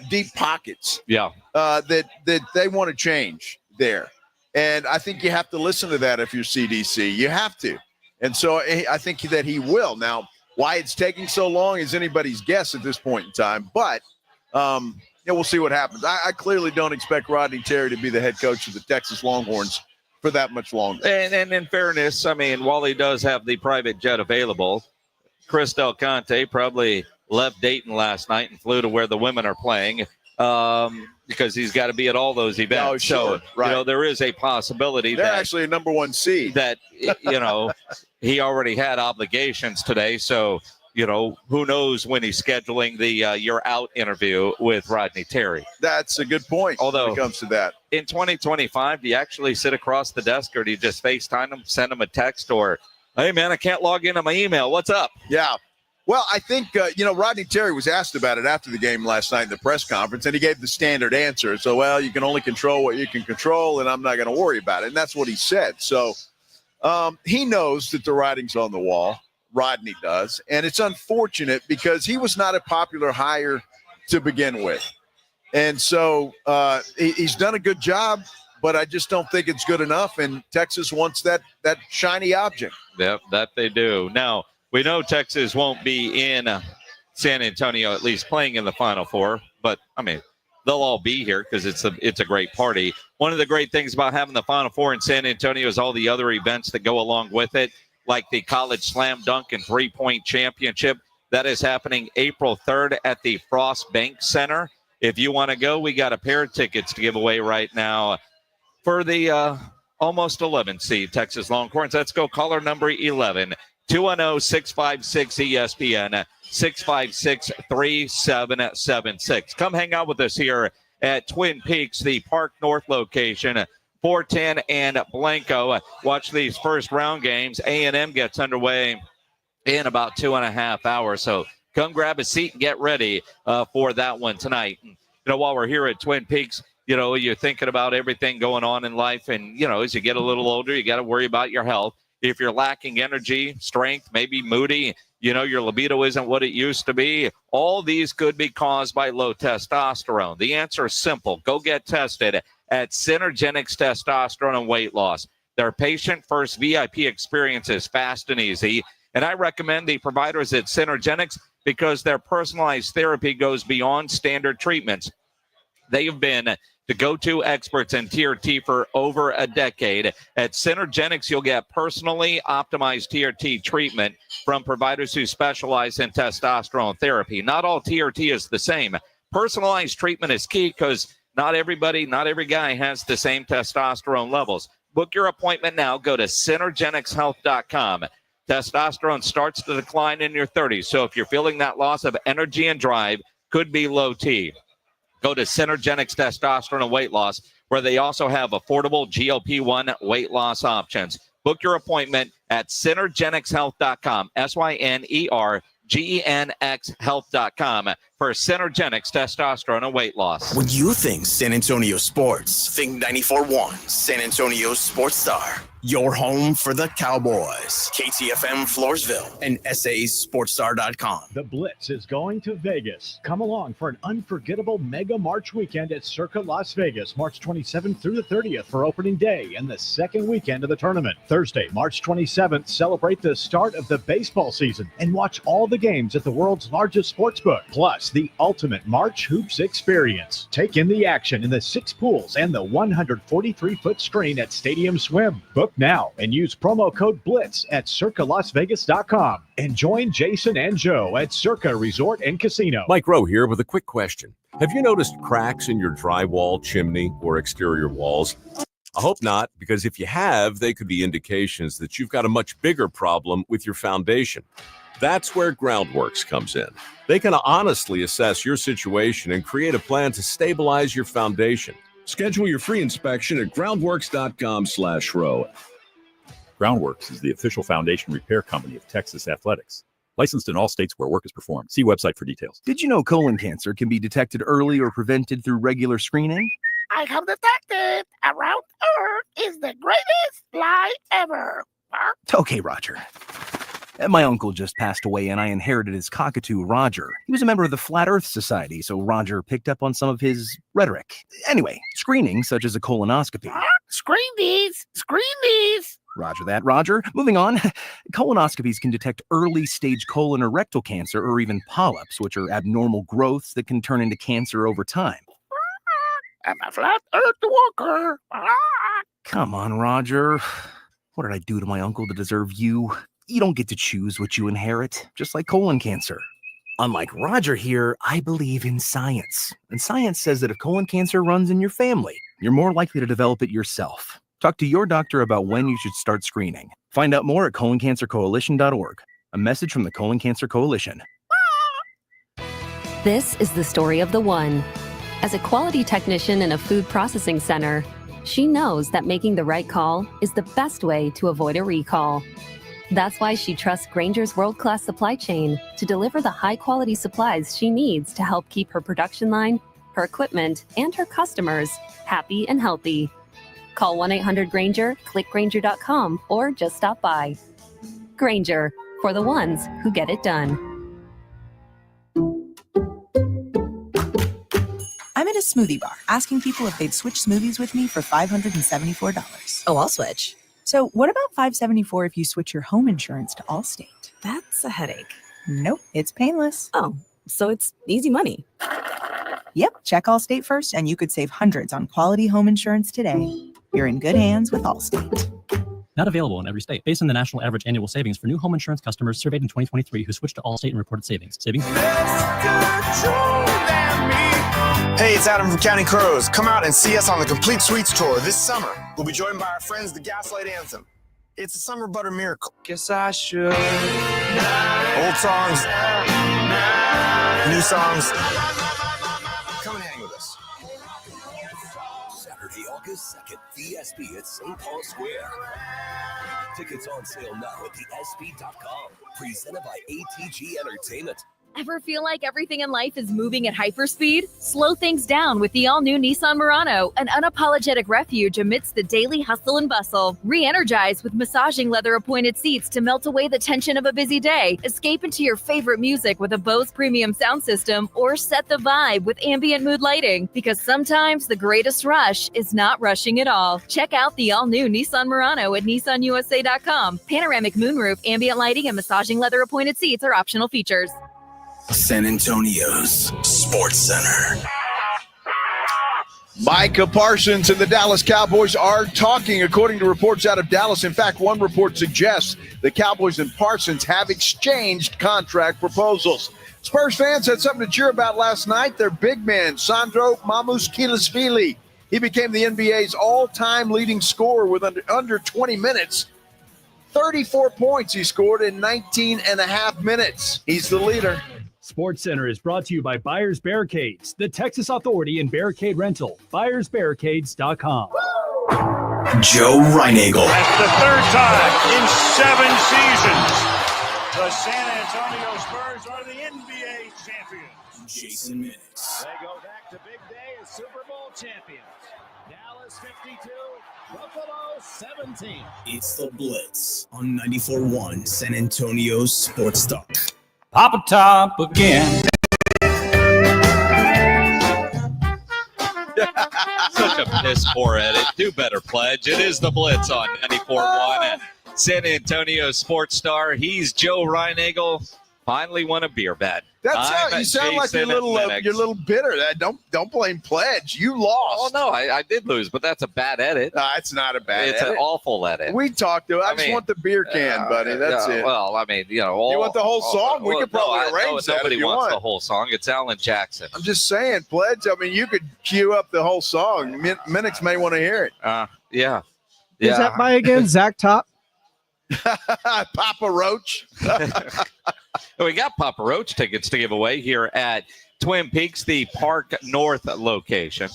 deep pockets. Yeah. That they want to change there. And I think you have to listen to that if you're CDC. You have to. And so I think that he will. Now, why it's taking so long is anybody's guess at this point in time. But we'll see what happens. I clearly don't expect Rodney Terry to be the head coach of the Texas Longhorns for that much longer. And in fairness, I mean, while he does have the private jet available, Chris Del Conte probably left Dayton last night and flew to where the women are playing because he's got to be at all those events. Oh, sure. So, right. There is a possibility they're actually a number one seed. That, he already had obligations today. So, who knows when he's scheduling the You're Out interview with Rodney Terry. That's a good point. Although, when it comes to that. In 2025, do you actually sit across the desk or do you just FaceTime him, send him a text or, hey, man, I can't log into my email. What's up? Yeah. Well, I think, Rodney Terry was asked about it after the game last night in the press conference, and he gave the standard answer. So, well, you can only control what you can control, and I'm not going to worry about it. And that's what he said. So he knows that the writing's on the wall. Rodney does. And it's unfortunate because he was not a popular hire to begin with. And so he's done a good job, but I just don't think it's good enough. And Texas wants that shiny object. Yep, that they do. Now, we know Texas won't be in San Antonio, at least playing in the Final Four. But, I mean, they'll all be here because it's a great party. One of the great things about having the Final Four in San Antonio is all the other events that go along with it, like the College Slam Dunk and Three-Point Championship. That is happening April 3rd at the Frost Bank Center. If you want to go, we got a pair of tickets to give away right now for the almost 11 seed Texas Longhorns. Let's go caller number 11, 210-656-ESPN, 656-3776. Come hang out with us here at Twin Peaks, the Park North location, 410 and Blanco. Watch these first round games. A&M gets underway in about 2.5 hours. So come grab a seat and get ready for that one tonight. While we're here at Twin Peaks, you're thinking about everything going on in life. And, as you get a little older, you got to worry about your health. If you're lacking energy, strength, maybe moody, your libido isn't what it used to be. All these could be caused by low testosterone. The answer is simple. Go get tested at Synergenics Testosterone and Weight Loss. Their patient-first VIP experience is fast and easy. And I recommend the providers at Synergenics because their personalized therapy goes beyond standard treatments. They have been the go-to experts in TRT for over a decade. At Synergenics, you'll get personally optimized TRT treatment from providers who specialize in testosterone therapy. Not all TRT is the same. Personalized treatment is key because not every guy has the same testosterone levels. Book your appointment now. Go to synergenicshealth.com. Testosterone starts to decline in your 30s. So if you're feeling that loss of energy and drive, could be low T. Go to Synergenics Testosterone and Weight Loss, where they also have affordable GLP-1 weight loss options. Book your appointment at synergenicshealth.com, SYNERGENX health.com for Synergenics Testosterone and Weight Loss. When you think San Antonio sports, think 94.1 San Antonio Sports Star. Your home for the Cowboys. KTFM Floresville and SASportsStar.com. The Blitz is going to Vegas. Come along for an unforgettable Mega March weekend at Circa Las Vegas, March 27th through the 30th for opening day and the second weekend of the tournament. Thursday, March 27th, celebrate the start of the baseball season and watch all the games at the world's largest sportsbook, plus the ultimate March Hoops experience. Take in the action in the 6 pools and the 143-foot screen at Stadium Swim. Book now and use promo code BLITZ at circalasvegas.com and join Jason and Joe at Circa Resort and Casino. Mike Rowe here with a quick question. Have you noticed cracks in your drywall, chimney, or exterior walls? I hope not, because if you have, they could be indications that you've got a much bigger problem with your foundation. That's where Groundworks comes in. They can honestly assess your situation and create a plan to stabilize your foundation. Schedule your free inspection at groundworks.com/row. Groundworks is the official foundation repair company of Texas Athletics. Licensed in all states where work is performed. See website for details. Did you know colon cancer can be detected early or prevented through regular screening? I have detected Around Earth is the greatest lie ever. Okay, Roger. My uncle just passed away and I inherited his cockatoo, Roger. He was a member of the Flat Earth Society, so Roger picked up on some of his rhetoric. Anyway, screening, such as a colonoscopy. Screen these! Screen these! Roger that, Roger. Moving on. Colonoscopies can detect early-stage colon or rectal cancer or even polyps, which are abnormal growths that can turn into cancer over time. I'm a flat earth walker. Come on, Roger. What did I do to my uncle to deserve you? You don't get to choose what you inherit, just like colon cancer. Unlike Roger here, I believe in science. And science says that if colon cancer runs in your family, you're more likely to develop it yourself. Talk to your doctor about when you should start screening. Find out more at coloncancercoalition.org. A message from the Colon Cancer Coalition. This is the story of the one. As a quality technician in a food processing center, she knows that making the right call is the best way to avoid a recall. That's why she trusts Grainger's world-class supply chain to deliver the high-quality supplies she needs to help keep her production line, her equipment, and her customers happy and healthy. Call 1-800-GRAINGER, click Grainger.com, or just stop by. Grainger, for the ones who get it done. I'm at a smoothie bar asking people if they'd switch smoothies with me for $574. Oh, I'll switch. So what about $574 if you switch your home insurance to Allstate? That's a headache. Nope, it's painless. Oh, so it's easy money. Yep, check Allstate first and you could save hundreds on quality home insurance today. You're in good hands with Allstate. Not available in every state. Based on the national average annual savings for new home insurance customers surveyed in 2023 who switched to Allstate and reported savings. Savings? Hey, it's Adam from County Crows. Come out and see us on the Complete Suites Tour this summer. We'll be joined by our friends, the Gaslight Anthem. It's a summer butter miracle. Guess I should. Old songs, new songs. Come and hang with us. Saturday, August 2nd, the SB at St. Paul Square. Tickets on sale now at thesb.com. Presented by ATG Entertainment. Ever feel like everything in life is moving at hyperspeed? Slow things down with the all-new Nissan Murano, an unapologetic refuge amidst the daily hustle and bustle. Re-energize with massaging leather-appointed seats to melt away the tension of a busy day. Escape into your favorite music with a Bose premium sound system, or set the vibe with ambient mood lighting. Because sometimes the greatest rush is not rushing at all. Check out the all-new Nissan Murano at nissanusa.com. Panoramic moonroof, ambient lighting, and massaging leather-appointed seats are optional features. San Antonio's Sports Center. Micah Parsons and the Dallas Cowboys are talking, according to reports out of Dallas. In fact, one report suggests the Cowboys and Parsons have exchanged contract proposals. Spurs fans had something to cheer about last night. Their big man, Sandro Mamu. He became the NBA's all-time leading scorer with under 20 minutes. 34 points he scored in 19 and a half minutes. He's the leader. Sports Center is brought to you by Buyers Barricades, the Texas authority in barricade rental. BuyersBarricades.com. Joe Reinagel. That's the third time in 7 seasons. The San Antonio Spurs are the NBA champions. Jason Minutes. They go back to big day as Super Bowl champions. Dallas 52, Buffalo 17. It's the Blitz on 94.1 San Antonio's Sports Star. Papa Top again. Such a piss poor edit. Do better, Pledge. It is the Blitz on 94.1 San Antonio Sports Star. He's Joe Reinagel. Finally won a beer bet. That's how you sound like you're a little bitter. Don't blame Pledge. You lost. Oh no, I did lose, but that's a bad edit. It's not a bad edit. It's an awful edit. We talked to it. I just want the beer can, buddy. That's it. Well, I mean, you want the whole song? We could probably arrange that. Nobody if you wants want the whole song. It's Alan Jackson. I'm just saying, Pledge. I mean, you could cue up the whole song. Minix may want to hear it. Yeah. Who's that by again? Zach Top? Papa Roach. We got Papa Roach tickets to give away here at Twin Peaks, the Park North location.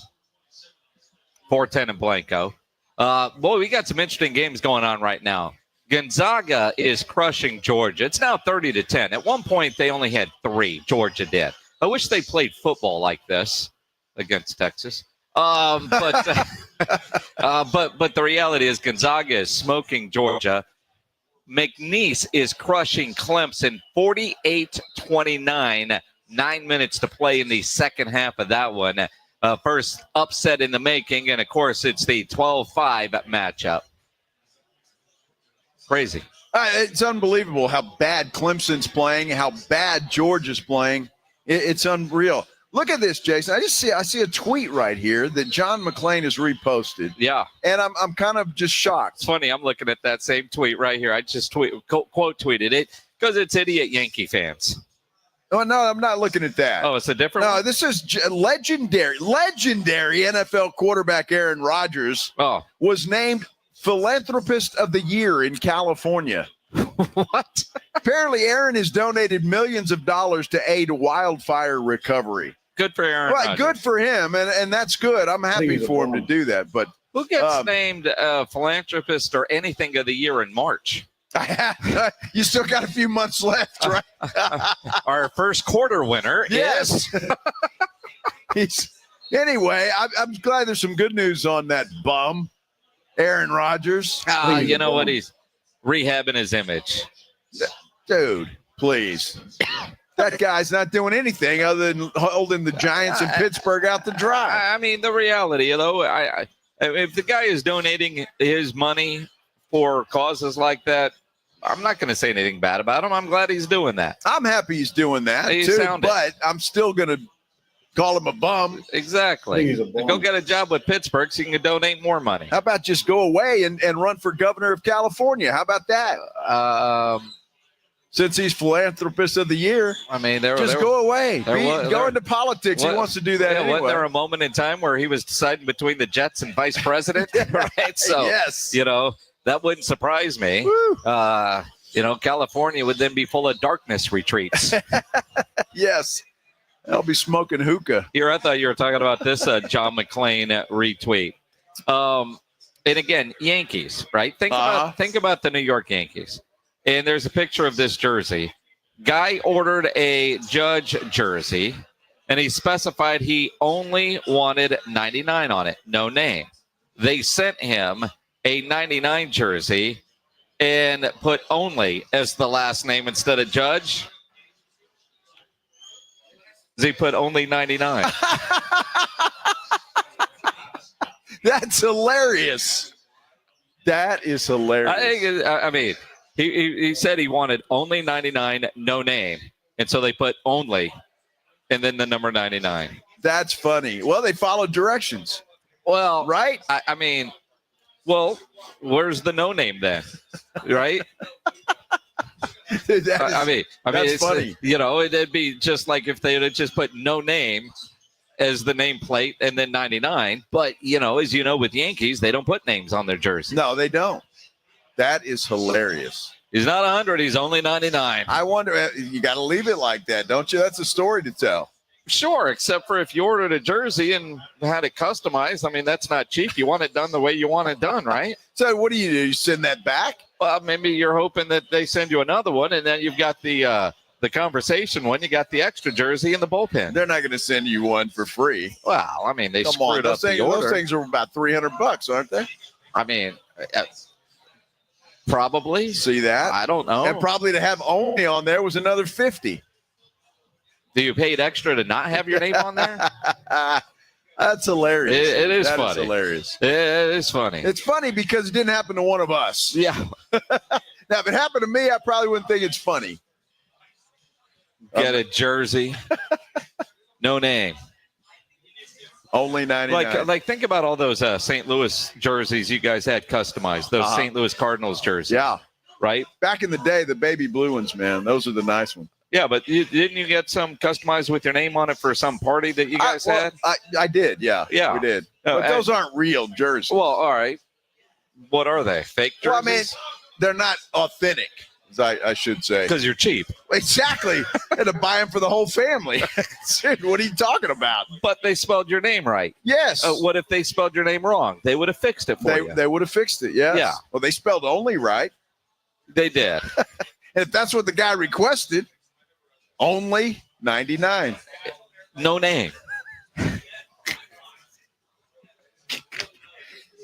410 in Blanco. Boy, we got some interesting games going on right now. Gonzaga is crushing Georgia. It's now 30-10. At one point, they only had 3. Georgia did. I wish they played football like this against Texas. But the reality is Gonzaga is smoking Georgia. McNeese is crushing Clemson 48-29. 9 minutes to play in the second half of that one. First upset in the making, and, of course, it's the 12-5 matchup. Crazy. It's unbelievable how bad Clemson's playing, how bad Georgia's playing. It's unreal. Look at this, Jason. I see a tweet right here that John McClain has reposted. Yeah. And I'm kind of just shocked. It's funny. I'm looking at that same tweet right here. I just quote tweeted it because it's idiot Yankee fans. Oh, no, I'm not looking at that. Oh, it's a different one? No, this is legendary NFL quarterback Aaron Rodgers was named Philanthropist of the Year in California. What? Apparently, Aaron has donated millions of dollars to aid wildfire recovery. Good for Aaron Rodgers. Good for him, and that's good. I'm happy for him to do that. But who gets named Philanthropist or anything of the year in March? You still got a few months left, right? Our first quarter winner is. Anyway, I'm glad there's some good news on that bum, Aaron Rodgers. You know what? He's rehabbing his image. Dude, please. That guy's not doing anything other than holding the Giants in Pittsburgh out to dry. I mean, the reality, if the guy is donating his money for causes like that, I'm not going to say anything bad about him. I'm glad he's doing that. I'm happy he's doing that, but I'm still going to call him a bum. Exactly. Go get a job with Pittsburgh so you can donate more money. How about just go away and run for governor of California? How about that? Since he's Philanthropist of the Year, I mean, go away. Go into politics. He wants to do that anyway. Wasn't there a moment in time where he was deciding between the Jets and vice president? Right? So, yes. That wouldn't surprise me. California would then be full of darkness retreats. Yes. I'll be smoking hookah. Here, I thought you were talking about this John McClain retweet. And again, Yankees, right? Think about the New York Yankees. And there's a picture of this jersey. Guy ordered a Judge jersey, and he specified he only wanted 99 on it, no name. They sent him a 99 jersey and put only as the last name instead of Judge. He put only 99. That's hilarious. That is hilarious. I mean, he said he wanted only 99, no name. And so they put only and then the number 99. That's funny. Well, they followed directions. Well, right? I mean, well, where's the no name then? Right? That's funny. It'd be just like if they had just put no name as the nameplate and then 99. But, as you know, with Yankees, they don't put names on their jersey. No, they don't. That is hilarious. He's not 100. He's only 99. I wonder, you got to leave it like that, don't you? That's a story to tell. Sure, except for if you ordered a jersey and had it customized. I mean, that's not cheap. You want it done the way you want it done, right? So what do? You send that back? Well, maybe you're hoping that they send you another one, and then you've got the conversation one. You got the extra jersey in the bullpen. They're not going to send you one for free. Well, I mean, they screwed up the order. Those things are about $300, aren't they? I mean, probably. See that? I don't know. And probably to have only on there was another $50. Do you pay extra to not have your name on there? That's hilarious. It is funny. funny. It's hilarious. It is funny. It's funny because it didn't happen to one of us. Yeah. Now, if it happened to me, I probably wouldn't think it's funny. Get a jersey. No name. Only 99. Like think about all those St. Louis jerseys you guys had customized. Those St. Louis Cardinals jerseys. Yeah. Right? Back in the day, the baby blue ones, man. Those are the nice ones. Yeah, but didn't you get some customized with your name on it for some party that you guys had? I did, yeah. Yeah. We did. But those aren't real jerseys. Well, all right. What are they? Fake jerseys? Well, I mean, they're not authentic, I should say. Because you're cheap. Exactly. I had to buy them for the whole family. Dude, what are you talking about? But they spelled your name right. Yes. What if they spelled your name wrong? They would have fixed it for you. They would have fixed it, yes. Yeah. Well, they spelled only right. They did. And if that's what the guy requested, only 99. No name.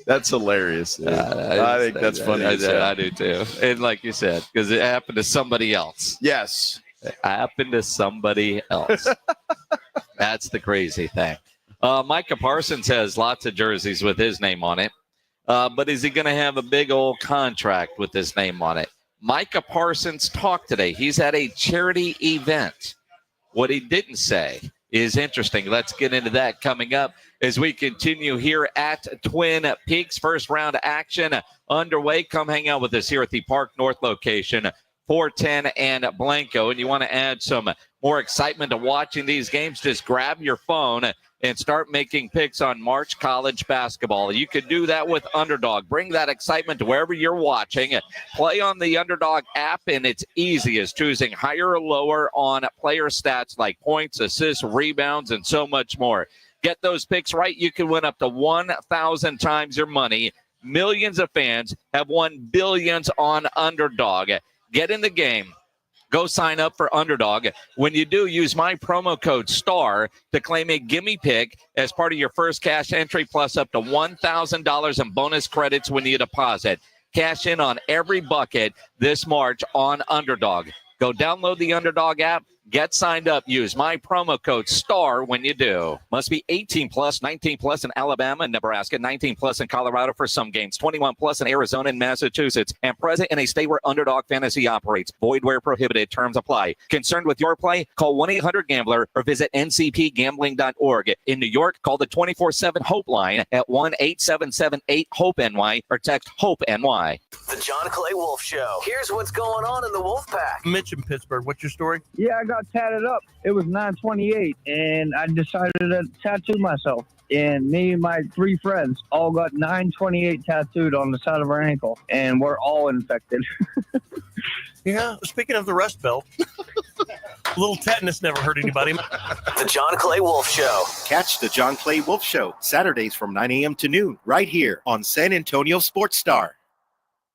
That's hilarious. I think that's funny. I do too. And like you said, because it happened to somebody else. Yes. It happened to somebody else. That's the crazy thing. Micah Parsons has lots of jerseys with his name on it. But is he going to have a big old contract with his name on it? Micah Parsons talked today. He's at a charity event. What he didn't say is interesting. Let's get into that coming up as we continue here at Twin Peaks. First round action underway. Come hang out with us here at the Park North location, 410 and Blanco. And you want to add some more excitement to watching these games, just grab your phone and start making picks on March college basketball. You can do that with Underdog. Bring that excitement to wherever you're watching. Play on the Underdog app, and it's easy as choosing higher or lower on player stats like points, assists, rebounds, and so much more. Get those picks right. You can win up to 1,000 times your money. Millions of fans have won billions on Underdog. Get in the game. Go sign up for Underdog. When you do, use my promo code STAR to claim a gimme pick as part of your first cash entry, plus up to $1,000 in bonus credits when you deposit. Cash in on every bucket this March on Underdog. Go download the Underdog app. Get signed up. Use my promo code STAR when you do. Must be 18 plus, 19 plus in Alabama and Nebraska, 19 plus in Colorado for some games, 21 plus in Arizona and Massachusetts, and present in a state where Underdog Fantasy operates. Void where prohibited. Terms apply. Concerned with your play? Call 1-800-GAMBLER or visit ncpgambling.org. In New York, call the 24/7 Hope line at 1-877-8-HOPE-NY or text HOPE-NY. The John Clay Wolf Show. Here's what's going on in the Wolf Pack. Mitch in Pittsburgh, what's your story? Yeah, I got tatted up. It was 9/28, and I decided to tattoo myself. And me and my 3 friends all got 9/28 tattooed on the side of our ankle, and we're all infected. Yeah, speaking of the Rust Belt, a little tetanus never hurt anybody. The John Clay Wolf Show. Catch the John Clay Wolf Show Saturdays from 9 a.m. to noon right here on San Antonio Sports Star.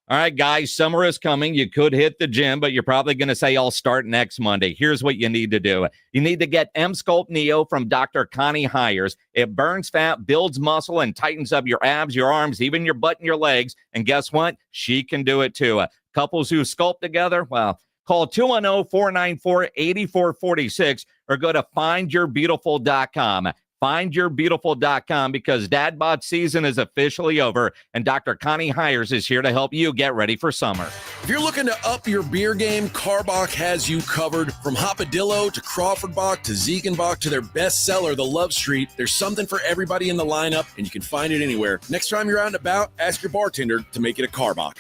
All right, guys, summer is coming. You could hit the gym, but you're probably going to say, I'll start next Monday. Here's what you need to do. You need to get M-Sculpt Neo from Dr. Connie Hires. It burns fat, builds muscle, and tightens up your abs, your arms, even your butt and your legs. And guess what? She can do it too. Couples who sculpt together, well, call 210-494-8446 or go to findyourbeautiful.com. Findyourbeautiful.com, because dad bod season is officially over, and Dr. Connie Hires is here to help you get ready for summer. If you're looking to up your beer game, Carbach has you covered. From Hopadillo to Crawford Bock to Ziegenbach to their best seller, the Love Street, there's something for everybody in the lineup, and you can find it anywhere. Next time you're out and about, ask your bartender to make it a Carbach.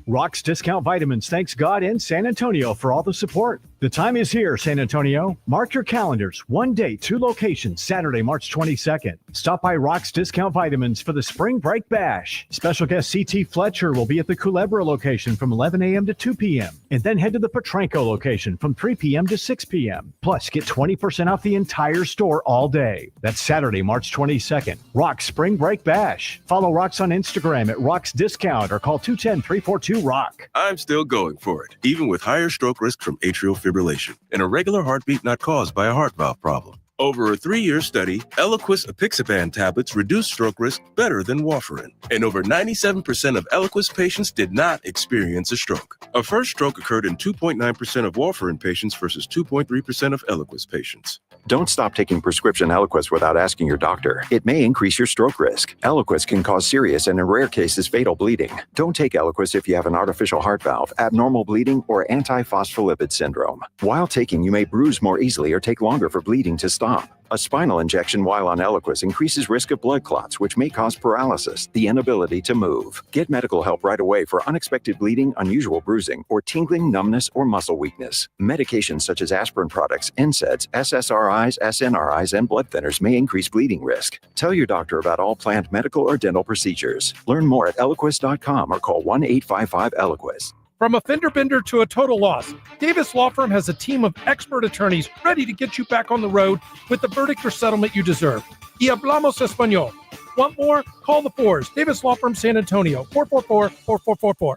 Rock's Discount Vitamins thanks God and San Antonio for all the support. The time is here, San Antonio. Mark your calendars. 1 day, 2 locations, Saturday, March 22nd. Stop by Rock's Discount Vitamins for the Spring Break Bash. Special guest C.T. Fletcher will be at the Culebra location from 11 a.m. to 2 p.m. And then head to the Petranco location from 3 p.m. to 6 p.m. Plus, get 20% off the entire store all day. That's Saturday, March 22nd. Rock's Spring Break Bash. Follow Rock's on Instagram at Rock's Discount or call 210-342-ROCK. I'm still going for it, even with higher stroke risk from atrial fibrillation, and a regular heartbeat not caused by a heart valve problem. Over a 3-year study, Eliquis apixaban tablets reduce stroke risk better than warfarin, and over 97% of Eliquis patients did not experience a stroke. A first stroke occurred in 2.9% of warfarin patients versus 2.3% of Eliquis patients. Don't stop taking prescription Eliquis without asking your doctor. It may increase your stroke risk. Eliquis can cause serious and in rare cases fatal bleeding. Don't take Eliquis if you have an artificial heart valve, abnormal bleeding, or antiphospholipid syndrome. While taking, you may bruise more easily or take longer for bleeding to stop. A spinal injection while on Eliquis increases risk of blood clots, which may cause paralysis, the inability to move. Get medical help right away for unexpected bleeding, unusual bruising, or tingling, numbness, or muscle weakness. Medications such as aspirin products, NSAIDs, SSRIs, SNRIs, and blood thinners may increase bleeding risk. Tell your doctor about all planned medical or dental procedures. Learn more at Eliquis.com or call 1-855-ELIQUIS. From a fender bender to a total loss, Davis Law Firm has a team of expert attorneys ready to get you back on the road with the verdict or settlement you deserve. Y hablamos español. Want more? Call the Fours. Davis Law Firm, San Antonio, 444-4444.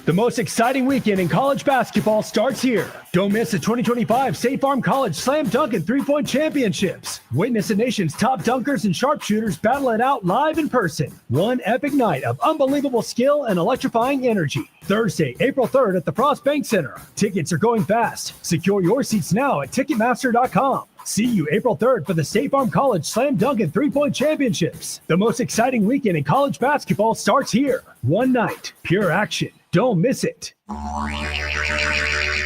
The most exciting weekend in college basketball starts here. Don't miss the 2025 State Farm College Slam Dunk and Three-Point Championships. Witness the nation's top dunkers and sharpshooters battle it out live in person. One epic night of unbelievable skill and electrifying energy. Thursday, April 3rd at the Frost Bank Center. Tickets are going fast. Secure your seats now at Ticketmaster.com. See you April 3rd for the State Farm College Slam Dunk and Three-Point Championships. The most exciting weekend in college basketball starts here. One night, pure action. Don't miss it.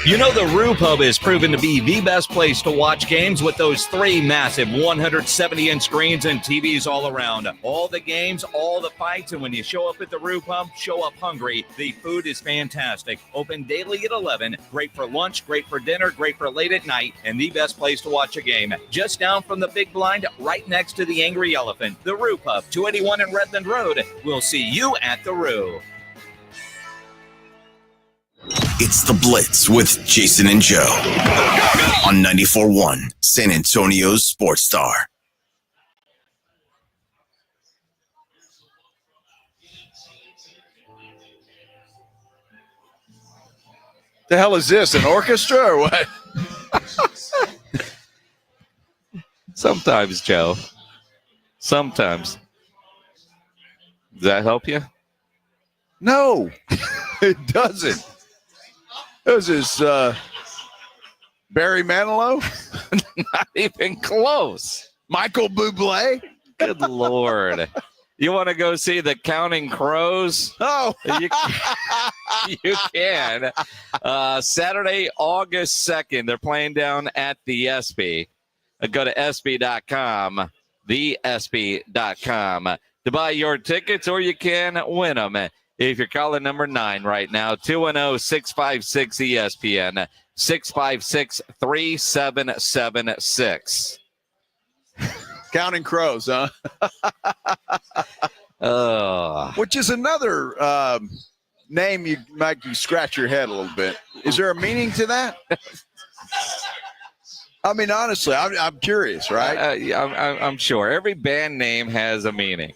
You know the Roo Pub is proven to be the best place to watch games with those 3 massive 170-inch screens and TVs all around. All the games, all the fights, and when you show up at the Roo Pub, show up hungry. The food is fantastic. Open daily at 11. Great for lunch, great for dinner, great for late at night, and the best place to watch a game. Just down from the big blind, right next to the Angry Elephant. The Roo Pub, 281 in Redland Road. We'll see you at the Roo. It's the Blitz with Jason and Joe on 94.1 San Antonio's Sports Star. The hell is this, an orchestra or what? Sometimes, Joe. Sometimes. Does that help you? No, it doesn't. Who's this, Barry Manilow? Not even close. Michael Bublé? Good Lord. You want to go see the Counting Crows? Oh. You can. Saturday, August 2nd, they're playing down at the SB. Go to SB.com, thesb.com, to buy your tickets, or you can win them. If you're calling number 9 right now, 210-656-ESPN, 656-3776. Counting Crows, huh? Which is another name you might scratch your head a little bit. Is there a meaning to that? I mean, honestly, I'm curious, right? I'm sure. Every band name has a meaning.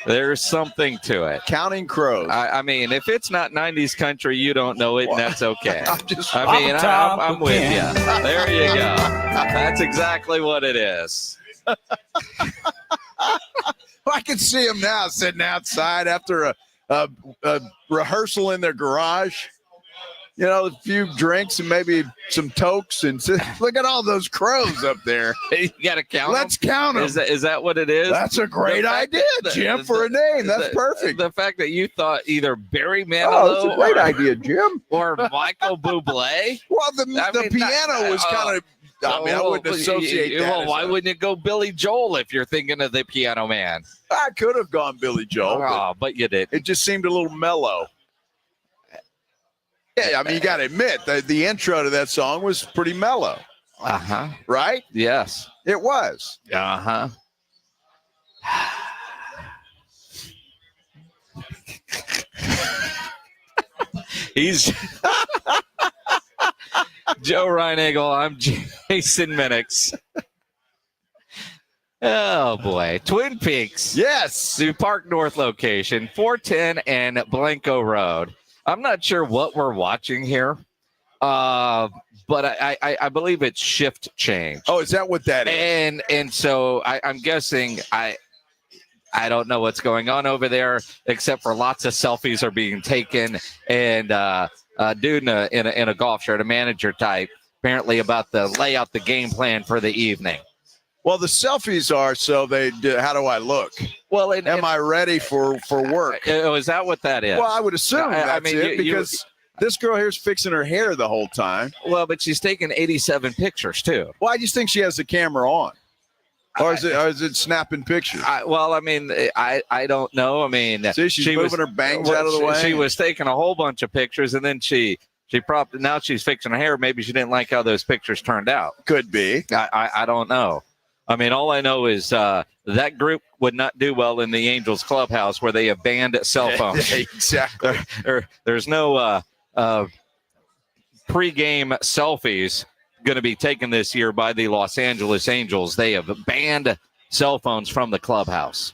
There's something to it. Counting Crows. I mean, if it's not 90s country, you don't know it, and that's okay. I'm with you. There you go. That's exactly what it is. I can see them now sitting outside after a rehearsal in their garage. You know, a few drinks and maybe some tokes, and look at all those crows up there. You got to count Let's count them. Is that what it is? That's a great idea, Jim, for a name. That's perfect. The fact that you thought either Barry Manilow. Oh, that's a great idea, Jim. Or Michael Bublé. Well, the piano was kind of. I wouldn't associate that. Well, why wouldn't you go Billy Joel if you're thinking of the Piano Man? I could have gone Billy Joel. But you didn't. It just seemed a little mellow. Yeah, I mean, you got to admit, the intro to that song was pretty mellow. Uh-huh. Right? Yes. It was. Uh-huh. He's Joe Reinagel. I'm Jason Minix. Oh, boy. Twin Peaks. Yes. The Park North location, 410 and Blanco Road. I'm not sure what we're watching here, but I believe it's shift change. Oh, is that what that is? And so I'm guessing I don't know what's going on over there, except for lots of selfies are being taken, and dude in a golf shirt, a manager type, apparently about to lay out the game plan for the evening. Well, the selfies are so they do, how do I look? Well, am I ready for work? Is that what that is? Well, I would assume that's it, because this girl here's fixing her hair the whole time. Well, but she's taking 87 pictures too. Well, I just think she has the camera on. Or is it snapping pictures? I don't know. I mean, see, she's moving her bangs out of the way. She was taking a whole bunch of pictures, and then she now she's fixing her hair. Maybe she didn't like how those pictures turned out. Could be. I don't know. I mean, all I know is that group would not do well in the Angels clubhouse where they have banned cell phones. Exactly. There's no pregame selfies going to be taken this year by the Los Angeles Angels. They have banned cell phones from the clubhouse.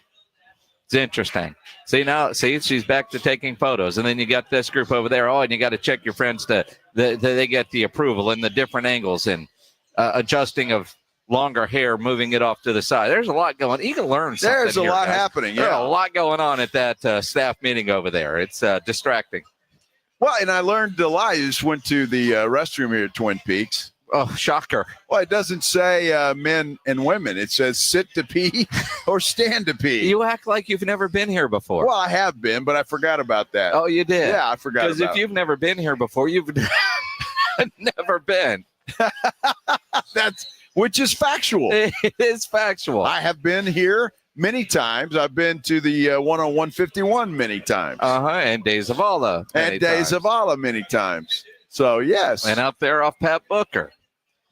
It's interesting. See, she's back to taking photos. And then you got this group over there. Oh, and you got to check your friends they get the approval and the different angles and adjusting of longer hair, moving it off to the side. There's a lot going on. You can learn something. There's a here, lot guys. happening. There's Yeah. a lot going on at that staff meeting over there. It's distracting. Well, and I learned a lot. I just went to the restroom here at Twin Peaks. Oh, shocker. Well, it doesn't say men and women. It says sit to pee or stand to pee. You act like you've never been here before. Well, I have been, but I forgot about that. Oh, you did? Yeah, I forgot about it. Because if you've never been here before, you've never been. Which is factual. It is factual. I have been here many times. I've been to the 10151 many times. And Days of Allah. Days of Allah many times. So, yes. And out there off Pat Booker.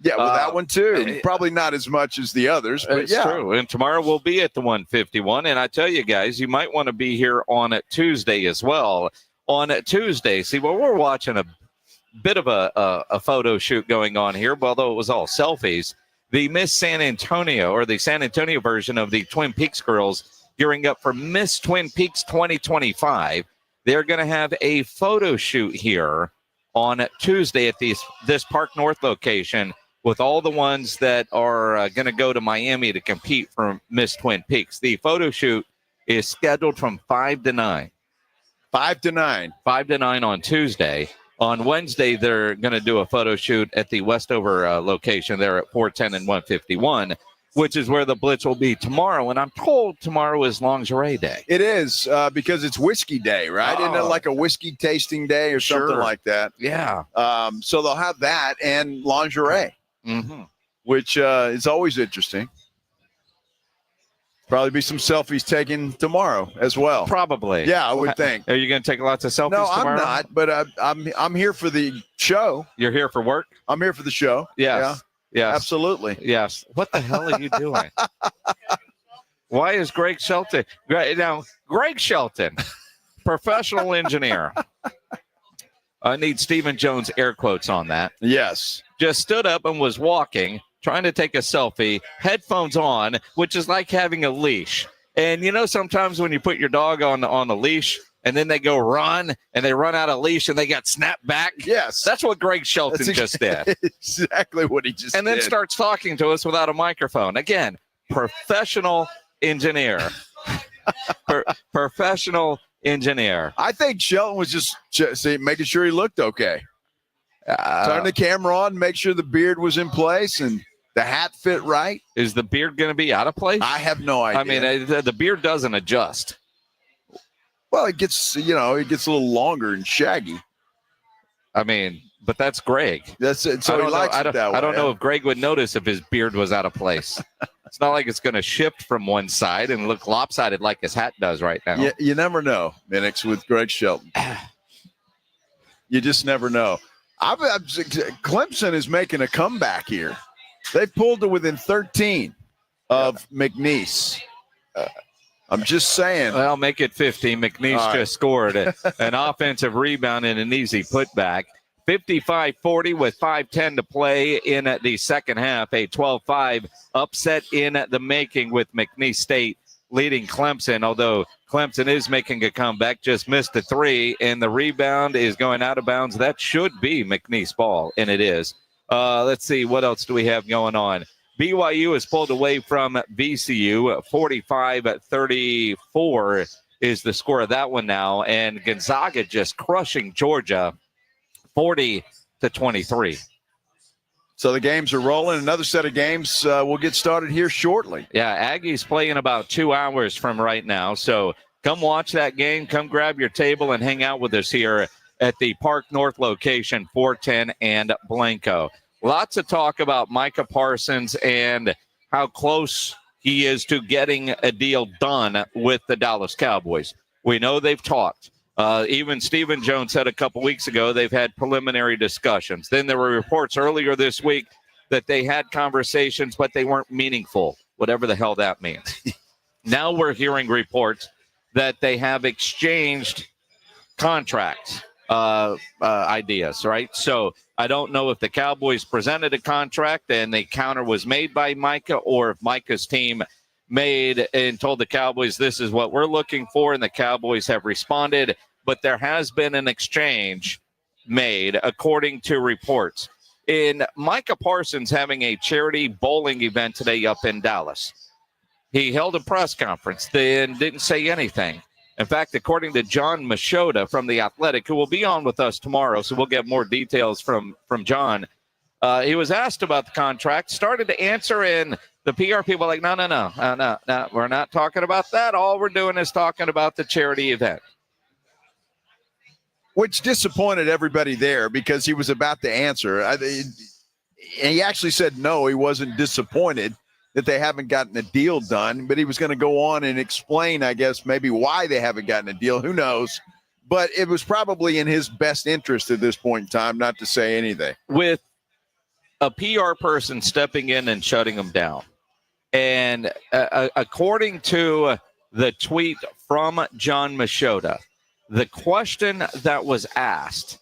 Yeah, well, that one too. Probably not as much as the others, but it's true. And tomorrow we'll be at the 151. And I tell you guys, you might want to be here on Tuesday as well. On Tuesday, see, well, we're watching a bit of a photo shoot going on here, although it was all selfies. The Miss San Antonio, or the San Antonio version of the Twin Peaks girls, gearing up for Miss Twin Peaks 2025. They're going to have a photo shoot here on Tuesday at this Park North location with all the ones that are going to go to Miami to compete for Miss Twin Peaks. The photo shoot is scheduled from 5 to 9. 5 to 9. 5 to 9 on Tuesday. On Wednesday, they're going to do a photo shoot at the Westover location there at 410 and 151, which is where the Blitz will be tomorrow. And I'm told tomorrow is lingerie day. It is because it's whiskey day, right? Isn't it like a whiskey tasting day or something like that? Yeah. So they'll have that and lingerie, which is always interesting. Probably be some selfies taken tomorrow as well. Probably. Yeah, I would think. Are you going to take lots of selfies tomorrow? No, I'm not, but I'm here for the show. You're here for work? I'm here for the show. Yes. Yeah. Yes. Absolutely. Yes. What the hell are you doing? Why is Greg Shelton? Now, Greg Shelton, professional engineer. I need Stephen Jones air quotes on that. Yes. Just stood up and was walking, trying to take a selfie, headphones on, which is like having a leash. And you know, sometimes when you put your dog on a leash and then they go run and they run out of leash and they got snapped back. Yes. That's what Greg Shelton just did. Exactly what he just and then did. starts talking to us without a microphone. Again, professional engineer. Professional engineer. I think Shelton was just making sure he looked okay. Turn the camera on, make sure the beard was in place and the hat fit right. Is the beard going to be out of place? I have no idea. I mean, the beard doesn't adjust. Well, it gets a little longer and shaggy. I mean, but that's Greg. That's it. So he likes it that way. I don't know if Greg would notice if his beard was out of place. It's not like it's going to shift from one side and look lopsided like his hat does right now. Yeah, you never know, Minix, with Greg Shelton. You just never know. Clemson is making a comeback here. They pulled to within 13 of McNeese. I'm just saying. Well, make it 50. McNeese just scored an offensive rebound and an easy putback. 55-40 with 5:10 to play in the second half. A 12-5 upset in the making with McNeese State leading Clemson, although Clemson is making a comeback, just missed a three, and the rebound is going out of bounds. That should be McNeese ball, and it is. Let's see, what else do we have going on? BYU is pulled away from VCU. 45-34 is the score of that one now, and Gonzaga just crushing Georgia 40-23. So the games are rolling. Another set of games will get started here shortly. Yeah, Aggies play in about 2 hours from right now. So come watch that game. Come grab your table and hang out with us here at the Park North location, 410 and Blanco. Lots of talk about Micah Parsons and how close he is to getting a deal done with the Dallas Cowboys. We know they've talked. Even Stephen Jones said a couple weeks ago they've had preliminary discussions. Then there were reports earlier this week that they had conversations, but they weren't meaningful, whatever the hell that means. Now we're hearing reports that they have exchanged contracts ideas, right? So I don't know if the Cowboys presented a contract and the counter was made by Micah, or if Micah's team made and told the Cowboys this is what we're looking for, and the Cowboys have responded. But there has been an exchange made, according to reports. In Micah Parsons having a charity bowling event today up in Dallas. He held a press conference, then didn't say anything. In fact, according to John Machota from The Athletic, who will be on with us tomorrow, so we'll get more details from John, he was asked about the contract, started to answer, and the PR people were like, no, we're not talking about that. All we're doing is talking about the charity event. Which disappointed everybody there because he was about to answer. And he actually said no, he wasn't disappointed that they haven't gotten a deal done, but he was going to go on and explain, I guess, maybe why they haven't gotten a deal. Who knows? But it was probably in his best interest at this point in time not to say anything. With a PR person stepping in and shutting him down. And according to the tweet from John Machota, the question that was asked,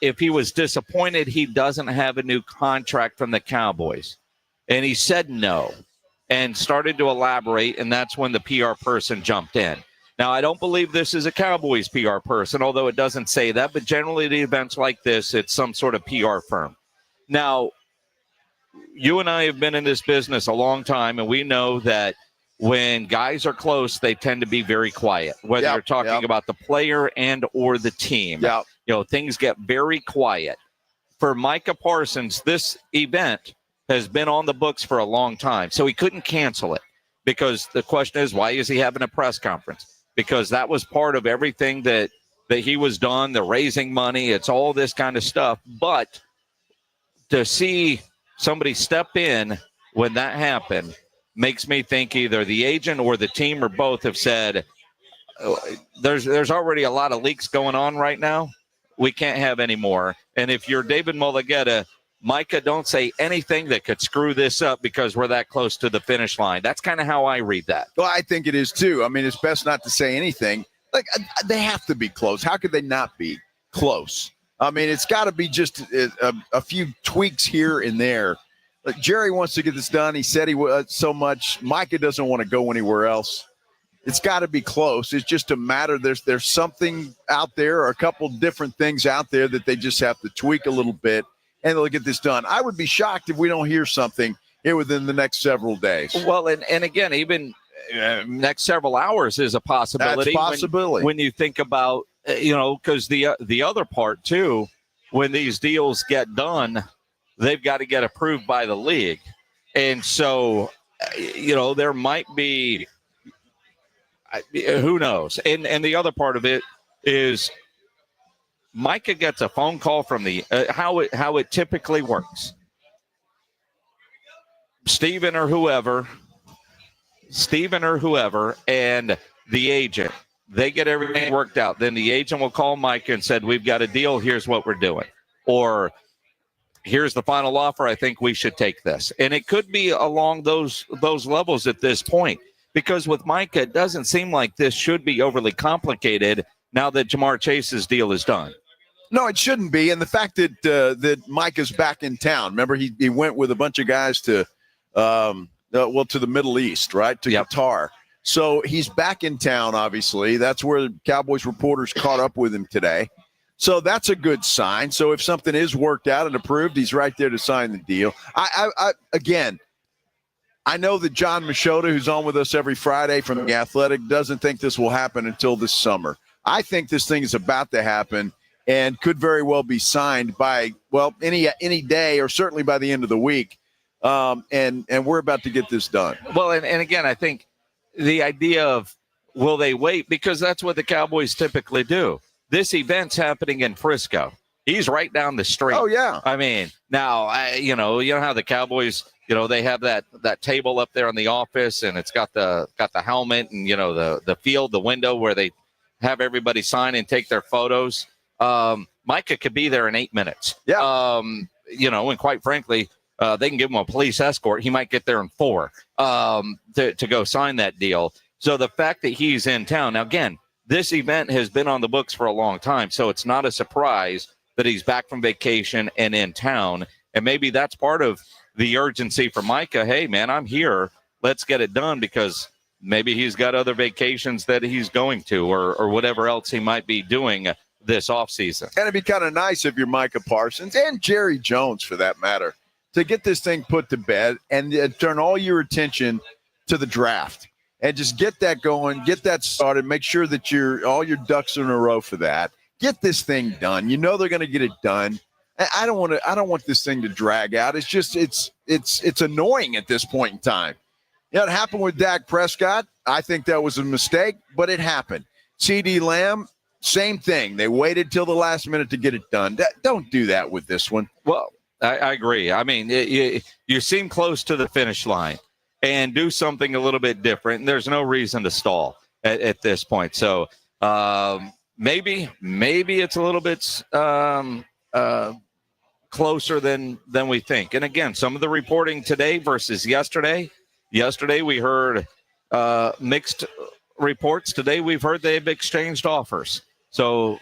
if he was disappointed he doesn't have a new contract from the Cowboys. And he said no and started to elaborate, and that's when the PR person jumped in. Now, I don't believe this is a Cowboys PR person, although it doesn't say that, but generally the events like this, it's some sort of PR firm. Now, you and I have been in this business a long time, and we know that when guys are close, they tend to be very quiet, whether you're talking about the player and or the team. Yep. You know, things get very quiet. For Micah Parsons, this event has been on the books for a long time, so he couldn't cancel it because the question is, why is he having a press conference? Because that was part of everything that he was done, the raising money, it's all this kind of stuff. But to see somebody step in when that happened makes me think either the agent or the team or both have said, there's already a lot of leaks going on right now. We can't have any more. And if you're David Mulugeta, Micah, don't say anything that could screw this up because we're that close to the finish line. That's kind of how I read that. Well, I think it is too. I mean, it's best not to say anything. Like, they have to be close. How could they not be close? I mean, it's got to be just a few tweaks here and there. Like, Jerry wants to get this done. He said he would so much. Micah doesn't want to go anywhere else. It's got to be close. It's just a matter. There's something out there, or a couple different things out there that they just have to tweak a little bit, and they'll get this done. I would be shocked if we don't hear something here within the next several days. Well, and again, even next several hours is a possibility. That's a possibility. When you think about, because the other part, too, when these deals get done, they've got to get approved by the league. And so, there might be, who knows? And the other part of it is Micah gets a phone call from the how it typically works. Steven or whoever, and the agent, they get everything worked out. Then the agent will call Micah and said, we've got a deal. Here's what we're doing. Or here's the final offer. I think we should take this. And it could be along those levels at this point. Because with Micah, it doesn't seem like this should be overly complicated now that Jamar Chase's deal is done. No, it shouldn't be. And the fact that Micah's back in town. Remember, he went with a bunch of guys to the Middle East, right, to Qatar. So he's back in town, obviously. That's where the Cowboys reporters caught up with him today. So that's a good sign. So if something is worked out and approved, he's right there to sign the deal. Again, I know that John Machota, who's on with us every Friday from The Athletic, doesn't think this will happen until this summer. I think this thing is about to happen and could very well be signed by, any day or certainly by the end of the week. And we're about to get this done. Well, and again, I think the idea of will they wait, because that's what the Cowboys typically do. This event's happening in Frisco. He's right down the street. Oh, yeah. I mean, now, you know how the Cowboys, they have that table up there in the office, and it's got the helmet and, the field, the window where they have everybody sign and take their photos. Micah could be there in 8 minutes. Yeah. And quite frankly, they can give him a police escort. He might get there in 4 to go sign that deal. So the fact that he's in town, now again, this event has been on the books for a long time, so it's not a surprise that he's back from vacation and in town. And maybe that's part of the urgency for Micah. Hey, man, I'm here. let's get it done, because maybe he's got other vacations that he's going to, or whatever else he might be doing this offseason. And it'd be kind of nice if you're Micah Parsons and Jerry Jones, for that matter, to get this thing put to bed and turn all your attention to the draft and just get that going, get that started, make sure that all your ducks are in a row for that. Get this thing done. You know they're going to get it done. I don't want this thing to drag out. It's just it's annoying at this point in time. It happened with Dak Prescott. I think that was a mistake, but it happened. CeeDee Lamb, same thing. They waited till the last minute to get it done. Don't do that with this one. Well, I agree. I mean, you seem close to the finish line, and do something a little bit different. There's no reason to stall at this point. So maybe it's a little bit closer than we think. And again, some of the reporting today versus yesterday. Yesterday we heard mixed reports. Today we've heard they've exchanged offers. So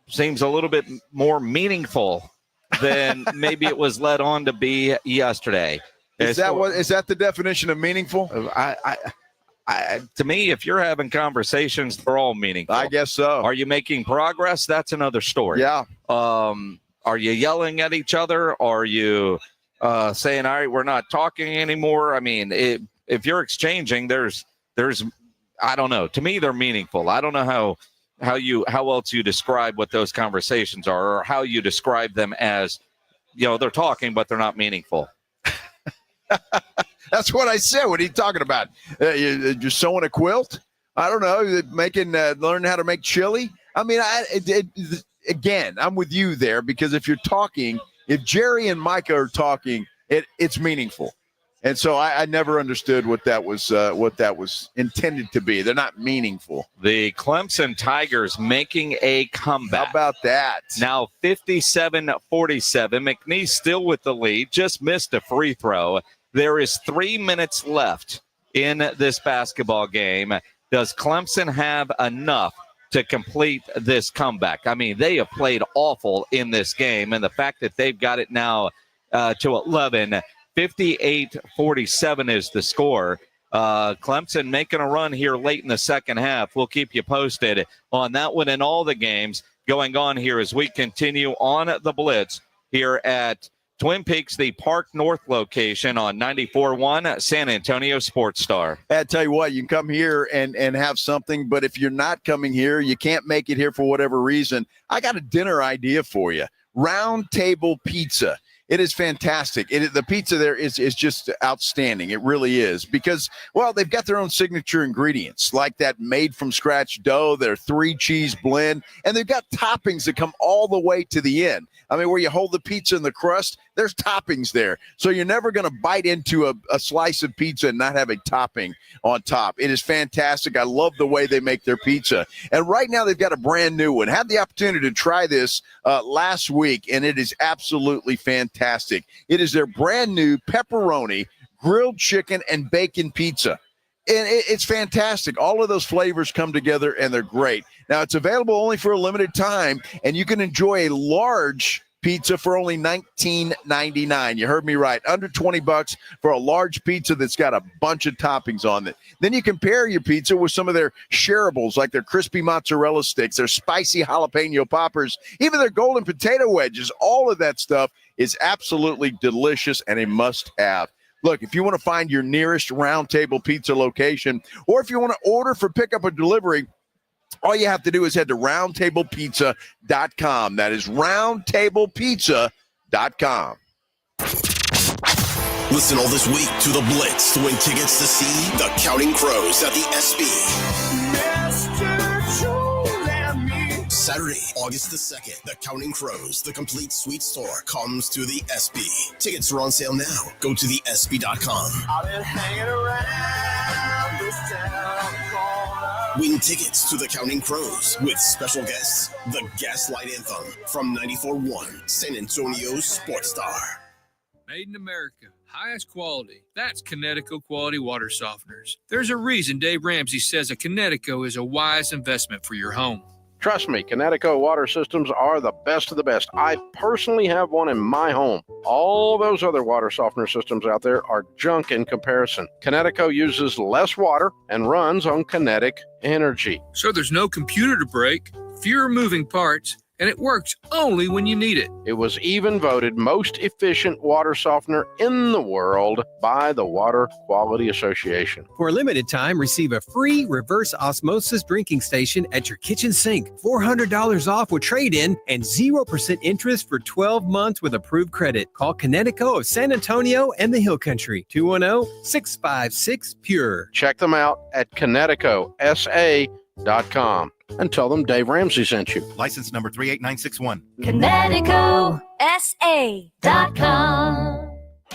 seems a little bit more meaningful than maybe it was led on to be yesterday. Is that the definition of meaningful? To me, if you're having conversations, they're all meaningful. I guess so. Are you making progress? That's another story. Yeah. Are you yelling at each other? Are you saying, all right, we're not talking anymore? I mean, if you're exchanging, there's, I don't know. To me, they're meaningful. I don't know how else you describe what those conversations are, or how you describe them as, they're talking, but they're not meaningful. That's what I said. What are you talking about? You're sewing a quilt? I don't know. Learning how to make chili? I mean, again, I'm with you there, because if you're talking, if Jerry and Micah are talking, it's meaningful. And so I never understood what that was intended to be. They're not meaningful. The Clemson Tigers making a comeback. How about that? Now 57-47. McNeese still with the lead. Just missed a free throw. There is 3 minutes left in this basketball game. Does Clemson have enough to complete this comeback? I mean, they have played awful in this game, and the fact that they've got it now to 11, 58-47 is the score. Clemson making a run here late in the second half. We'll keep you posted on that one and all the games going on here as we continue on the Blitz here at Twin Peaks, the Park North location on 94.1 San Antonio Sports Star. I tell you what, you can come here and have something, but if you're not coming here, you can't make it here for whatever reason, I got a dinner idea for you. Round Table Pizza. It is fantastic. The pizza there is just outstanding. It really is, because, well, they've got their own signature ingredients, like that made-from-scratch dough, their 3-cheese blend, and they've got toppings that come all the way to the end. I mean, where you hold the pizza in the crust, there's toppings there. So you're never going to bite into a slice of pizza and not have a topping on top. It is fantastic. I love the way they make their pizza. And right now they've got a brand new one. Had the opportunity to try this last week, and it is absolutely fantastic. It is their brand new pepperoni, grilled chicken, and bacon pizza. And it's fantastic. All of those flavors come together, and they're great. Now, it's available only for a limited time, and you can enjoy a large pizza for only $19.99. You heard me right. Under $20 for a large pizza that's got a bunch of toppings on it. Then you can pair your pizza with some of their shareables, like their crispy mozzarella sticks, their spicy jalapeno poppers, even their golden potato wedges. All of that stuff is absolutely delicious and a must-have. Look, if you want to find your nearest Round Table Pizza location, or if you want to order for pickup or delivery, all you have to do is head to roundtablepizza.com. That is roundtablepizza.com. Listen all this week to the Blitz to win tickets to see the Counting Crows at the SB. Saturday, August the 2nd, the Counting Crows, the complete sweet store, comes to the SB. Tickets are on sale now. Go to the SB.com. I've been hanging around this town corner. Win tickets to the Counting Crows with special guests, the Gaslight Anthem from 94.1 San Antonio Sports Star. Made in America. Highest quality. That's Connecticut Quality Water Softeners. There's a reason Dave Ramsey says a Connecticut is a wise investment for your home. Trust me, Connecticut water systems are the best of the best. I personally have one in my home. All those other water softener systems out there are junk in comparison. Connecticut uses less water and runs on kinetic energy. So there's no computer to break, fewer moving parts, and it works only when you need it. It was even voted most efficient water softener in the world by the Water Quality Association. For a limited time, receive a free reverse osmosis drinking station at your kitchen sink. $400 off with trade-in and 0% interest for 12 months with approved credit. Call Connecticut of San Antonio and the Hill Country. 210-656-PURE. Check them out at ConnecticutSA.com and tell them Dave Ramsey sent you. License number 38961. ConnecticutSA.com.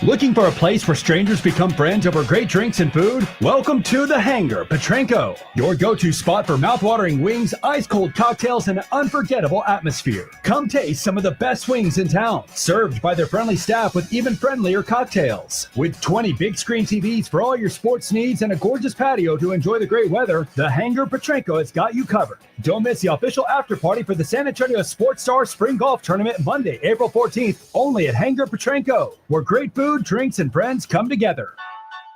Looking for a place where strangers become friends over great drinks and food? Welcome to The Hangar, Petrenko, your go-to spot for mouth-watering wings, ice-cold cocktails, and an unforgettable atmosphere. Come taste some of the best wings in town, served by their friendly staff with even friendlier cocktails. With 20 big-screen TVs for all your sports needs and a gorgeous patio to enjoy the great weather, The Hangar Petrenko has got you covered. Don't miss the official after-party for the San Antonio Sports Star Spring Golf Tournament Monday, April 14th, only at Hangar Petrenko, where great food, drinks, and friends come together.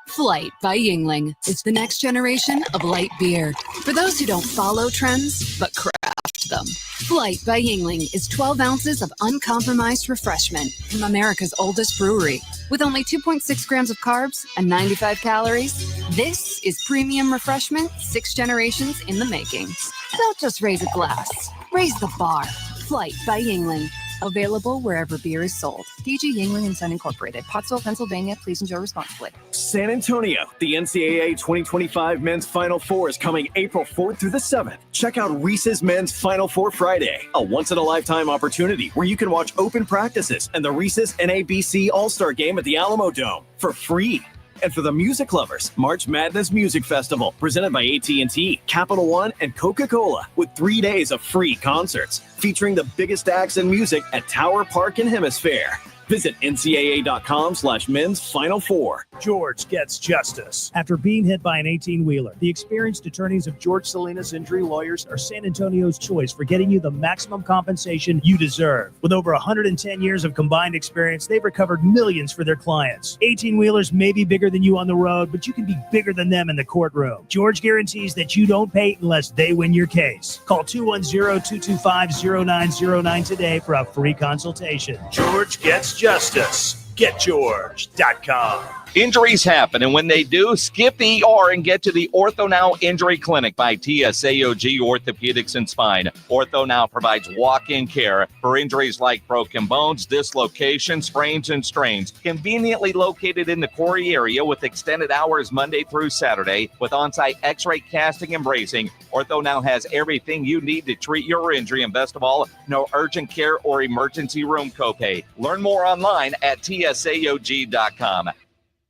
Flight by Yingling is the next generation of light beer. For those who don't follow trends, but craft them. Flight by Yingling is 12 ounces of uncompromised refreshment from America's oldest brewery. With only 2.6 grams of carbs and 95 calories, this is premium refreshment 6 generations in the making. Don't just raise a glass, raise the bar. Flight by Yingling. Available wherever beer is sold. DG Yingling & Son Incorporated, Pottsville, Pennsylvania. Please enjoy responsibly. San Antonio, the NCAA 2025 Men's Final Four is coming April 4th through the 7th. Check out Reese's Men's Final Four Friday, a once-in-a-lifetime opportunity where you can watch open practices and the Reese's NABC All-Star Game at the Alamo Dome for free. And for the music lovers, March Madness Music Festival, presented by AT&T, Capital One, and Coca-Cola, with 3 days of free concerts, featuring the biggest acts in music at Tower Park and Hemisphere. Visit ncaa.com/men's final four. George gets justice. After being hit by an 18-wheeler, the experienced attorneys of George Salinas Injury Lawyers are San Antonio's choice for getting you the maximum compensation you deserve. With over 110 years of combined experience, they've recovered millions for their clients. 18-wheelers may be bigger than you on the road, but you can be bigger than them in the courtroom. George guarantees that you don't pay unless they win your case. Call 210-225-0909 today for a free consultation. George gets justice. GetGeorge.com. Injuries happen, and when they do, skip the ER and get to the Ortho Now Injury Clinic by TSAOG Orthopedics and Spine. Ortho Now provides walk-in care for injuries like broken bones, dislocations, sprains, and strains. Conveniently located in the Quarry area with extended hours Monday through Saturday with on-site x-ray casting and bracing, Ortho Now has everything you need to treat your injury, and best of all, no urgent care or emergency room copay. Learn more online at TSAOG.com.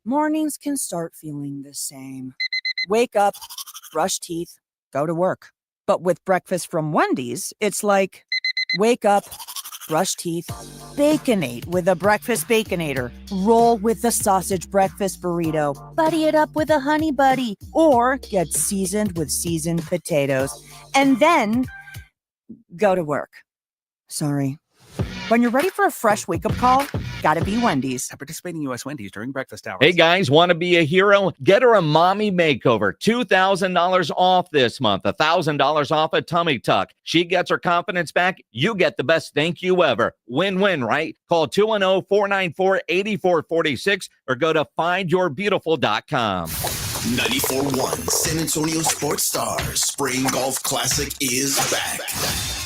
Mornings can start feeling the same. Wake up, brush teeth, go to work. But with breakfast from Wendy's, it's like, wake up, brush teeth, Baconate with a breakfast Baconator. Roll with the sausage breakfast burrito. Buddy it up with a honey buddy. Or get seasoned with seasoned potatoes. And then go to work. Sorry. When you're ready for a fresh wake-up call, gotta be Wendy's. At participating U.S. Wendy's during breakfast hours. Hey, guys, want to be a hero? Get her a mommy makeover. $2,000 off this month. $1,000 off a tummy tuck. She gets her confidence back. You get the best thank you ever. Win-win, right? Call 210-494-8446 or go to findyourbeautiful.com. 94.1 San Antonio Sports Stars Spring Golf Classic is back.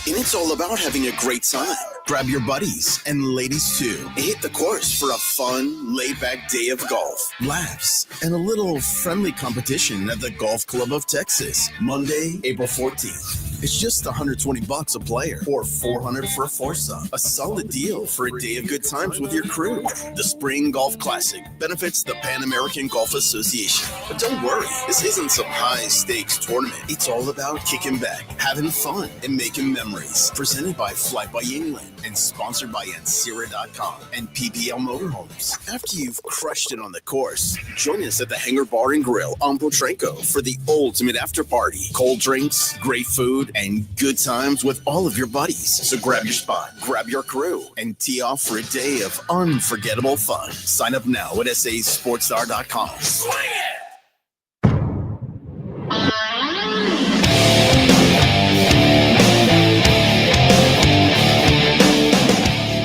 And it's all about having a great time. Grab your buddies and ladies too and hit the course for a fun, laid-back day of golf, laughs, and a little friendly competition at the Golf Club of Texas. Monday, April 14th. It's just $120 a player or $400 for a foursome. A solid deal for a day of good times with your crew. The Spring Golf Classic benefits the Pan American Golf Association. But don't worry, this isn't some high-stakes tournament. It's all about kicking back, having fun, and making memories. Presented by Flight by England. and sponsored by Ancira.com and PPL Motorhomes. After you've crushed it on the course, join us at the Hangar Bar and Grill on Potranco for the ultimate after party. Cold drinks, great food, and good times with all of your buddies. So grab your spot, grab your crew, and tee off for a day of unforgettable fun. Sign up now at sasportstar.com. Swing it!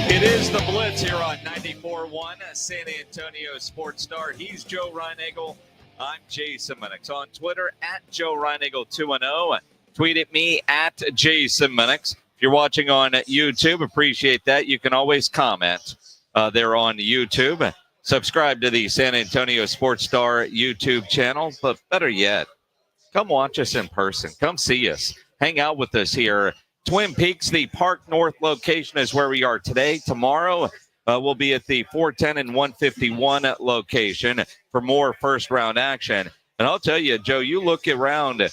It is the Blitz here on 94.1 San Antonio Sports Star. He's Joe Reinagel. I'm Jason Minix. On Twitter, at Joe Reinagel210. Tweet at me, at Jason Minix. If you're watching on YouTube, appreciate that. You can always comment there on YouTube. Subscribe to the San Antonio Sports Star YouTube channel. But better yet, come watch us in person. Come see us. Hang out with us here. Twin Peaks, the Park North location is where we are today. Tomorrow, we'll be at the 410 and 151 location for more first-round action. And I'll tell you, Joe, you look around,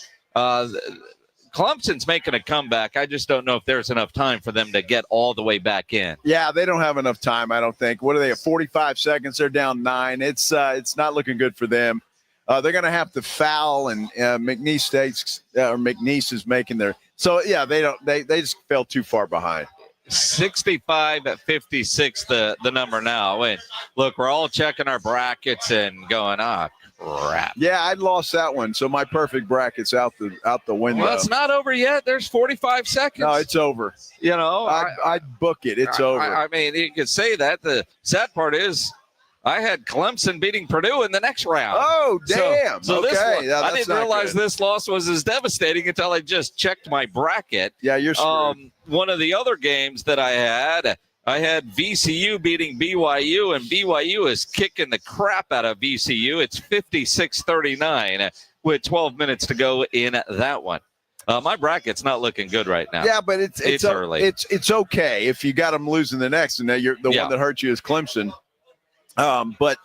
Clemson's making a comeback. I just don't know if there's enough time for them to get all the way back in. Yeah, they don't have enough time, I don't think. What are they at, 45 seconds? They're down 9. It's not looking good for them. They're going to have to foul, and McNeese is making their – so, yeah, they just fell too far behind. 65-56 the number now. And, look, we're all checking our brackets and going, crap. Yeah, I'd lost that one, so my perfect bracket's out the window. Well, it's not over yet. There's 45 seconds. No, it's over. You know, I'd book it. It's over. I mean, you could say that. The sad part is I had Clemson beating Purdue in the next round. Oh, damn. So okay. I didn't realize this loss was as devastating until I just checked my bracket. Yeah, you're screwed. One of the other games that I had VCU beating BYU, and BYU is kicking the crap out of VCU. It's 56-39 with 12 minutes to go in that one. My bracket's not looking good right now. Yeah, but it's early. It's okay if you got them losing the next, and then one that hurts you is Clemson. But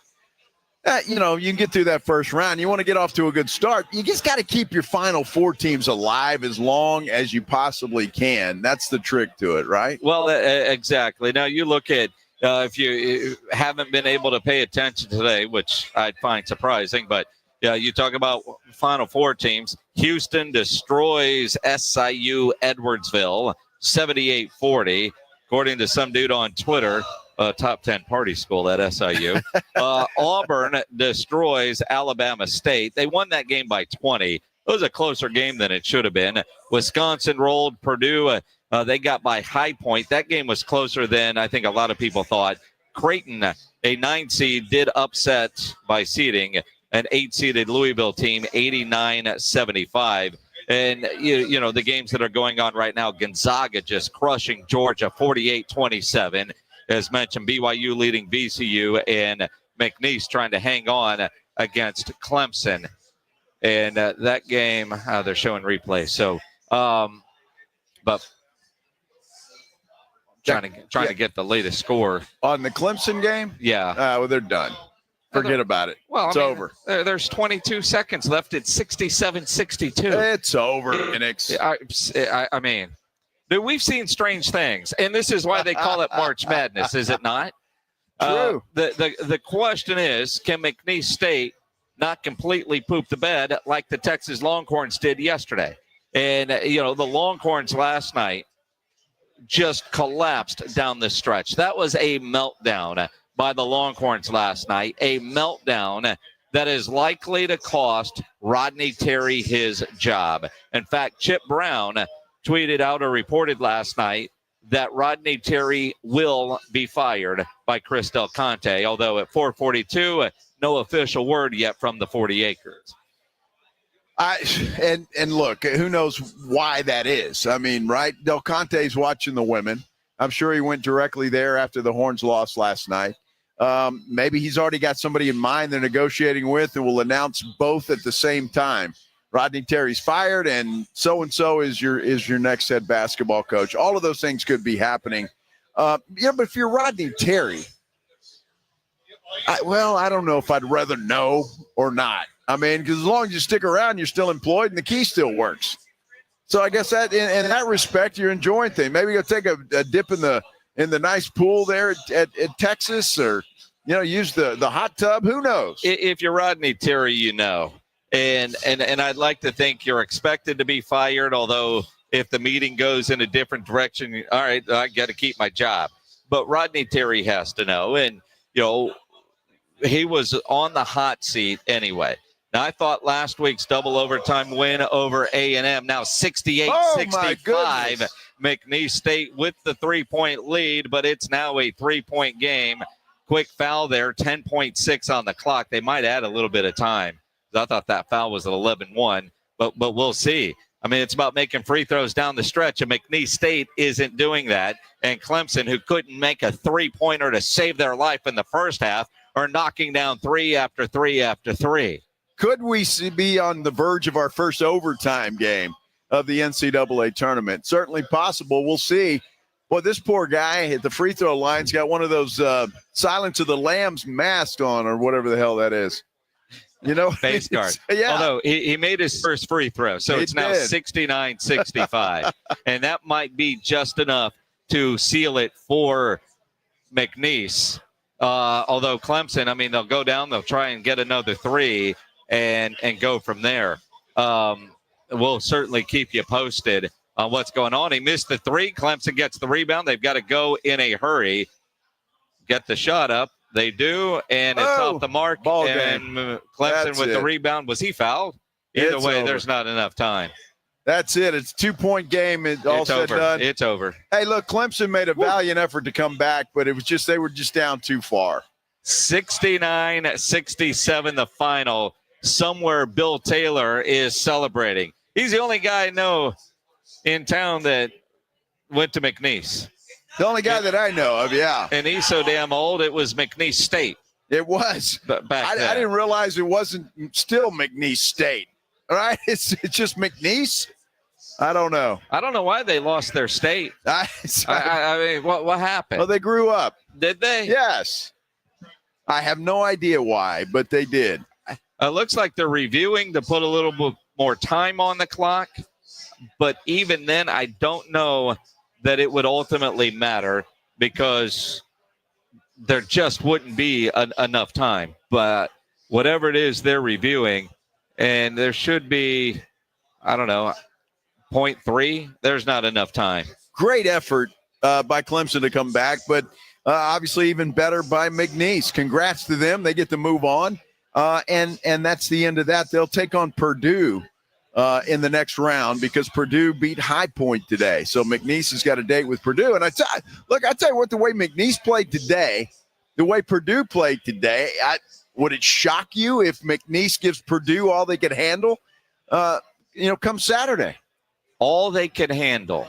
you can get through that first round. You want to get off to a good start. You just got to keep your final 4 teams alive as long as you possibly can. That's the trick to it, right? Well, exactly. Now you look at if you haven't been able to pay attention today, which I'd find surprising, but you talk about final 4 teams. Houston destroys SIU Edwardsville 78-40, according to some dude on Twitter. Top 10 party school at SIU. Auburn destroys Alabama State. They won that game by 20. It was a closer game than it should have been. Wisconsin rolled Purdue. They got by High Point. That game was closer than I think a lot of people thought. Creighton, a 9 seed, did upset by seeding an 8-seeded Louisville team, 89-75. And, the games that are going on right now, Gonzaga just crushing Georgia 48-27. As mentioned, BYU leading VCU, and McNeese trying to hang on against Clemson. And that game, they're showing replay. So, but trying to get the latest score on the Clemson game. Yeah. Well, they're done. Forget about it. Well, it's over. There's 22 seconds left. It's 67-62. It's over, Phoenix. I mean. Dude, we've seen strange things, and this is why they call it March Madness, is it not? True. The question is, can McNeese State not completely poop the bed like the Texas Longhorns did yesterday? And, the Longhorns last night just collapsed down the stretch. That was a meltdown by the Longhorns last night, a meltdown that is likely to cost Rodney Terry his job. In fact, Chip Brown tweeted out or reported last night that Rodney Terry will be fired by Chris Del Conte, although at 4:42, no official word yet from the 40 Acres. And look, who knows why that is? I mean, right? Del Conte's watching the women. I'm sure he went directly there after the Horns lost last night. Maybe he's already got somebody in mind they're negotiating with and will announce both at the same time. Rodney Terry's fired, and so is your next head basketball coach. All of those things could be happening. But if you're Rodney Terry, I don't know if I'd rather know or not. I mean, because as long as you stick around, you're still employed, and the key still works. So I guess that in that respect, you're enjoying things. Maybe you'll take a dip in the in the nice pool there at Texas, or use the hot tub. Who knows? If you're Rodney Terry, and I'd like to think you're expected to be fired. Although if the meeting goes in a different direction, all right, I got to keep my job. But Rodney Terry has to know, and he was on the hot seat anyway. Now, I thought last week's double overtime win over A&M, now 68-65, McNeese State with the 3-point lead, but it's now a 3-point game. Quick foul there, 10.6 on the clock. They might add a little bit of time. I thought that foul was at 11-1, but we'll see. I mean, it's about making free throws down the stretch, and McNeese State isn't doing that. And Clemson, who couldn't make a three-pointer to save their life in the first half, are knocking down 3 after 3 after 3. Could we be on the verge of our first overtime game of the NCAA tournament? Certainly possible. We'll see. Well, this poor guy at the free throw line's got one of those Silence of the Lambs masks on, or whatever the hell that is. Face guard. Yeah. Although he made his first free throw, so it's now 69-65. And that might be just enough to seal it for McNeese. Although Clemson, I mean, they'll go down, they'll try and get another 3 and go from there. We'll certainly keep you posted on what's going on. He missed the 3. Clemson gets the rebound. They've got to go in a hurry. Get the shot up. They do, and it's off the mark. And Clemson with the rebound. Was he fouled? Either way, there's not enough time. That's it. It's a 2-point game. All said and done. It's over. Hey, look, Clemson made a valiant effort to come back, but it was just they were just down too far. 69-67 the final. Somewhere Bill Taylor is celebrating. He's the only guy I know in town that went to McNeese. The only guy that I know of, yeah. And he's so damn old, it was McNeese State. It was. But back then. I didn't realize it wasn't still McNeese State. All right? It's just McNeese? I don't know. I don't know why they lost their state. I mean, what happened? Well, they grew up. Did they? Yes. I have no idea why, but they did. It looks like they're reviewing to put a little bit more time on the clock. But even then, I don't know that it would ultimately matter because there just wouldn't be enough time. But whatever it is they're reviewing, and there should be, I don't know, 0.3. There's not enough time. Great effort by Clemson to come back, but obviously even better by McNeese. Congrats to them. They get to move on. And that's the end of that. They'll take on Purdue in the next round because Purdue beat High Point today. So McNeese has got a date with Purdue. And I tell you what, the way McNeese played today, the way Purdue played today, would it shock you if McNeese gives Purdue all they could handle, come Saturday? All they could handle.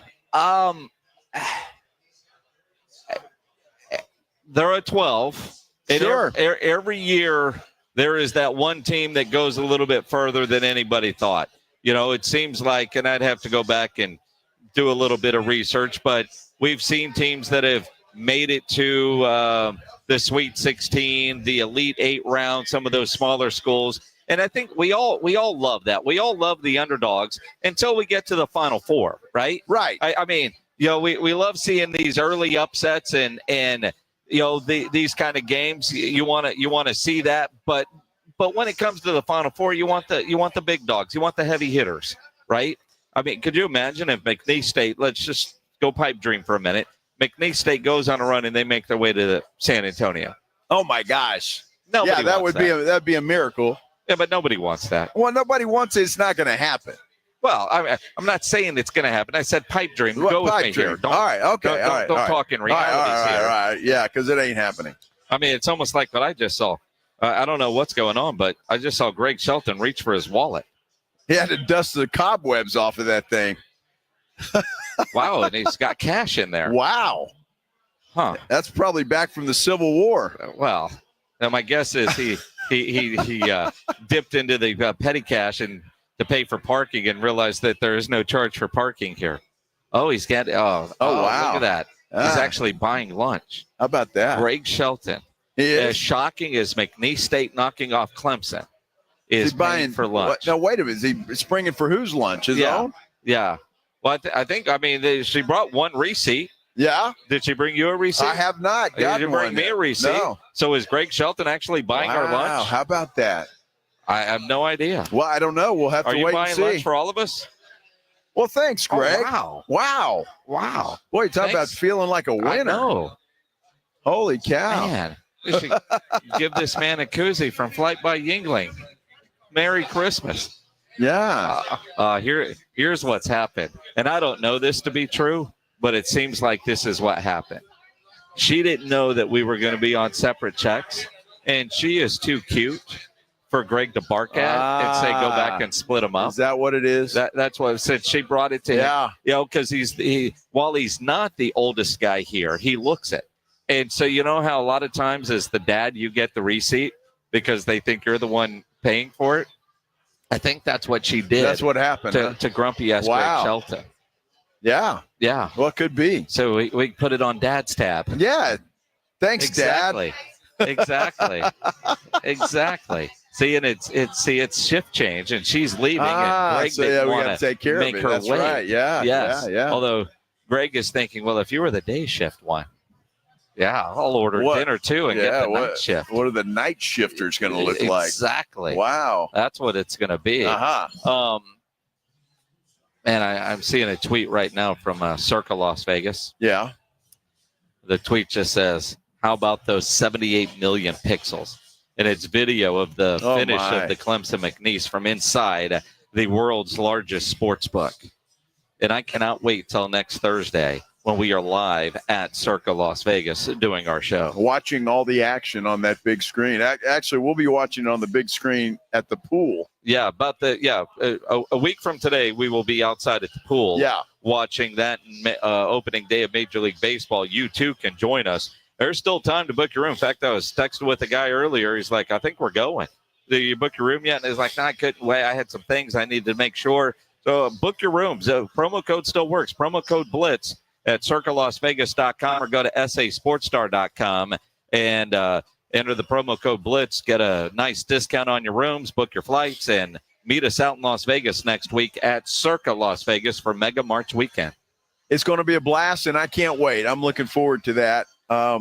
They're at 12. Sure. Every year there is that one team that goes a little bit further than anybody thought. It seems like, and I'd have to go back and do a little bit of research, but we've seen teams that have made it to the Sweet 16, the Elite 8 round, some of those smaller schools. And I think we all love that. We all love the underdogs until we get to the Final Four, right? Right. I mean, we love seeing these early upsets and these kind of games. You want to see that, but when it comes to the Final Four, you want the big dogs. You want the heavy hitters, right? I mean, could you imagine if McNeese State, let's just go pipe dream for a minute, McNeese State goes on a run and they make their way to San Antonio? Oh my gosh. Nobody that wants that'd be a miracle. Yeah, but nobody wants that. Well, nobody wants it. It's not going to happen. Well, I'm not saying it's going to happen. I said pipe dream. Go with me here. All right. Okay. Don't talk in realities here. All right. Yeah, because it ain't happening. I mean, it's almost like what I just saw. I don't know what's going on, but I just saw Greg Shelton reach for his wallet. He had to dust the cobwebs off of that thing. Wow, and he's got cash in there. Wow. Huh. That's probably back from the Civil War. Well, now my guess is he dipped into the petty cash and to pay for parking and realized that there is no charge for parking here. Oh, he's got wow. Look at that. He's actually buying lunch. How about that? Greg Shelton. As shocking as McNeese State knocking off Clemson is buying for lunch. Now, wait a minute. Is he springing for whose lunch? His own? Yeah. Well, I think, she brought one receipt. Yeah. Did she bring you a receipt? I have not Did gotten you bring one me yet. a receipt? No. So is Greg Shelton actually buying our Wow, lunch? how about that? I have no idea. Well, I don't know. We'll have Are to you wait buying and see. lunch for all of us? Well, thanks, Greg. Oh, Wow. wow. Boy, you talk about feeling like a winner. I know. Holy cow. Man, we should give this man a koozie from Flight by Yingling. Merry Christmas. Yeah. Here's what's happened. And I don't know this to be true, but it seems like this is what happened. She didn't know that we were going to be on separate checks, and she is too cute for Greg to bark at and say, go back and split them up. Is that what it is? That's what it said. She brought it to him. You know, because while he's not the oldest guy here, he looks it. And so you know how a lot of times as the dad, you get the receipt because they think you're the one paying for it? I think that's what she did. That's what happened. To grumpy ass Greg Shelton. Yeah. Yeah. Well, it could be. So we put it on Dad's tab. Yeah. Thanks, Dad. Exactly. Exactly. See, and it's shift change, and she's leaving, and Greg didn't want to make her That's wait. right. Yeah. Yes. Yeah. Although Greg is thinking, well, if you were the day shift one, yeah, I'll order dinner too and get the night shift. What are the night shifters going to look like? Exactly. Wow. That's what it's going to be. Uh-huh. And I'm seeing a tweet right now from Circa Las Vegas. Yeah. The tweet just says, how about those 78 million pixels? And it's video of the finish of the Clemson McNeese from inside the world's largest sports book. And I cannot wait till next Thursday when we are live at Circa Las Vegas doing our show. Watching all the action on that big screen. Actually, we'll be watching on the big screen at the pool. Yeah, a week from today, we will be outside at the pool. Yeah. Watching that opening day of Major League Baseball. You too can join us. There's still time to book your room. In fact, I was texting with a guy earlier. He's like, I think we're going. Did you book your room yet? And he's like, no, I couldn't wait. I had some things I needed to make sure. So book your rooms. Promo code still works. Promo code Blitz at circalasvegas.com or go to sasportstar.com and enter the promo code Blitz. Get a nice discount on your rooms. Book your flights and meet us out in Las Vegas next week at Circa Las Vegas for Mega March weekend. It's going to be a blast, and I can't wait. I'm looking forward to that. I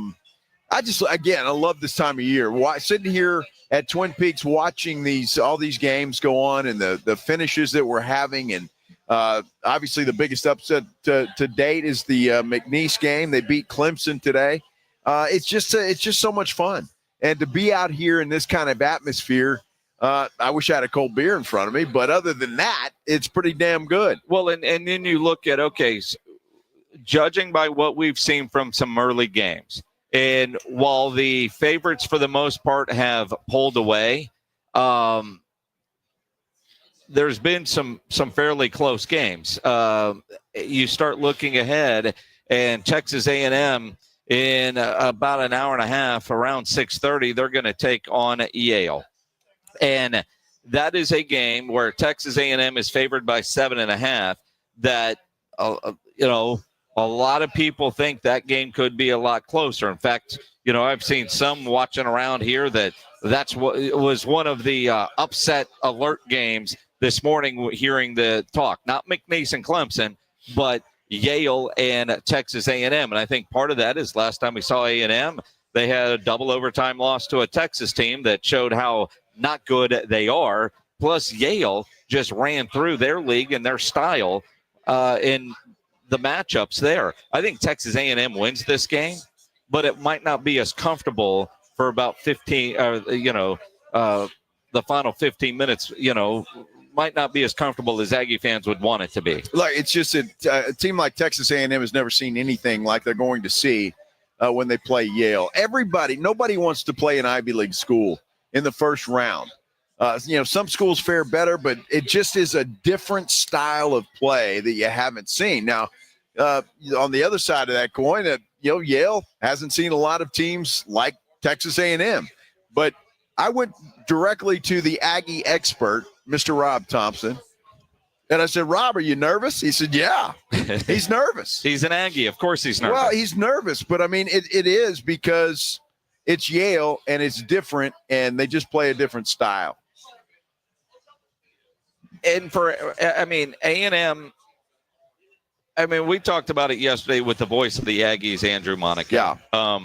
love this time of year. Sitting here at Twin Peaks watching all these games go on and the finishes that we're having. And obviously the biggest upset to date is the McNeese game. They beat Clemson today. It's just so much fun. And to be out here in this kind of atmosphere, I wish I had a cold beer in front of me. But other than that, it's pretty damn good. Well, and then you look at, judging by what we've seen from some early games, and while the favorites for the most part have pulled away, there's been some fairly close games. You start looking ahead, and Texas A&M in about an hour and a half, around 6:30, they're going to take on Yale, and that is a game where Texas A&M is favored by 7.5. That a lot of people think that game could be a lot closer. In fact, I've seen some watching around here that's what it was one of the upset alert games this morning, hearing the talk, not McNeese and Clemson, but Yale and Texas A&M. And I think part of that is last time we saw A&M, they had a double overtime loss to a Texas team that showed how not good they are. Plus Yale just ran through their league and their style in the matchups there. I think Texas A&M wins this game, but it might not be as comfortable for about 15, the final 15 minutes, might not be as comfortable as Aggie fans would want it to be. Like, it's just a team like Texas A&M has never seen anything like they're going to see when they play Yale. Nobody wants to play an Ivy League school in the first round. Some schools fare better, but it just is a different style of play that you haven't seen. Now, on the other side of that coin, Yale hasn't seen a lot of teams like Texas A&M. But I went directly to the Aggie expert, Mr. Rob Thompson, and I said, Rob, are you nervous? He said, yeah. He's nervous. He's an Aggie. Of course he's nervous. Well, he's nervous, but, it is because it's Yale, and it's different, and they just play a different style. And A&M, I mean, we talked about it yesterday with the voice of the Aggies, Andrew Monica. Yeah.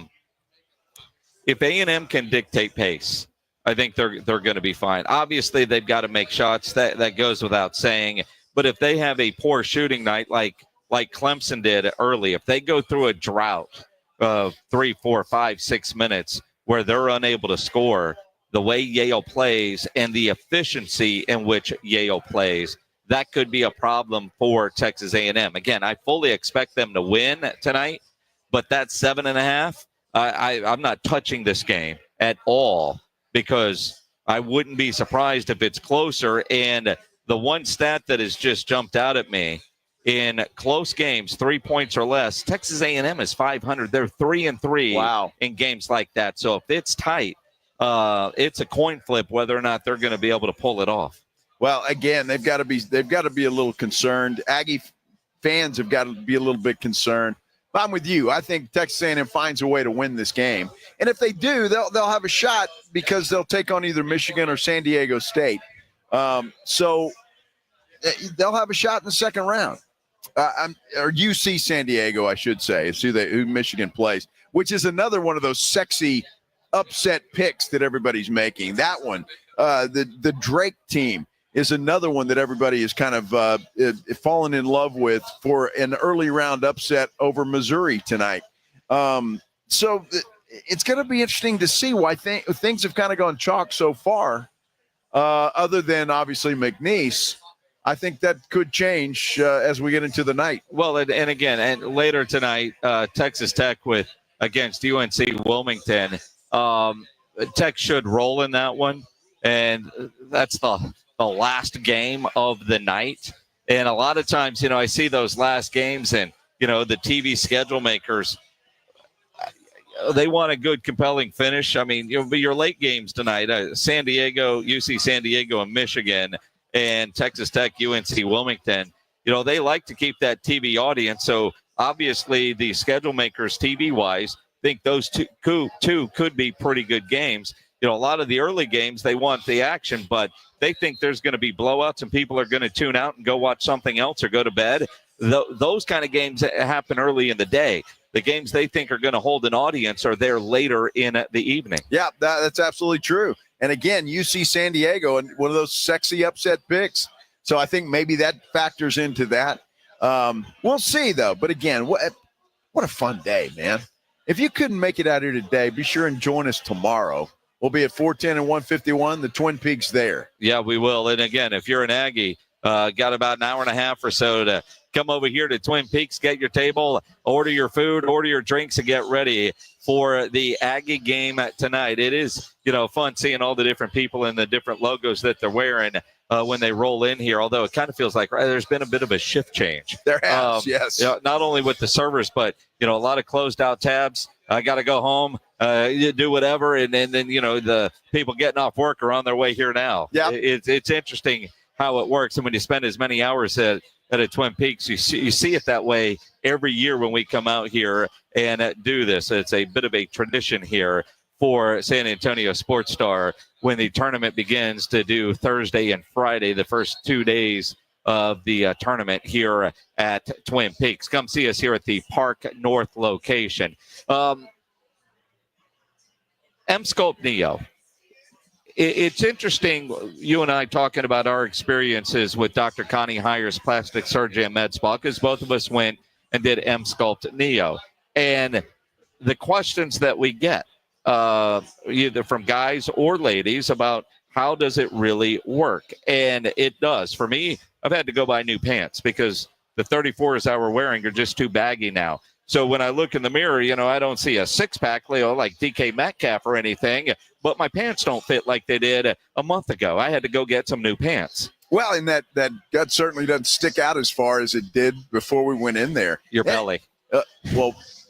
If A&M can dictate pace, I think they're going to be fine. Obviously, they've got to make shots. That goes without saying. But if they have a poor shooting night like Clemson did early, if they go through a drought of 3, 4, 5, 6 minutes where they're unable to score, the way Yale plays and the efficiency in which Yale plays, that could be a problem for Texas A&M. Again, I fully expect them to win tonight, but that 7.5, I'm not touching this game at all because I wouldn't be surprised if it's closer. And the one stat that has just jumped out at me, in close games, 3 points or less, Texas A&M is 500. They're 3-3 in games like that. So if it's tight, it's a coin flip whether or not they're going to be able to pull it off. Well, again, they've got to be a little concerned. Aggie fans have got to be a little bit concerned. But I'm with you. I think Texas A&M finds a way to win this game, and if they do, they'll have a shot because they'll take on either Michigan or San Diego State. So they'll have a shot in the second round. Or UC San Diego, I should say, is who Michigan plays, which is another one of those sexy upset picks that everybody's making. That one, the Drake team, is another one that everybody is kind of fallen in love with for an early round upset over Missouri tonight. So it's going to be interesting to see why things have kind of gone chalk so far, other than obviously McNeese. I think that could change as we get into the night. Well, and again, later tonight, Texas Tech against UNC Wilmington. Tech should roll in that one, and that's the last game of the night. And a lot of times, I see those last games, and the TV schedule makers, they want a good, compelling finish. I mean, your late games tonight, San Diego, UC San Diego, and Michigan, and Texas Tech, UNC Wilmington, they like to keep that TV audience. So obviously the schedule makers TV-wise think those two could be pretty good games. A lot of the early games, they want the action, but they think there's going to be blowouts and people are going to tune out and go watch something else or go to bed. Those kind of games happen early in the day. The games they think are going to hold an audience are there later in the evening. Yeah, that's absolutely true. And again, UC San Diego, and one of those sexy upset picks. So I think maybe that factors into that. We'll see, though. But again, what a fun day, man. If you couldn't make it out here today, be sure and join us tomorrow. We'll be at 410 and 151, the Twin Peaks there. Yeah, we will. And again, if you're an Aggie, got about an hour and a half or so to come over here to Twin Peaks, get your table, order your food, order your drinks, and get ready for the Aggie game tonight. It is, fun seeing all the different people and the different logos that they're wearing when they roll in here, although it kind of feels like there's been a bit of a shift change. There has, yes. Not only with the servers, but, a lot of closed out tabs. I got to go home, do whatever, and then the people getting off work are on their way here now. Yeah, it's interesting how it works, and when you spend as many hours at a Twin Peaks, you see it that way every year when we come out here and do this. It's a bit of a tradition here for San Antonio Sports Star when the tournament begins to do Thursday and Friday, the first 2 days of the tournament here at Twin Peaks. Come see us here at the Park North location. M-Sculpt Neo. It's interesting, you and I talking about our experiences with Dr. Connie Heyer's plastic surgery and med spa, because both of us went and did M-Sculpt Neo. And the questions that we get, either from guys or ladies, about how does it really work? And it does. For me, I've had to go buy new pants because the 34s I were wearing are just too baggy now. So when I look in the mirror, I don't see a six-pack, like DK Metcalf or anything, but my pants don't fit like they did a month ago. I had to go get some new pants. Well, and that gut certainly doesn't stick out as far as it did before we went in there. Your belly.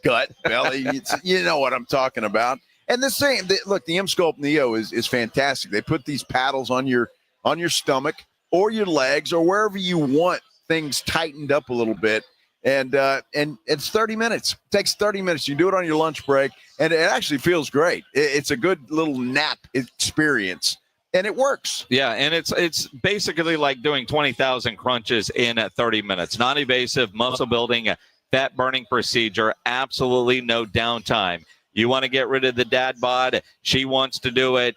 Gut, belly, you know what I'm talking about. And the same, look, the M-Sculpt Neo is fantastic. They put these paddles on your stomach or your legs or wherever you want things tightened up a little bit. And it's 30 minutes. It takes 30 minutes. You do it on your lunch break, and it actually feels great. It's a good little nap experience. And it works. Yeah, and it's basically like doing 20,000 crunches in 30 minutes. Non-invasive, muscle-building, fat-burning procedure. Absolutely no downtime. You want to get rid of the dad bod. She wants to do it.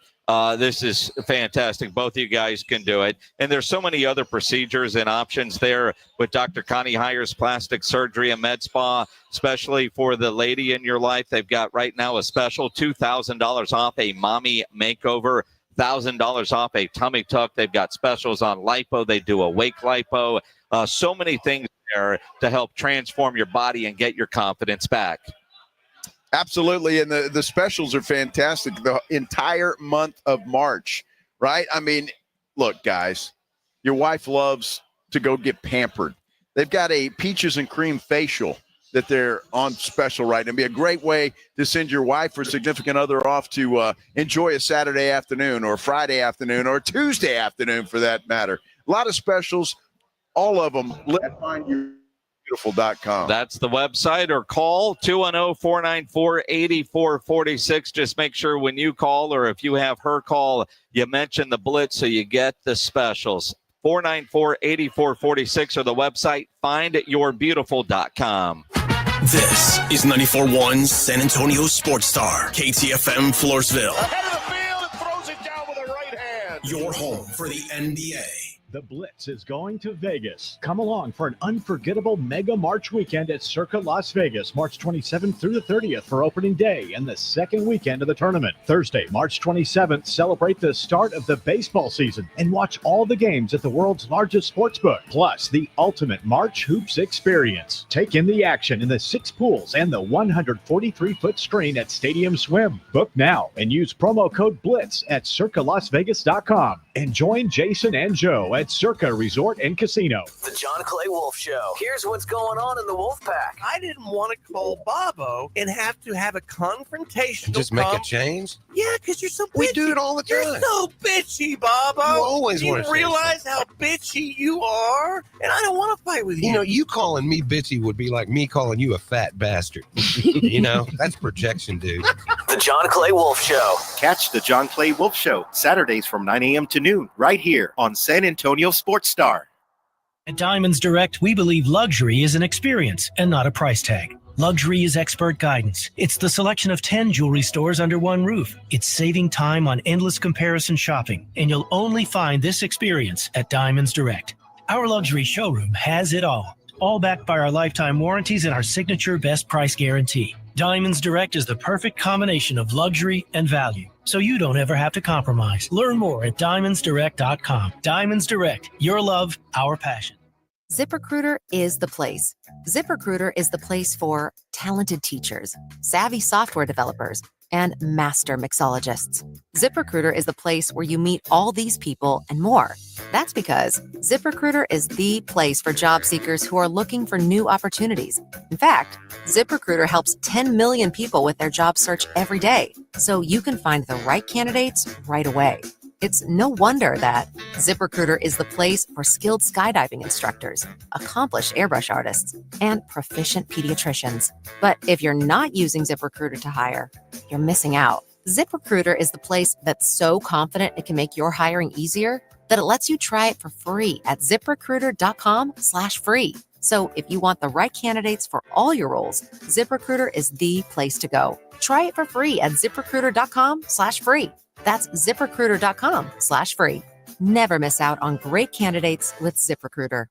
This is fantastic. Both of you guys can do it. And there's so many other procedures and options there with Dr. Connie Hires Plastic Surgery and Med Spa, especially for the lady in your life. They've got right now a special $2,000 off a mommy makeover, $1,000 off a tummy tuck. They've got specials on lipo. They do awake lipo. So many things there to help transform your body and get your confidence back. Absolutely, and the specials are fantastic the entire month of March, right? I mean, look, guys, your wife loves to go get pampered. They've got a peaches and cream facial that they're on special right now. It'd be a great way to send your wife or significant other off to enjoy a Saturday afternoon or Friday afternoon or Tuesday afternoon for that matter. A lot of specials, all of them. Let's find you. Beautiful.com. That's the website, or call 210-494-8446. Just make sure when you call, or if you have her call, you mention the Blitz so you get the specials. 494-8446 or the website findyourbeautiful.com. This is 94.1 San Antonio Sports Star, KTFM Floresville. Ahead of the field and throws it down with a right hand. Your home for the NBA. The Blitz is going to Vegas. Come along for an unforgettable Mega March weekend at Circa Las Vegas, March 27th through the 30th for opening day and the second weekend of the tournament. Thursday, March 27th, celebrate the start of the baseball season and watch all the games at the world's largest sportsbook, plus the ultimate March Hoops experience. Take in the action in the 6 pools and the 143-foot screen at Stadium Swim. Book now and use promo code BLITZ at circalasvegas.com. And join Jason and Joe at Circa Resort and Casino. The John Clay Wolf Show. Here's what's going on in the Wolf Pack. I didn't want to call Bobo and have to have a confrontation. Just make a change? Yeah, because you're so bitchy. We do it all the time. You're so bitchy, Bobo. You always you want to realize how bitchy you are, and I don't want to fight with you. You know, you calling me bitchy would be like me calling you a fat bastard. You know, that's projection, dude. The John Clay Wolf Show. Catch the John Clay Wolf Show Saturdays from 9 a.m. to noon right here on San Antonio Sports Star. At Diamonds Direct, we believe luxury is an experience and not a price tag. Luxury is expert guidance. It's the selection of 10 jewelry stores under one roof. It's saving time on endless comparison shopping, and you'll only find this experience at Diamonds Direct. Our luxury showroom has it all backed by our lifetime warranties and our signature best price guarantee. Diamonds Direct is the perfect combination of luxury and value, so you don't ever have to compromise. Learn more at diamondsdirect.com. Diamonds Direct, your love, our passion. ZipRecruiter is the place. ZipRecruiter is the place for talented teachers, savvy software developers, and master mixologists. ZipRecruiter is the place where you meet all these people and more. That's because ZipRecruiter is the place for job seekers who are looking for new opportunities. In fact, ZipRecruiter helps 10 million people with their job search every day, so you can find the right candidates right away. It's no wonder that ZipRecruiter is the place for skilled skydiving instructors, accomplished airbrush artists, and proficient pediatricians. But if you're not using ZipRecruiter to hire, you're missing out. ZipRecruiter is the place that's so confident it can make your hiring easier that it lets you try it for free at ZipRecruiter.com/free. So if you want the right candidates for all your roles, ZipRecruiter is the place to go. Try it for free at ZipRecruiter.com/free. That's ZipRecruiter.com/free. Never miss out on great candidates with ZipRecruiter.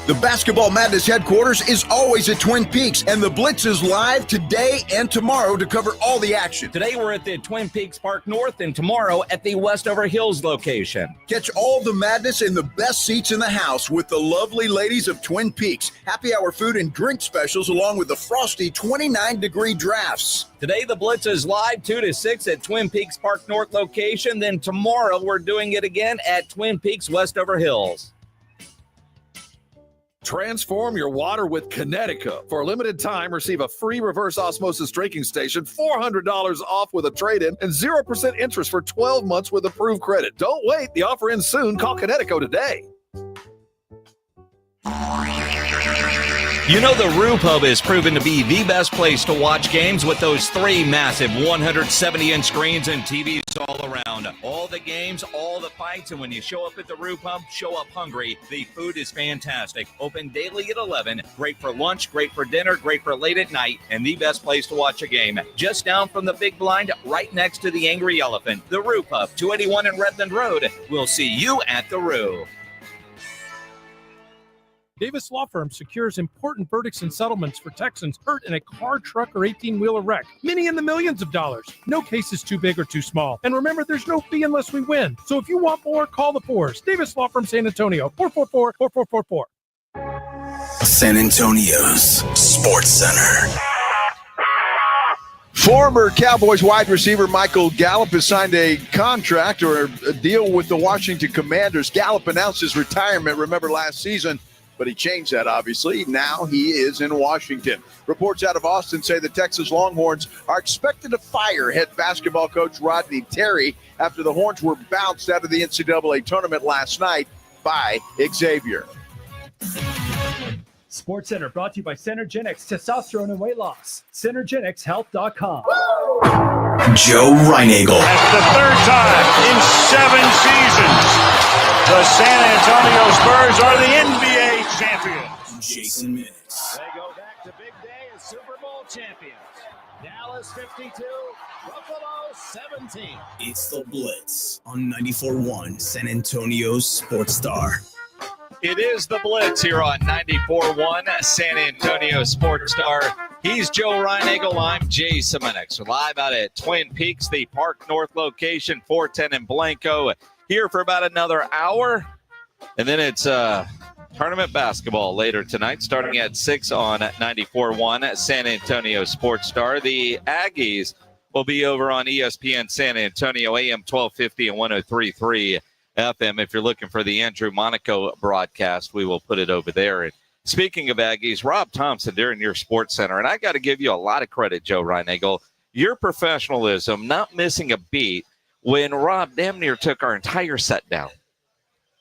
The Basketball Madness headquarters is always at Twin Peaks, and the Blitz is live today and tomorrow to cover all the action. Today we're at the Twin Peaks Park North, and tomorrow at the Westover Hills location. Catch all the madness in the best seats in the house with the lovely ladies of Twin Peaks. Happy hour food and drink specials along with the frosty 29-degree drafts. Today the Blitz is live 2 to 6 at Twin Peaks Park North location. Then tomorrow we're doing it again at Twin Peaks Westover Hills. Transform your water with Connecticut. For a limited time, receive a free reverse osmosis drinking station, $400 off with a trade-in, and 0% interest for 12 months with approved credit. Don't wait. The offer ends soon. Call Connecticut today. You know, the Roo Pub has proven to be the best place to watch games with those 3 massive 170-inch screens and TVs all around. All the games, all the fights, and when you show up at the Roo Pump, show up hungry. The food is fantastic. Open daily at 11. Great for lunch, great for dinner, great for late at night, and the best place to watch a game. Just down from the big blind, right next to the Angry Elephant. The Roo Pump, 281 in Redland Road. We'll see you at the Roo. Davis Law Firm secures important verdicts and settlements for Texans hurt in a car, truck, or 18-wheeler wreck. Many in the millions of dollars. No case is too big or too small. And remember, there's no fee unless we win. So if you want more, call the Fours. Davis Law Firm San Antonio, 444-4444. San Antonio's Sports Center. Former Cowboys wide receiver Michael Gallup has signed a contract or a deal with the Washington Commanders. Gallup announced his retirement, remember, last season, but he changed that, obviously. Now he is in Washington. Reports out of Austin say the Texas Longhorns are expected to fire head basketball coach Rodney Terry after the Horns were bounced out of the NCAA Tournament last night by Xavier. Sports Center brought to you by Centergenics Testosterone and Weight Loss. Centergenicshealth.com. Joe Reinagel. That's the third time in 7 seasons the San Antonio Spurs are the NBA champions. Jason Minix. They go back to big day as Super Bowl champions. Dallas 52, Buffalo 17. It's the Blitz on 94.1 San Antonio's Sports Star. It is the Blitz here on 94.1 San Antonio Sports Star. He's Joe Reinagel. I'm Jason Minix. We're live out at Twin Peaks, the Park North location, 410 in Blanco. Here for about another hour. And then it's tournament basketball later tonight, starting at 6 on 94.1 San Antonio Sports Star. The Aggies will be over on ESPN San Antonio, AM 1250 and 103.3 FM. If you're looking for the Andrew Monaco broadcast, we will put it over there. And speaking of Aggies, Rob Thompson during your Sports Center, and I got to give you a lot of credit, Joe Reinagel, your professionalism, not missing a beat when Rob damn near took our entire set down.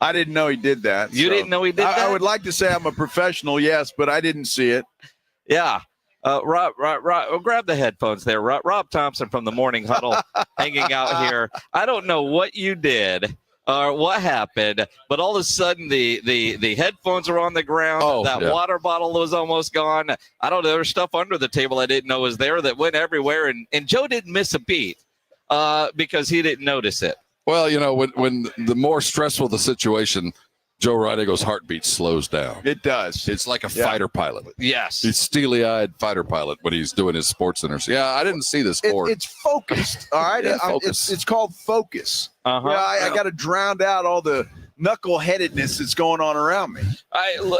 I didn't know he did that. You didn't know he did that? I would like to say I'm a professional, yes, but I didn't see it. Yeah. Rob, grab the headphones there. Rob Thompson from the Morning Huddle hanging out here. I don't know what you did or what happened, but all of a sudden the headphones are on the ground. Water bottle was almost gone. I don't know. There was stuff under the table I didn't know was there that went everywhere, and Joe didn't miss a beat because he didn't notice it. Well, you know, when the more stressful the situation, Joe Reinegel's heartbeat slows down. It does. It's like a fighter pilot. Yes. He's steely-eyed fighter pilot when he's doing his Sports Centers. Yeah, I didn't see this score. It's focused, all right? It's called focus. Uh-huh. I got to drown out all the knuckleheadedness that's going on around me.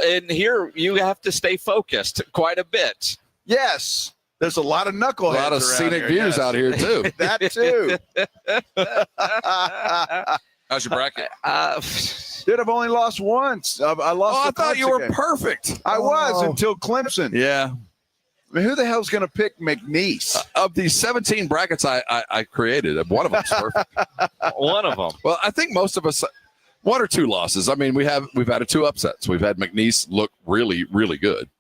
And here you have to stay focused quite a bit. Yes. There's a lot of knuckleheads. A lot of scenic views out here, too. That, too. How's your bracket? Dude, I've only lost once. I lost. I thought you were perfect. I was until Clemson. Yeah. I mean, who the hell's going to pick McNeese? Of these 17 brackets I created, one of them's perfect. One of them. Well, I think most of us, 1 or 2 losses. I mean, we've had 2 upsets. We've had McNeese look really, really good.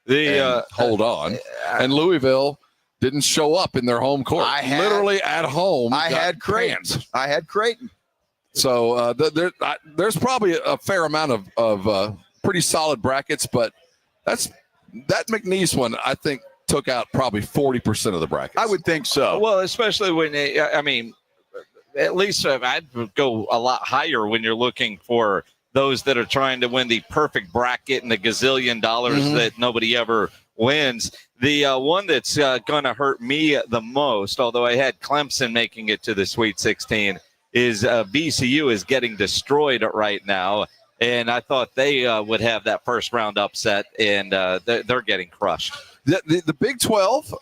Hold on. And Louisville didn't show up in their home court. Literally at home. I had Creighton. So there's probably a fair amount of pretty solid brackets, but that McNeese one, I think, took out probably 40% of the brackets. I would think so. Well, especially when, at least I'd go a lot higher when you're looking for those that are trying to win the perfect bracket and the gazillion dollars that nobody ever wins. The one that's going to hurt me the most, although I had Clemson making it to the Sweet 16, is VCU is getting destroyed right now. And I thought they would have that first round upset, and they're getting crushed. The Big 12,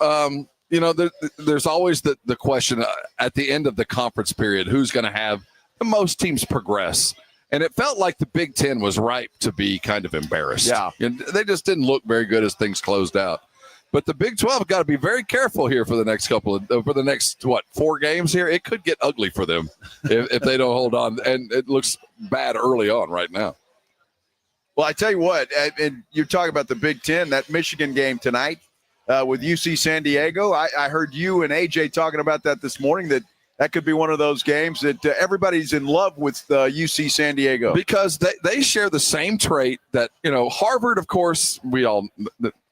there's always the question at the end of the conference period, who's going to have the most teams progress? And it felt like the Big 10 was ripe to be kind of embarrassed. Yeah. And they just didn't look very good as things closed out. But the Big 12 got to be very careful here for the next 4 games here. It could get ugly for them if they don't hold on. And it looks bad early on right now. Well, I tell you what, and you're talking about the Big 10, that Michigan game tonight with UC San Diego. I heard you and AJ talking about that this morning, that that could be one of those games that everybody's in love with UC San Diego. Because they share the same trait that, Harvard, of course, we all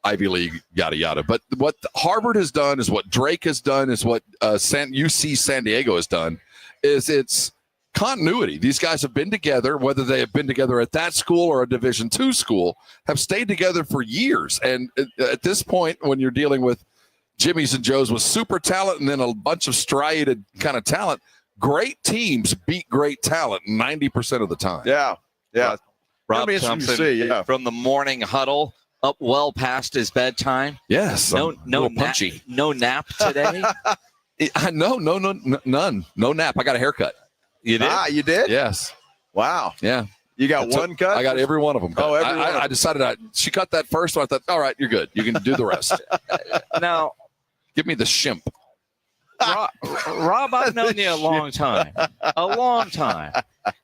Ivy League, yada, yada. But what Harvard has done is what Drake has done is what UC San Diego has done is it's continuity. These guys have been together, whether they have been together at that school or a Division II school, have stayed together for years. And at this point, when you're dealing with Jimmy's and Joe's with super talent and then a bunch of striated kind of talent, great teams beat great talent 90% of the time. Yeah. Rob Thompson from the morning huddle up well past his bedtime. Yes. No nap today. None. No nap. I got a haircut. You did? You did? Yes. Wow. Yeah. You got one cut? I got every one of them cut. Oh, every one. I decided she cut that first one. I thought, all right, you're good. You can do the rest. Now, give me the shimp. Rob, I've known you a long time.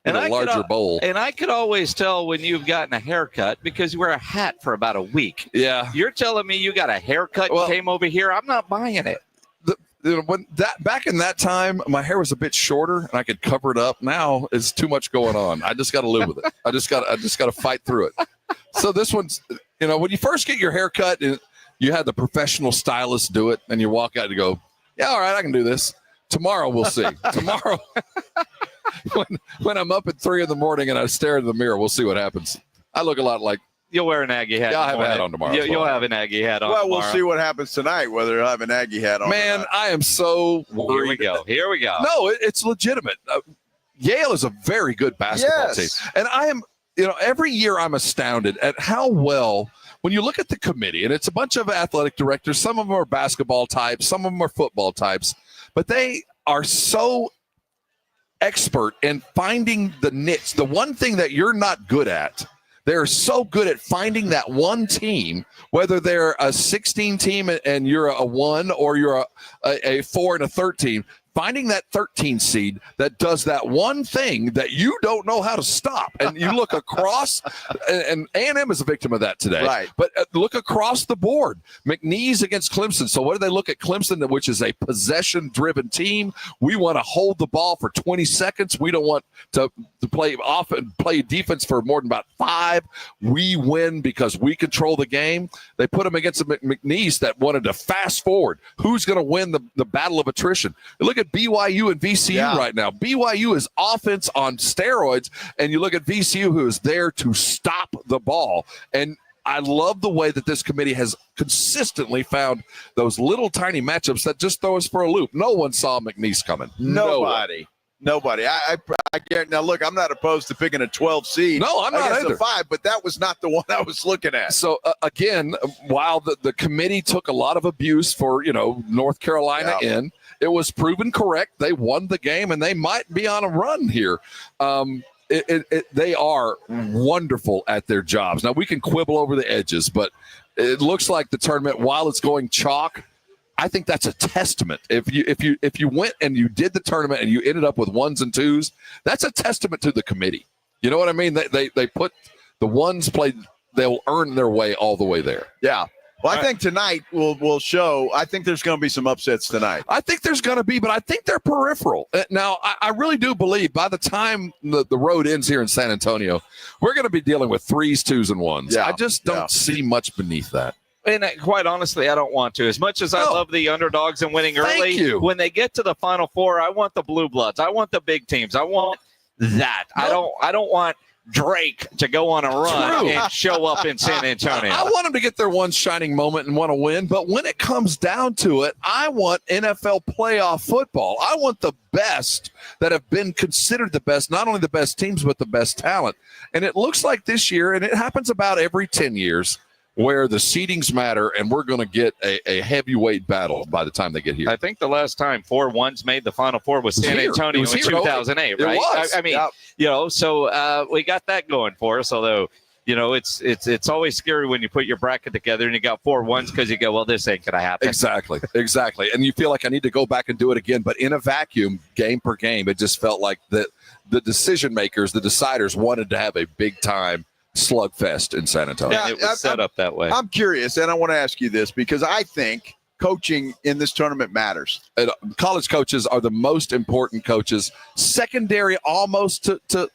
And a larger bowl. And I could always tell when you've gotten a haircut because you wear a hat for about a week. Yeah. You're telling me you got a haircut and came over here? I'm not buying it. Back in that time, my hair was a bit shorter and I could cover it up. Now it's too much going on. I just got to live with it. I just got to fight through it. So this one's, when you first get your hair cut, you had the professional stylist do it, and you walk out and go, yeah, all right, I can do this. Tomorrow we'll see. Tomorrow, when I'm up at 3 a.m. and I stare in the mirror, we'll see what happens. I look a lot like. You'll wear an Aggie hat. Yeah, I'll have a hat on tomorrow. You'll have an Aggie hat on tomorrow. Well, we'll see what happens tonight, whether I'll have an Aggie hat on. Man, I am so worried. Here we go. No, it's legitimate. Yale is a very good basketball team. And I am, every year I'm astounded at how well, when you look at the committee, and it's a bunch of athletic directors, some of them are basketball types, some of them are football types, but they are so expert in finding the niche, the one thing that you're not good at. They're so good at finding that one team, whether they're a 16 team and you're a 1 or you're a 4 and a 13, finding that 13 seed that does that one thing that you don't know how to stop. And you look across, and A&M is a victim of that today. Right. But look across the board. McNeese against Clemson. So what do they look at Clemson, which is a possession-driven team? We want to hold the ball for 20 seconds. We don't want to play off and play defense for more than about 5. We win because we control the game. They put them against a McNeese that wanted to fast forward. Who's going to win the battle of attrition? Look at BYU and VCU right now. BYU is offense on steroids, and you look at VCU, who is there to stop the ball. And I love the way that this committee has consistently found those little tiny matchups that just throw us for a loop. No one saw McNeese coming. Nobody. I guarantee. Now, look, I'm not opposed to picking a 12 seed. No, I'm not either. A 5, but that was not the one I was looking at. So, again, while the committee took a lot of abuse for, North Carolina it was proven correct. They won the game, and they might be on a run here. They are wonderful at their jobs. Now, we can quibble over the edges, but it looks like the tournament, while it's going chalk, I think that's a testament. If you went and you did the tournament and you ended up with 1s and 2s, that's a testament to the committee. You know what I mean? They put the ones played. They'll earn their way all the way there. Yeah. Well, I think tonight will show. I think there's going to be some upsets tonight. I think there's going to be, but I think they're peripheral. Now, I really do believe by the time the road ends here in San Antonio, we're going to be dealing with 3s, 2s, and 1s. Yeah. I just don't see much beneath that. And quite honestly, I don't want to. As much as I love the underdogs and winning early, when they get to the Final Four, I want the blue bloods. I want the big teams. I want that. No. I don't want Drake to go on a run and show up in San Antonio. I want them to get their one shining moment and want to win, but when it comes down to it, I want NFL playoff football. I want the best that have been considered the best, not only the best teams, but the best talent. And it looks like this year, and it happens about every 10 years, where the seedings matter, and we're going to get a heavyweight battle by the time they get here. I think the last time 4-1s made the Final Four was San Antonio in 2008, right? It was. I mean, so we got that going for us, although, it's always scary when you put your bracket together and you got 4-1s because you go, well, this ain't going to happen. Exactly. And you feel like I need to go back and do it again. But in a vacuum, game per game, it just felt like the decision makers, the deciders wanted to have a big-time slugfest in San Antonio. Yeah, it was set up that way. I'm curious, and I want to ask you this because I think coaching in this tournament matters. And college coaches are the most important coaches. Secondary almost to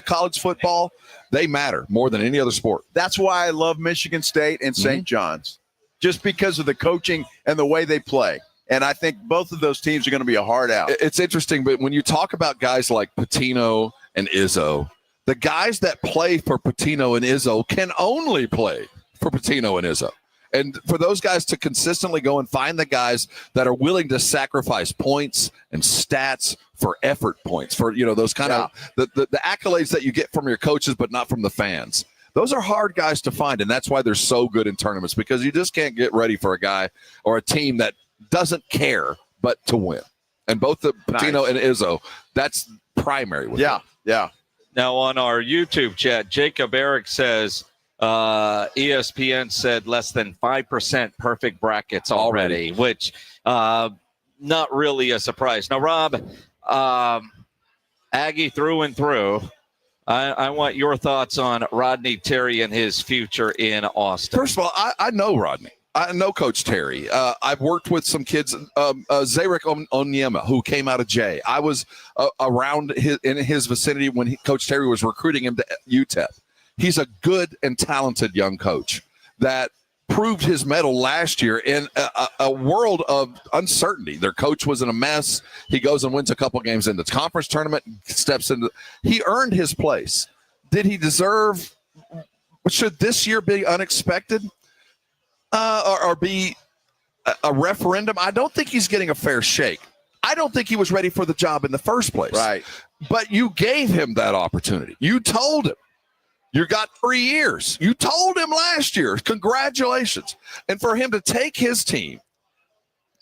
college football, they matter more than any other sport. That's why I love Michigan State and St. John's, just because of the coaching and the way they play. And I think both of those teams are going to be a hard out. It's interesting, but when you talk about guys like Pitino and Izzo, the guys that play for Pitino and Izzo can only play for Pitino and Izzo. And for those guys to consistently go and find the guys that are willing to sacrifice points and stats for effort points, for those kind of the accolades that you get from your coaches, but not from the fans. Those are hard guys to find, and that's why they're so good in tournaments, because you just can't get ready for a guy or a team that doesn't care but to win. And both the Pitino and Izzo, that's primary with them. Yeah. Now on our YouTube chat, Jacob Eric says ESPN said less than 5% perfect brackets already, which not really a surprise. Now, Rob, Aggie through and through. I want your thoughts on Rodney Terry and his future in Austin. First of all, I know Rodney. I know Coach Terry. I've worked with some kids, Zarek Onyema, who came out of Jay. I was around in his vicinity when Coach Terry was recruiting him to UTEP. He's a good and talented young coach that proved his mettle last year in a world of uncertainty. Their coach was in a mess. He goes and wins a couple games in the conference tournament, steps into. He earned his place. Did he deserve? Should this year be unexpected? Or be a referendum? I don't think he's getting a fair shake. I don't think he was ready for the job in the first place. Right. But you gave him that opportunity. You told him. You got 3 years. You told him last year. Congratulations. And for him to take his team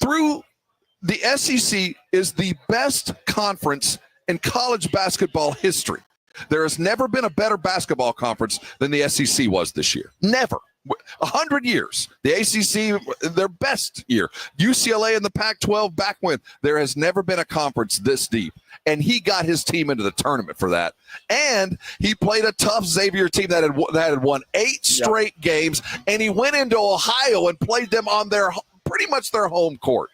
through the SEC is the best conference in college basketball history. There has never been a better basketball conference than the SEC was this year. Never. 100 years. The ACC, their best year. UCLA in the Pac-12 back when. There has never been a conference this deep. And he got his team into the tournament for that. And he played a tough Xavier team that had won 8 straight games. And he went into Ohio and played them on pretty much their home court.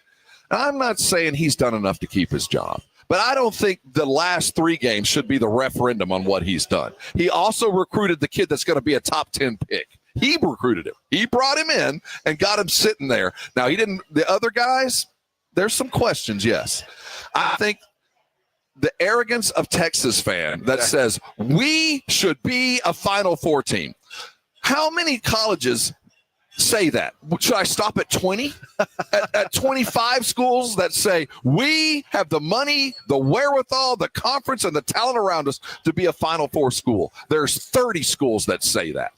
And I'm not saying he's done enough to keep his job. But I don't think the last 3 games should be the referendum on what he's done. He also recruited the kid that's going to be a top 10 pick. He recruited him. He brought him in and got him sitting there. Now, he didn't. The other guys, there's some questions, yes. I think the arrogance of Texas fan that says we should be a Final Four team. How many colleges say that? Should I stop at 20? at 25 schools that say we have the money, the wherewithal, the conference, and the talent around us to be a Final Four school? There's 30 schools that say that.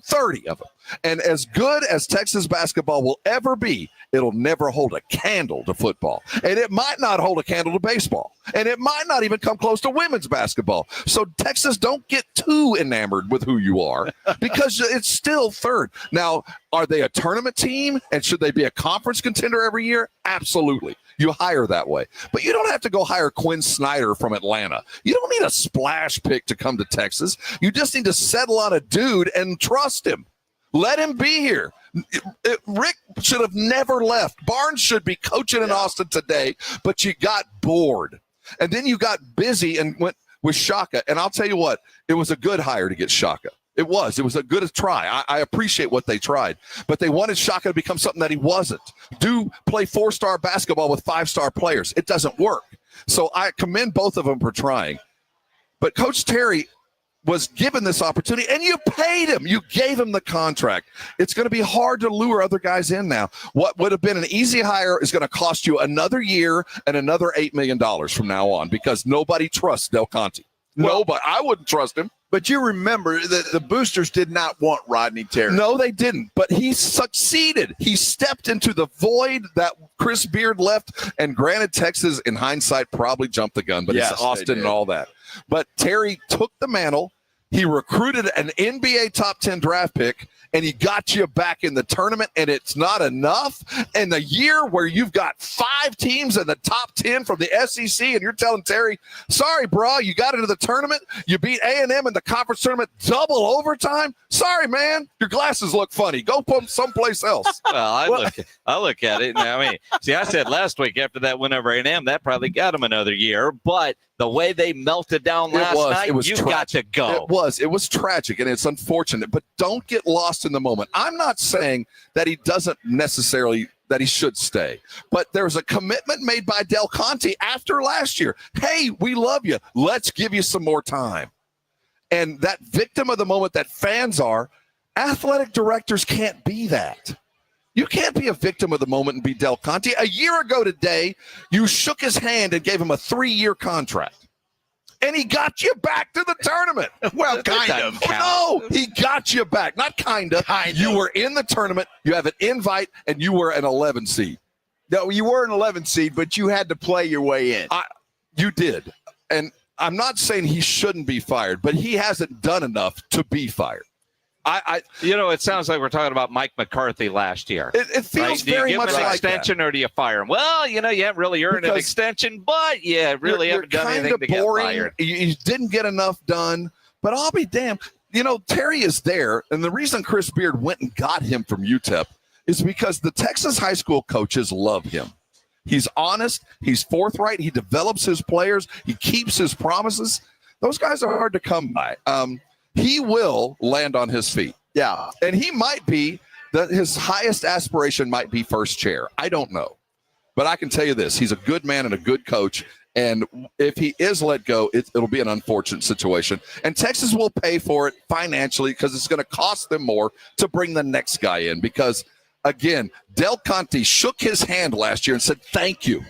30 of them. And as good as Texas basketball will ever be, it'll never hold a candle to football. And it might not hold a candle to baseball. And it might not even come close to women's basketball. So Texas, don't get too enamored with who you are, because it's still third. Now, are they a tournament team? And should they be a conference contender every year? Absolutely. You hire that way. But you don't have to go hire Quinn Snyder from Atlanta. You don't need a splash pick to come to Texas. You just need to settle on a dude and trust him. Let him be here. Rick should have never left. Barnes should be coaching in Austin today, but you got bored. And then you got busy and went with Shaka. And I'll tell you what, it was a good hire to get Shaka. It was a good try. I appreciate what they tried, but they wanted Shaka to become something that he wasn't. Do play 4-star basketball with 5-star players. It doesn't work. So I commend both of them for trying. But Coach Terry was given this opportunity, and you paid him. You gave him the contract. It's going to be hard to lure other guys in now. What would have been an easy hire is going to cost you another year and another $8 million from now on, because nobody trusts Del Conte. Nobody. I wouldn't trust him. But you remember that the boosters did not want Rodney Terry. No, they didn't. But he succeeded. He stepped into the void that Chris Beard left. And granted, Texas, in hindsight, probably jumped the gun. But it's Austin and all that. But Terry took the mantle. He recruited an NBA top 10 draft pick, and he got you back in the tournament, and it's not enough. In the year where you've got 5 teams in the top 10 from the SEC, and you're telling Terry, sorry, bro, you got into the tournament, you beat A&M in the conference tournament, double overtime. Sorry, man, your glasses look funny. Go put them someplace else. Well, I look at it, and I mean, see, I said last week after that win over A&M, that probably got him another year, but the way they melted down last night, you've got to go. It was tragic, and it's unfortunate, but don't get lost in the moment. I'm not saying that he doesn't necessarily, that he should stay, but there's a commitment made by Del Conte after last year. Hey, we love you. Let's give you some more time. And that victim of the moment that fans are, athletic directors can't be that. You can't be a victim of the moment and be Del Conte. A year ago today, you shook his hand and gave him a 3-year contract. And he got you back to the tournament. Well, kind of. No, he got you back. Not kind of. You were in the tournament. You have an invite, and you were an 11 seed. No, you were an 11 seed, but you had to play your way in. You did. And I'm not saying he shouldn't be fired, but he hasn't done enough to be fired. It sounds like we're talking about Mike McCarthy last year. It feels very much like that. Do you give him an extension or do you fire him? Well, you haven't really earned an extension, but really haven't done anything to get fired. You didn't get enough done, but I'll be damned. Terry is there, and the reason Chris Beard went and got him from UTEP is because the Texas high school coaches love him. He's honest. He's forthright. He develops his players. He keeps his promises. Those guys are hard to come by. He will land on his feet. Yeah. And he might be, his highest aspiration might be first chair. I don't know. But I can tell you this. He's a good man and a good coach. And if he is let go, it'll be an unfortunate situation. And Texas will pay for it financially because it's going to cost them more to bring the next guy in. Because, again, Del Conte shook his hand last year and said, thank you.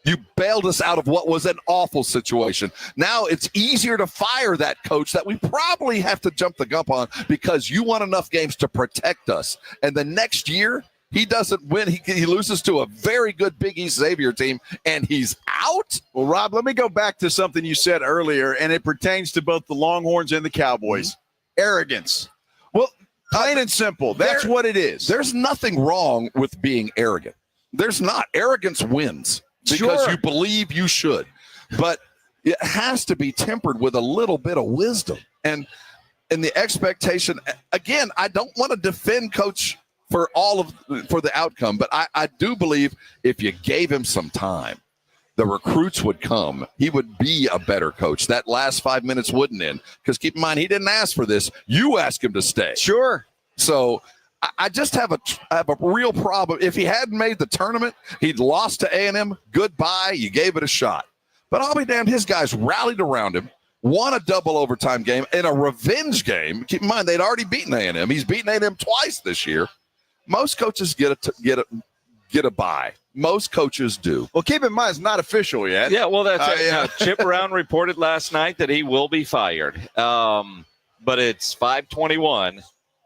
You bailed us out of what was an awful situation. Now it's easier to fire that coach that we probably have to jump the gun on because you won enough games to protect us. And the next year, he doesn't win. He loses to a very good Big East Xavier team, and he's out. Well, Rob, let me go back to something you said earlier, and it pertains to both the Longhorns and the Cowboys. Arrogance. Well, plain and simple. That's what it is. There's nothing wrong with being arrogant. There's not. Arrogance wins. Because you believe you should. But it has to be tempered with a little bit of wisdom. And the expectation, again, I don't want to defend Coach for the outcome, but I do believe if you gave him some time, the recruits would come. He would be a better coach. That last 5 minutes wouldn't end. Because keep in mind, he didn't ask for this. You asked him to stay. Sure. So I just have a real problem. If he hadn't made the tournament, he'd lost to A&M. Goodbye. You gave it a shot. But I'll be damned, his guys rallied around him, won a double overtime game in a revenge game. Keep in mind, they'd already beaten A&M. He's beaten A&M twice this year. Most coaches get a bye. Most coaches do. Well, keep in mind, it's not official yet. Yeah, well, that's Chip Brown reported last night that he will be fired. But it's 5:21.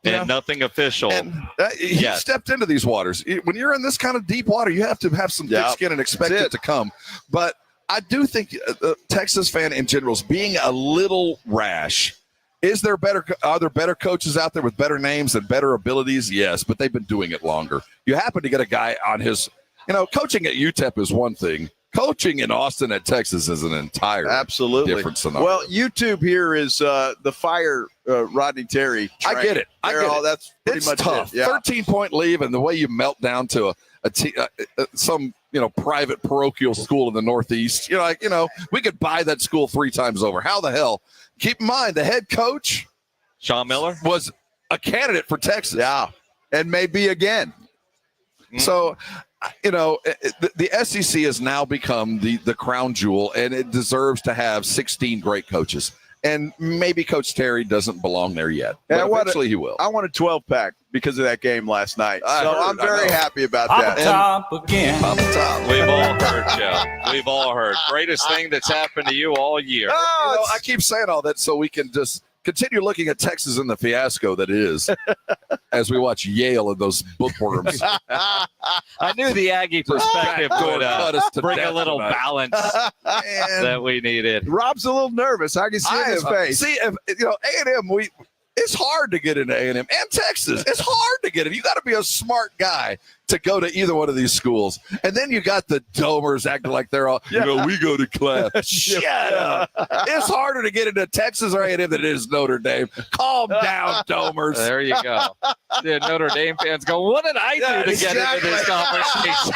And nothing official. And he stepped into these waters. When you're in this kind of deep water, you have to have some thick skin and expect it to come. But I do think the Texas fan in general is being a little rash. Are there better coaches out there with better names and better abilities? Yes, but they've been doing it longer. You happen to get a guy on his, coaching at UTEP is one thing. Coaching in Austin at Texas is an entire different scenario. Well, YouTube here is the fire Rodney Terry train. I get it. That's pretty it's much tough. It. Yeah. 13-point lead, and the way you melt down to some private parochial school in the Northeast. We could buy that school 3 times over. How the hell? Keep in mind, the head coach, Sean Miller, was a candidate for Texas. Yeah, and maybe again. So, the SEC has now become the crown jewel, and it deserves to have 16 great coaches. And maybe Coach Terry doesn't belong there yet. But eventually he will. I want a 12-pack because of that game last night. I'm very happy about that. Top again. Pop top. We've all heard, Joe. We've all heard. Greatest thing that's happened to you all year. I keep saying all that so we can just continue looking at Texas and the fiasco that is. as we watch Yale and those bookworms. I knew the Aggie perspective would bring a little balance that we needed. Rob's a little nervous. I can see in his face. See, if, A&M, it's hard to get into A&M and Texas. It's hard to get in. You got to be a smart guy to go to either one of these schools. And then you got the domers acting like they're all, we go to class. Shut up. It's harder to get into Texas or A&M than it is Notre Dame. Calm down, domers. There you go. The Notre Dame fans go, what did I do to get into this conversation?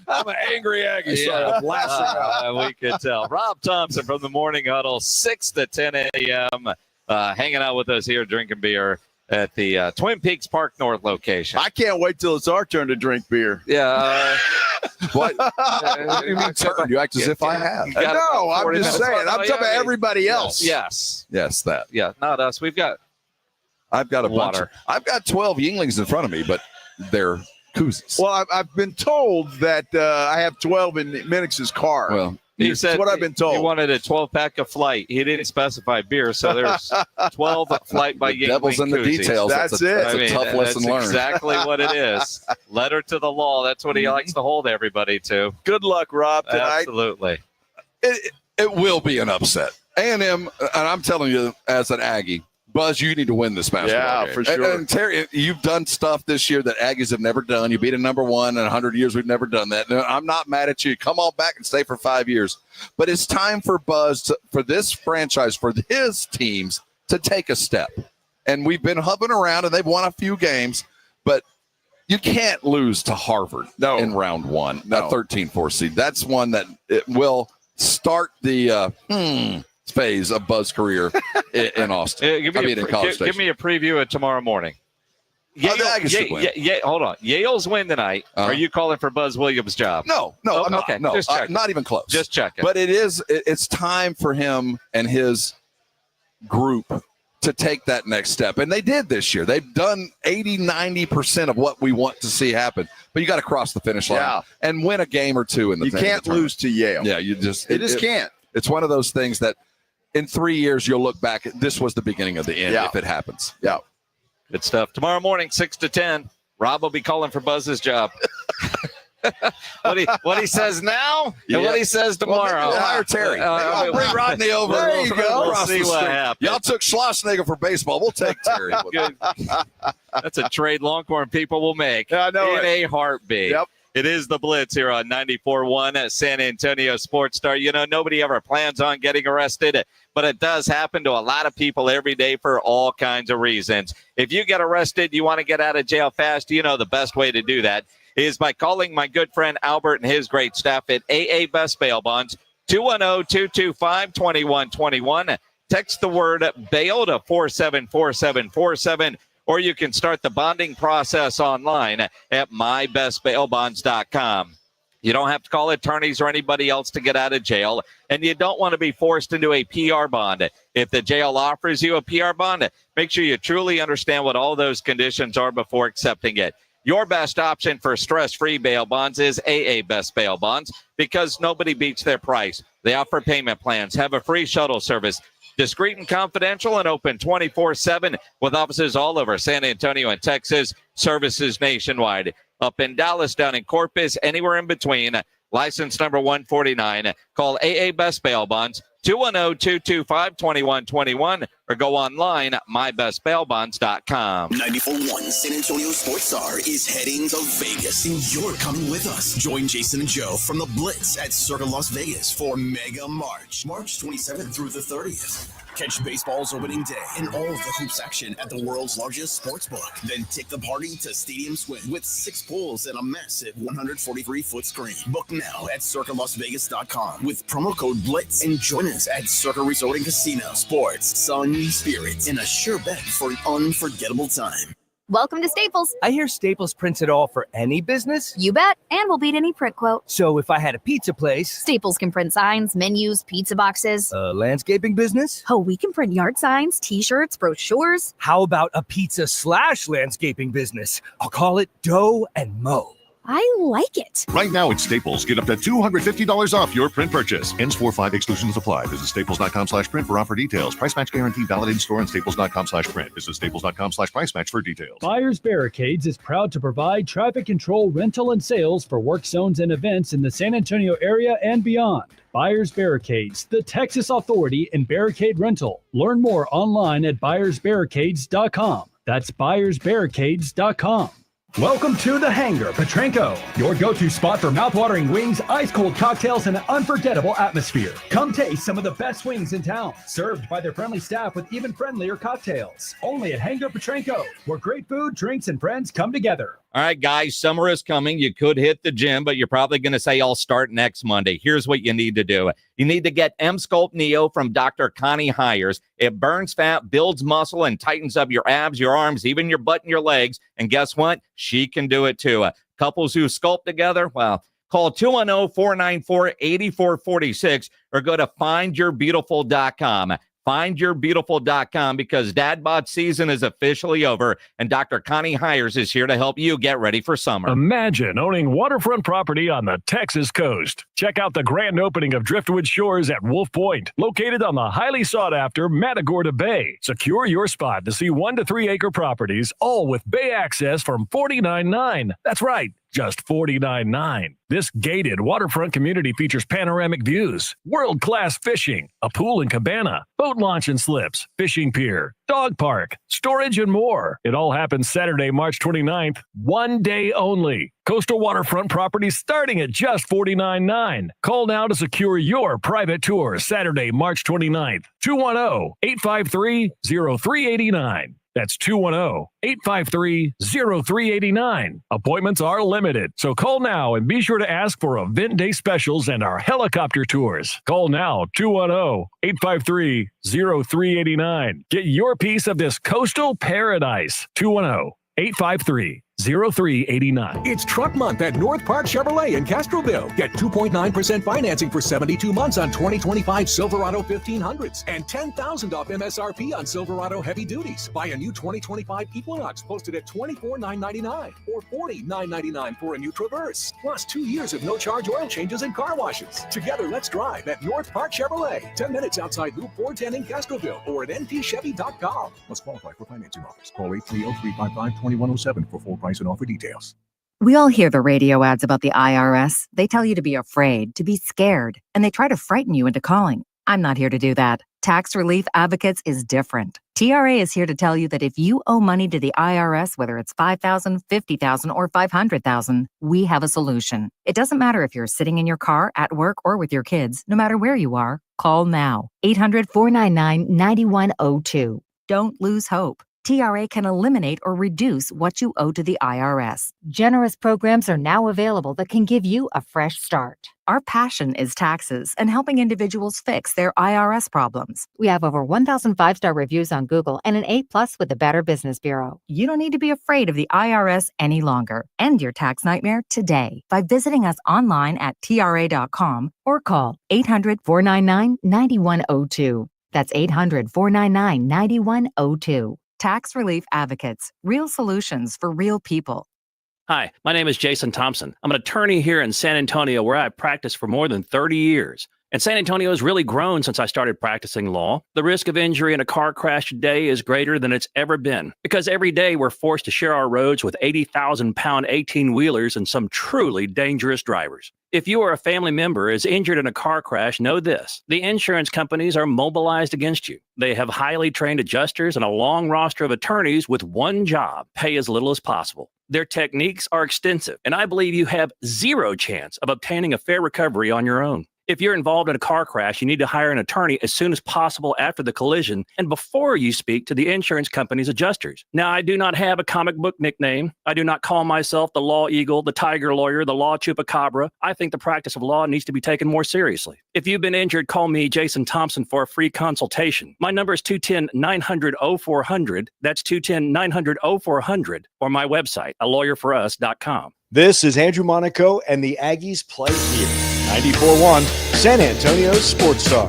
I'm an angry Aggie, so I'm blasting out. We could tell. Rob Thompson from the Morning Huddle, 6 to 10 a.m., hanging out with us here, drinking beer at the Twin Peaks Park North location. I can't wait till it's our turn to drink beer. Yeah. What? You mean turn? You act as if I have. No, I'm just saying. I'm talking about everybody else. Yes. Yes, that. Yeah, not us. I've got a water. bunch. I've got 12 Yinglings in front of me, but they're koozies. Well, I've been told that I have 12 in Minix's car. Well, he said what I've been told. He wanted a 12-pack of Flight. He didn't specify beer, so there's 12 Flight by Yingling devil's in the koozies. details. That's it. That's a tough lesson learned. Exactly what it is. Letter to the law. That's what he likes to hold everybody to. Good luck, Rob, tonight. Absolutely. It will be an upset. A&M, and I'm telling you as an Aggie, Buzz, you need to win this basketball game. For sure. And Terry, you've done stuff this year that Aggies have never done. You beat a number one in 100 years. We've never done that. No, I'm not mad at you. Come on back and stay for 5 years. But it's time for Buzz, for this franchise, for his teams to take a step. And we've been hovering around, and they've won a few games. But you can't lose to Harvard in round one, a 13-4 seed. That's one that it will start the phase of Buzz's career in Austin. Give me a preview of tomorrow morning. Hold on. Yale's win tonight. Are you calling for Buzz Williams' job? No, I'm not. No, just checking. Not even close. Just checking. But it's time for him and his group to take that next step. And they did this year. They've done 80-90% of what we want to see happen. But you got to cross the finish line and win a game or two in the You can't lose to Yale. Yeah, you just can't. It's one of those things that in 3 years you'll look back. This was the beginning of the end if it happens. Yeah. Good stuff. Tomorrow morning, 6 to 10, Rob will be calling for Buzz's job. What he says now and what he says tomorrow. We'll hire Terry. I'll bring Rodney over. There you go. We'll see what happens. Y'all took Schlossnagle for baseball. We'll take Terry. Good. That's a trade Longhorn people will make I know in a heartbeat. Yep. It is the Blitz here on 94.1 at San Antonio Sports Star. You know, nobody ever plans on getting arrested, but it does happen to a lot of people every day for all kinds of reasons. If you get arrested, you want to get out of jail fast, you know the best way to do that is by calling my good friend Albert and his great staff at AA Best Bail Bonds, 210-225-2121. Text the word bail to 474747. Or you can start the bonding process online at mybestbailbonds.com. You don't have to call attorneys or anybody else to get out of jail, and you don't want to be forced into a PR bond. If the jail offers you a PR bond, make sure you truly understand what all those conditions are before accepting it. Your best option for stress-free bail bonds is AA Best Bail Bonds because nobody beats their price. They offer payment plans, have a free shuttle service, discreet and confidential, and open 24/7 with offices all over San Antonio and Texas, services nationwide. Up in Dallas, down in Corpus, anywhere in between. License number 149. Call AA Best Bail Bonds, 210-225-2121, or go online at mybestbailbonds.com. 94.1 San Antonio Sports Star is heading to Vegas, and you're coming with us. Join Jason and Joe from the Blitz at Circa Las Vegas for Mega March, March 27th through the 30th. Catch baseball's opening day and all of the hoops action at the world's largest sports book. Then take the party to Stadium Swim with 6 pools and a massive 143-foot screen. Book now at CircaLasVegas.com with promo code BLITZ and join us at Circa Resort and Casino. Sports, sun, spirits, and a sure bet for an unforgettable time. Welcome to Staples. I hear Staples prints it all for any business. You bet, and we'll beat any print quote. So if I had a pizza place... Staples can print signs, menus, pizza boxes. A landscaping business? Oh, we can print yard signs, T-shirts, brochures. How about a pizza/landscaping business? I'll call it Dough and Mo. I like it. Right now at Staples, get up to $250 off your print purchase. Ends 4/5, exclusions apply. Visit staples.com/print for offer details. Price match guarantee valid in store and staples.com/print. Visit staples.com/price match for details. Buyers Barricades is proud to provide traffic control, rental, and sales for work zones and events in the San Antonio area and beyond. Buyers Barricades, the Texas authority in barricade rental. Learn more online at buyersbarricades.com. That's buyersbarricades.com. Welcome to The Hangar, Petrenko, your go-to spot for mouthwatering wings, ice-cold cocktails, and an unforgettable atmosphere. Come taste some of the best wings in town, served by their friendly staff with even friendlier cocktails. Only at Hangar Petrenko, where great food, drinks, and friends come together. All right, guys, summer is coming. You could hit the gym, but you're probably going to say, I'll start next Monday. Here's what you need to do. You need to get M-Sculpt Neo from Dr. Connie Hires. It burns fat, builds muscle, and tightens up your abs, your arms, even your butt and your legs. And guess what? She can do it too. Couples who sculpt together, well, call 210-494-8446 or go to findyourbeautiful.com. Findyourbeautiful.com, because Dad Bod season is officially over, and Dr. Connie Hires is here to help you get ready for summer. Imagine owning waterfront property on the Texas coast. Check out the grand opening of Driftwood Shores at Wolf Point, located on the highly sought-after Matagorda Bay. Secure your spot to see 1 to 3 acre properties, all with bay access from $49.9. That's right, just $49.9. This gated waterfront community features panoramic views, world-class fishing, a pool and cabana, boat launch and slips, fishing pier, dog park, storage, and more. It all happens Saturday, March 29th, one day only. Coastal waterfront properties starting at just $49.9. Call now to secure your private tour Saturday, March 29th. 210-853-0389. That's 210-853-0389. Appointments are limited, so call now and be sure to ask for event day specials and our helicopter tours. Call now, 210-853-0389. Get your piece of this coastal paradise. 210-853-0389. It's Truck Month at North Park Chevrolet in Castroville. Get 2.9% financing for 72 months on 2025 Silverado 1500s and $10,000 off MSRP on Silverado heavy duties. Buy a new 2025 Equinox posted at $24,999 or $40,999 for a new Traverse. Plus 2 years of no charge oil changes and car washes. Together, let's drive at North Park Chevrolet. 10 minutes outside Loop 410 in Castroville or at npchevy.com. Must qualify for financing offers. Call 830-355-2107 for full price and offer details. We all hear the radio ads about the IRS. They tell you to be afraid, to be scared, and they try to frighten you into calling. I'm not here to do that. Tax Relief Advocates is different. TRA is here to tell you that if you owe money to the IRS, whether it's $5,000, $50,000, or $500,000, we have a solution. It doesn't matter if you're sitting in your car, at work, or with your kids. No matter where you are, call now. 800-499-9102. Don't lose hope. TRA can eliminate or reduce what you owe to the IRS. Generous programs are now available that can give you a fresh start. Our passion is taxes and helping individuals fix their IRS problems. We have over 1,000 5-star reviews on Google and an A+ with the Better Business Bureau. You don't need to be afraid of the IRS any longer. End your tax nightmare today by visiting us online at tra.com or call 800-499-9102. That's 800-499-9102. Tax Relief Advocates, real solutions for real people. Hi, my name is Jason Thompson. I'm an attorney here in San Antonio where I've practiced for more than 30 years. And San Antonio has really grown since I started practicing law. The risk of injury in a car crash today is greater than it's ever been because every day we're forced to share our roads with 80,000-pound 18-wheelers and some truly dangerous drivers. If you or a family member is injured in a car crash, know this. The insurance companies are mobilized against you. They have highly trained adjusters and a long roster of attorneys with one job: pay as little as possible. Their techniques are extensive, and I believe you have zero chance of obtaining a fair recovery on your own. If you're involved in a car crash, you need to hire an attorney as soon as possible after the collision and before you speak to the insurance company's adjusters. Now, I do not have a comic book nickname. I do not call myself the Law Eagle, the Tiger Lawyer, the Law Chupacabra. I think the practice of law needs to be taken more seriously. If you've been injured, call me, Jason Thompson, for a free consultation. My number is 210-900-0400. That's 210-900-0400, or my website, alawyerforus.com. This is Andrew Monaco, and the Aggies play here. 94.1 San Antonio Sports Star.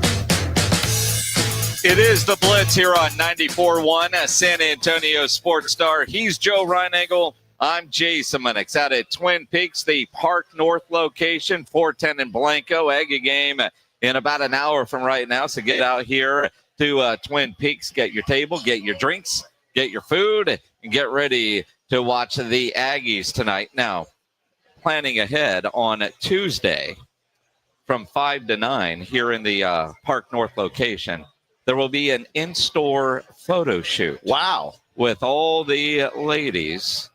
It is the Blitz here on 94.1 San Antonio Sports Star. He's Joe Reinagel. I'm Jason Minix out at Twin Peaks, the Park North location, 410 in Blanco. Aggie game in about an hour from right now. So get out here to Twin Peaks, get your table, get your drinks, get your food, and get ready to watch the Aggies tonight. Now, planning ahead on Tuesday from 5 to 9 here in the Park North location, there will be an in-store photo shoot. Wow. With all the ladies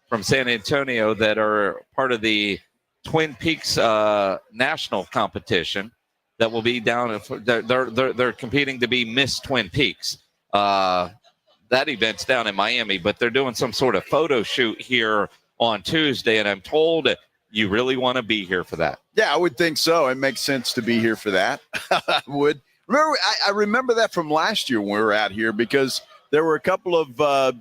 from San Antonio that are part of the Twin Peaks national competition that will be down. They're competing to be Miss Twin Peaks. That event's down in Miami, but they're doing some sort of photo shoot here on Tuesday, and I'm told you really want to be here for that. Yeah, I would think so. It makes sense to be here for that. I would. I remember that from last year when we were out here because there were a couple of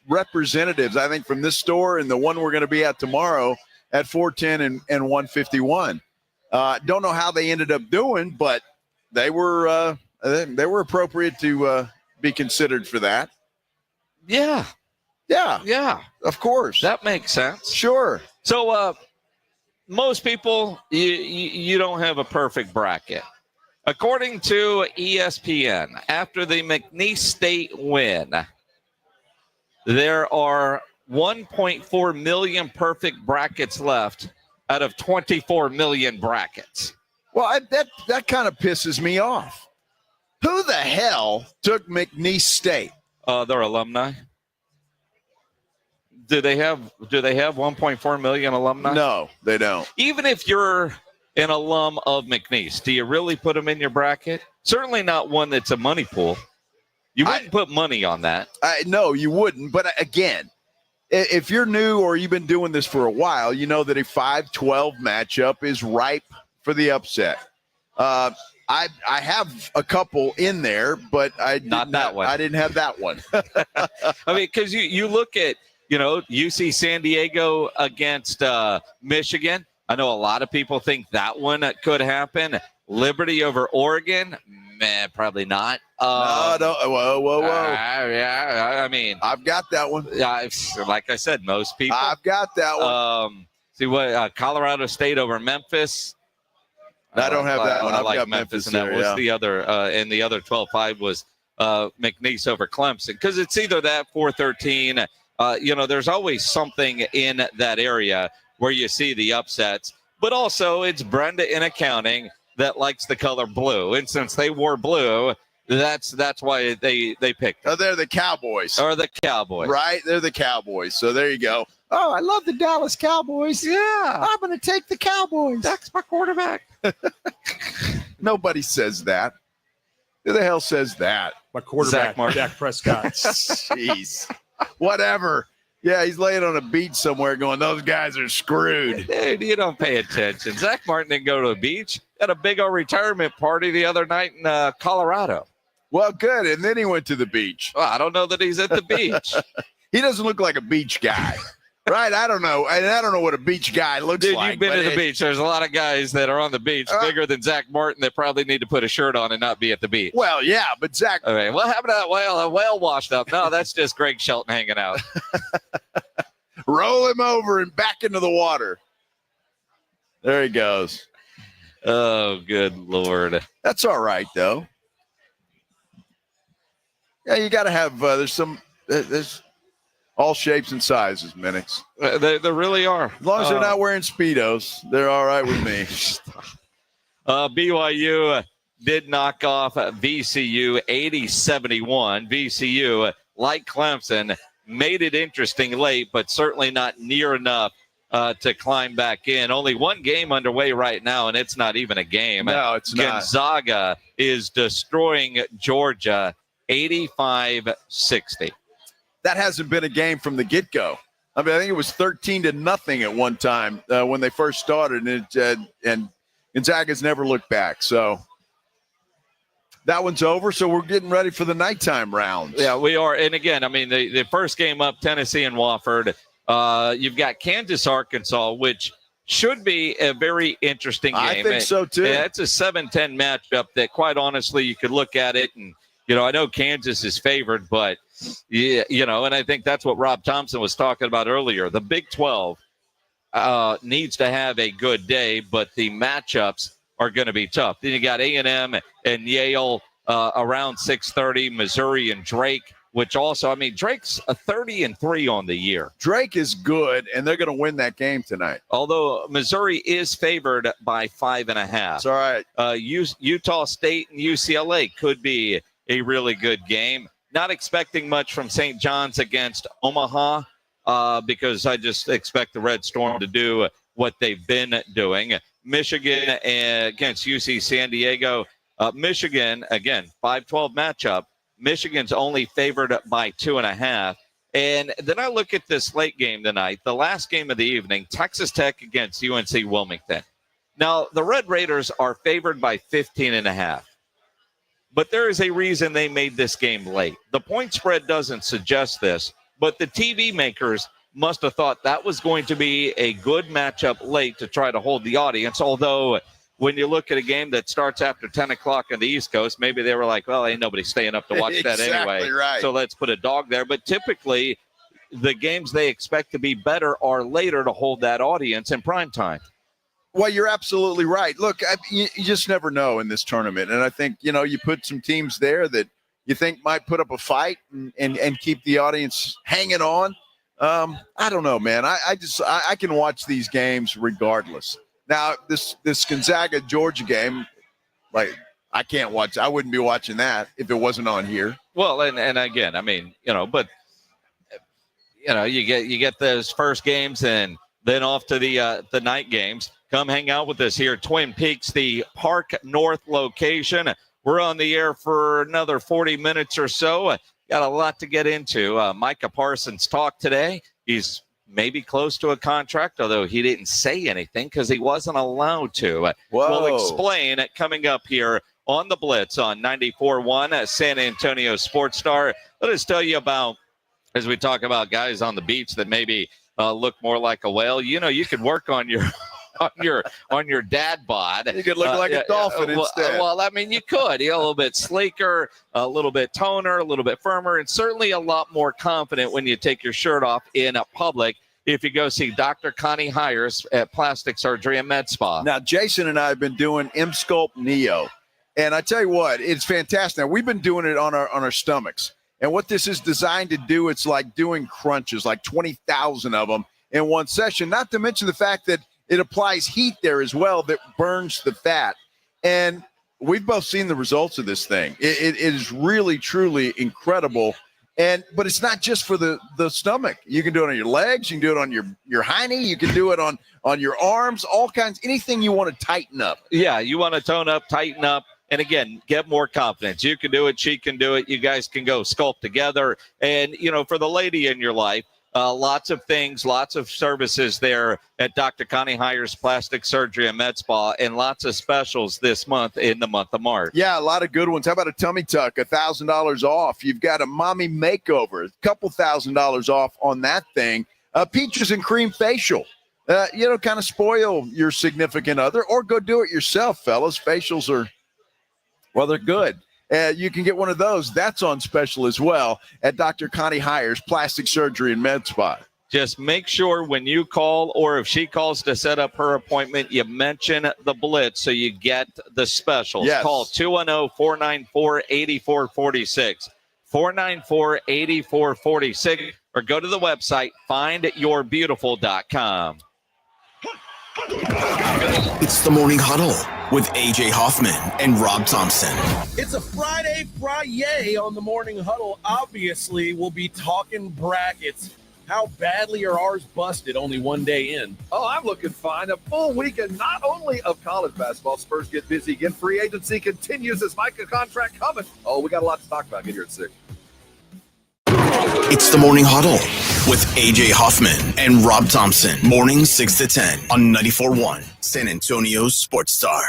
representatives, I think, from this store and the one we're going to be at tomorrow at 410 and 151. Don't know how they ended up doing, but they were appropriate to be considered for that. Yeah. Yeah. Of course. That makes sense. Sure. So most people, you don't have a perfect bracket. According to ESPN, after the McNeese State win, there are 1.4 million perfect brackets left out of 24 million brackets. Well, that kind of pisses me off. Who the hell took McNeese State? They're alumni. Do they have 1.4 million alumni? No, they don't. Even if you're an alum of McNeese, do you really put them in your bracket? Certainly not one that's a money pool. You wouldn't put money on that. No, you wouldn't. But again, if you're new or you've been doing this for a while, you know that a 5-12 matchup is ripe for the upset. I have a couple in there, but I didn't have that one. I mean, because you look at, UC San Diego against Michigan. I know a lot of people think that one could happen. Liberty over Oregon, probably not. No, whoa. Yeah, I mean, I've got that one. Like I said, most people. I've got that one. See what Colorado State over Memphis. I don't have that one. I I've like got Memphis, and there, that was the other. And the other 12-5 was McNeese over Clemson, because it's either that 4-13. There's always something in that area where you see the upsets, but also it's Brenda in accounting that likes the color blue, and since they wore blue, that's why they picked them. Oh, they're the Cowboys. Or the Cowboys. Right, they're the Cowboys. So there you go. Oh, I love the Dallas Cowboys. Yeah. I'm going to take the Cowboys. That's my quarterback. Nobody says that. Who the hell says that? My quarterback, Dak Prescott. Jeez. Whatever. Yeah, he's laying on a beach somewhere going, those guys are screwed. Dude, you don't pay attention. Zach Martin didn't go to a beach. Had a big old retirement party the other night in Colorado. Well, good. And then he went to the beach. Well, I don't know that he's at the beach. He doesn't look like a beach guy. Right? I don't know. And I don't know what a beach guy looks Dude, like. You've been to the beach. There's a lot of guys that are on the beach bigger than Zach Martin that probably need to put a shirt on and not be at the beach. Well, yeah, but Zach. Okay, what happened to that whale? A whale washed up. No, that's just Greg Shelton hanging out. Roll him over and back into the water. There he goes. Oh, good Lord. That's all right, though. Yeah, you got to have, there's all shapes and sizes, Minix. There really are. As long as they're not wearing Speedos, they're all right with me. BYU did knock off VCU 80-71. VCU, like Clemson, made it interesting late, but certainly not near enough to climb back in. Only one game underway right now, and it's not even a game. No, it's not. Gonzaga is destroying Georgia 85-60. That hasn't been a game from the get-go. I mean, I think it was 13-0 at one time when they first started, and Gonzaga's never looked back. So that one's over, so we're getting ready for the nighttime rounds. Yeah, we are. And again, I mean, the first game up, Tennessee and Wofford. You've got Kansas, Arkansas, which should be a very interesting game. I think so, too. Yeah, it's a 7-10 matchup that, quite honestly, you could look at it and I know Kansas is favored, but, and I think that's what Rob Thompson was talking about earlier. The Big 12 needs to have a good day, but the matchups are going to be tough. Then you got A&M and Yale around 6:30, Missouri and Drake, which also, Drake's a 30-3 on the year. Drake is good, and they're going to win that game tonight. Although Missouri is favored by 5.5. That's all right. Utah State and UCLA could be a really good game. Not expecting much from St. John's against Omaha because I just expect the Red Storm to do what they've been doing. Michigan against UC San Diego. Michigan, again, 5-12 matchup. Michigan's only favored by 2.5. And then I look at this late game tonight, the last game of the evening, Texas Tech against UNC Wilmington. Now, the Red Raiders are favored by 15.5. But there is a reason they made this game late. The point spread doesn't suggest this, but the TV makers must have thought that was going to be a good matchup late to try to hold the audience. Although when you look at a game that starts after 10 o'clock on the East Coast, maybe they were like, well, ain't nobody staying up to watch that anyway. Right. So let's put a dog there. But typically the games they expect to be better are later to hold that audience in prime time. Well, you're absolutely right. Look, you just never know in this tournament. And I think, you put some teams there that you think might put up a fight and keep the audience hanging on. I don't know, man. I can watch these games regardless. Now, this Gonzaga Georgia game, I can't watch. I wouldn't be watching that if it wasn't on here. Well, and again, but you get those first games and then off to the night games. Come hang out with us here at Twin Peaks, the Park North location. We're on the air for another 40 minutes or so. Got a lot to get into. Micah Parsons talked today. He's maybe close to a contract, although he didn't say anything because he wasn't allowed to. We'll explain it coming up here on the Blitz on 94.1 San Antonio Sports Star. Let us tell you about, as we talk about guys on the beach that maybe look more like a whale. You could work on your on your dad bod. You could look like a dolphin instead. Well, you could. A little bit sleeker, a little bit toner, a little bit firmer, and certainly a lot more confident when you take your shirt off in public if you go see Dr. Connie Hires at Plastic Surgery and Med Spa. Now, Jason and I have been doing M-Sculpt Neo, and I tell you what, it's fantastic. Now, we've been doing it on our stomachs, and what this is designed to do, it's like doing crunches, like 20,000 of them in one session, not to mention the fact that it applies heat there as well that burns the fat. And we've both seen the results of this thing. It is really, truly incredible. But it's not just for the stomach. You can do it on your legs. You can do it on your hiney. You can do it on your arms, all kinds, anything you want to tighten up. Yeah, you want to tone up, tighten up. And again, get more confidence. You can do it. She can do it. You guys can go sculpt together. And, for the lady in your life, lots of things, lots of services there at Dr. Connie Hires Plastic Surgery and Med Spa, and lots of specials this month in the month of March. Yeah, a lot of good ones. How about a tummy tuck, $1,000 off? You've got a mommy makeover, a couple $1,000 off on that thing. Peaches and cream facial. Kind of spoil your significant other, or go do it yourself, fellas. Facials are, they're good. You can get one of those. That's on special as well at Dr. Connie Hires Plastic Surgery and Med Spa. Just make sure when you call, or if she calls to set up her appointment, you mention the Blitz so you get the specials. Yes. Call 210-494-8446. 494-8446, or go to the website, findyourbeautiful.com. It's the Morning Huddle with AJ Hoffman and Rob Thompson. It's a Friday on the Morning Huddle. Obviously, we'll be talking brackets. How badly are ours busted only one day in? Oh, I'm looking fine. A full weekend, not only of college basketball. Spurs get busy again. Free agency continues. Is Micah contract coming? Oh, we got a lot to talk about. Get here at 6. It's the Morning Huddle with AJ Hoffman and Rob Thompson. Morning 6 to 10 on 94.1 San Antonio Sports Star.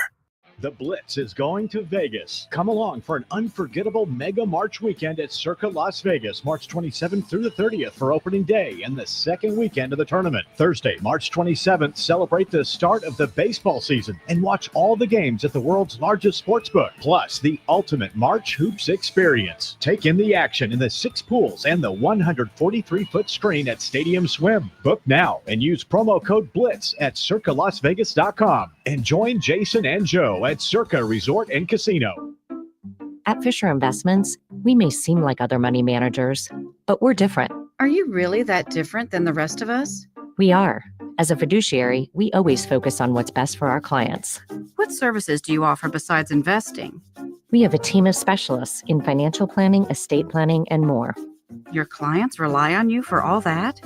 The Blitz is going to Vegas. Come along for an unforgettable Mega March weekend at Circa Las Vegas, March 27th through the 30th for opening day and the second weekend of the tournament. Thursday, March 27th, celebrate the start of the baseball season and watch all the games at the world's largest sportsbook, plus the ultimate March Hoops experience. Take in the action in the 6 pools and the 143-foot screen at Stadium Swim. Book now and use promo code BLITZ at circalasvegas.com and join Jason and Joe at Circa Resort and Casino. At Fisher Investments, we may seem like other money managers, but we're different. Are you really that different than the rest of us? We are. As a fiduciary, we always focus on what's best for our clients. What services do you offer besides investing? We have a team of specialists in financial planning, estate planning, and more. Your clients rely on you for all that?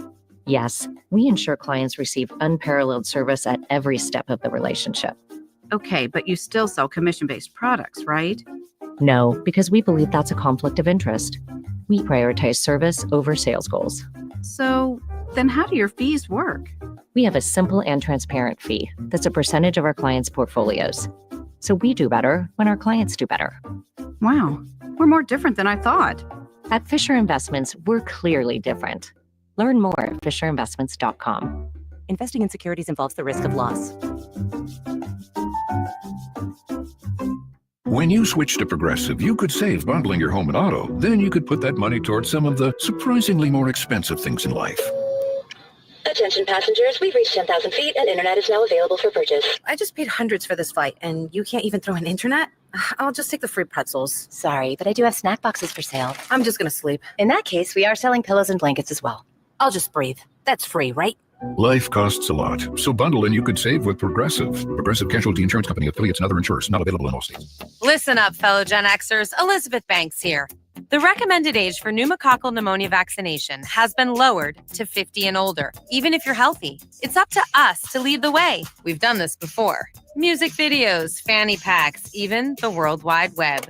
Yes, we ensure clients receive unparalleled service at every step of the relationship. Okay, but you still sell commission-based products, right? No, because we believe that's a conflict of interest. We prioritize service over sales goals. So, then how do your fees work? We have a simple and transparent fee that's a percentage of our clients' portfolios. So we do better when our clients do better. Wow, we're more different than I thought. At Fisher Investments, we're clearly different. Learn more at fisherinvestments.com. Investing in securities involves the risk of loss. When you switch to Progressive, you could save bundling your home and auto. Then you could put that money towards some of the surprisingly more expensive things in life. Attention passengers, we've reached 10,000 feet and internet is now available for purchase. I just paid hundreds for this flight and you can't even throw an internet? I'll just take the free pretzels. Sorry, but I do have snack boxes for sale. I'm just gonna sleep. In that case, we are selling pillows and blankets as well. I'll just breathe. That's free, right? Life costs a lot, so bundle and you could save with Progressive. Progressive Casualty Insurance Company, affiliates, and other insurers. Not available in all states. Listen up, fellow Gen Xers. Elizabeth Banks here. The recommended age for pneumococcal pneumonia vaccination has been lowered to 50 and older, even if you're healthy. It's up to us to lead the way. We've done this before. Music videos, fanny packs, even the World Wide Web.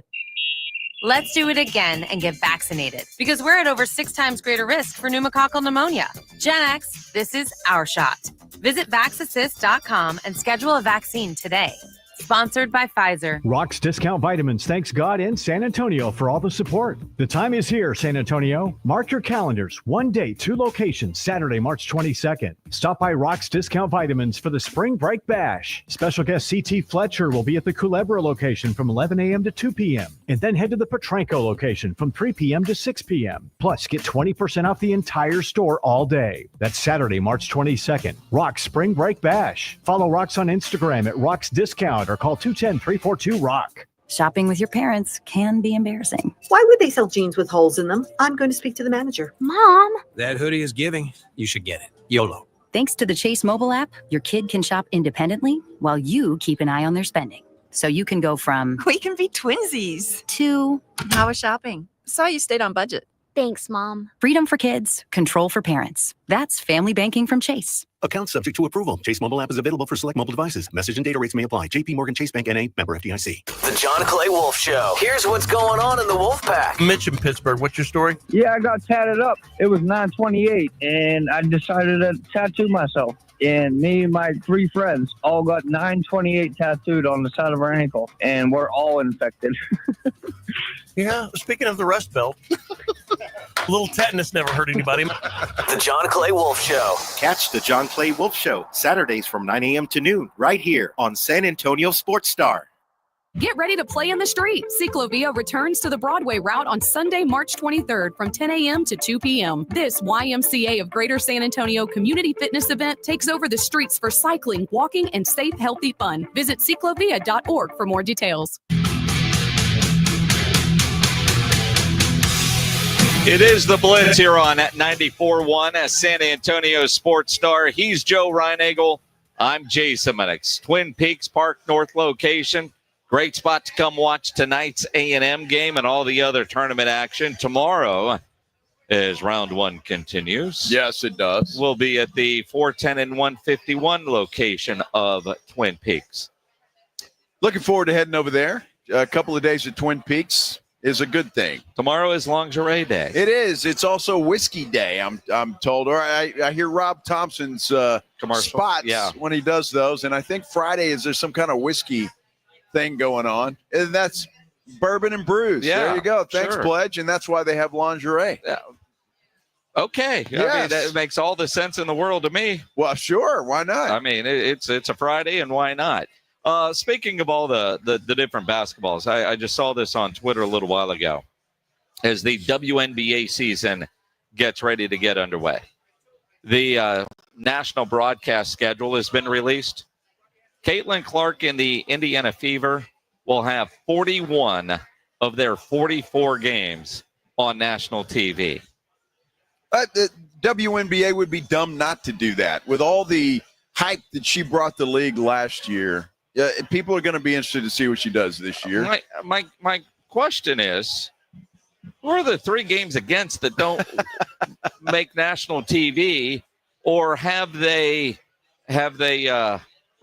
Let's do it again and get vaccinated because we're at over 6 times greater risk for pneumococcal pneumonia. Gen X, this is our shot. Visit vaxassist.com and schedule a vaccine today. Sponsored by Pfizer. Rock's Discount Vitamins thanks God in San Antonio for all the support. The time is here, San Antonio. Mark your calendars. 1 day, 2 locations, Saturday, March 22nd. Stop by Rock's Discount Vitamins for the Spring Break Bash. Special guest C.T. Fletcher will be at the Culebra location from 11 a.m. to 2 p.m. And then head to the Petranco location from 3 p.m. to 6 p.m. Plus, get 20% off the entire store all day. That's Saturday, March 22nd. Rock's Spring Break Bash. Follow Rock's on Instagram at Rock's Discount or call 210-342-ROCK. Shopping with your parents can be embarrassing. Why would they sell jeans with holes in them? I'm going to speak to the manager. Mom! That hoodie is giving. You should get it. YOLO. Thanks to the Chase mobile app, your kid can shop independently while you keep an eye on their spending. So you can go from we can be twinsies to how was shopping? Saw you stayed on budget. Thanks, Mom. Freedom for kids, control for parents. That's family banking from Chase. Account subject to approval. Chase mobile app is available for select mobile devices. Message and data rates may apply. JP Morgan Chase Bank N.A. member FDIC. The John Clay Wolf Show. Here's what's going on in the Wolf Pack. Mitch in Pittsburgh, what's your story? Yeah, I got tatted up. It was 9/28, and I decided to tattoo myself. And me and my 3 friends all got 9/28 tattooed on the side of our ankle, and we're all infected. Yeah, speaking of the Rust Belt, a little tetanus never hurt anybody. The John Clay Wolf Show. Catch the John Clay Wolf Show Saturdays from 9 a.m. to noon right here on San Antonio Sports Star. Get ready to play in the street. Ciclovia returns to the Broadway route on Sunday, March 23rd from 10 a.m. to 2 p.m. This YMCA of Greater San Antonio community fitness event takes over the streets for cycling, walking, and safe, healthy fun. Visit ciclovia.org for more details. It is the Blitz here on 94.1 as San Antonio Sports Star. He's Joe Reinagel. I'm Jason Minix. Twin Peaks Park North location. Great spot to come watch tonight's A&M game and all the other tournament action. Tomorrow, as round 1 continues. Yes, it does. We'll be at the 410 and 151 location of Twin Peaks. Looking forward to heading over there. A couple of days at Twin Peaks is a good thing. Tomorrow is lingerie day. It is. It's also whiskey day, I'm told. Or I hear Rob Thompson's commercial spots when he does those. And I think Friday is there some kind of whiskey thing going on, and that's bourbon and brews. Yeah, there you go. Thanks, sure. Pledge, and that's why they have lingerie. Yeah. Okay. Yes. I mean, that makes all the sense in the world to me. Well, sure. Why not? I mean, it's a Friday, and why not? Speaking of all the different basketballs, I just saw this on Twitter a little while ago. As the WNBA season gets ready to get underway, the national broadcast schedule has been released. Caitlin Clark and the Indiana Fever will have 41 of their 44 games on national TV. The WNBA would be dumb not to do that. With all the hype that she brought the league last year, people are going to be interested to see what she does this year. My question is, who are the 3 games against that don't make national TV, or have they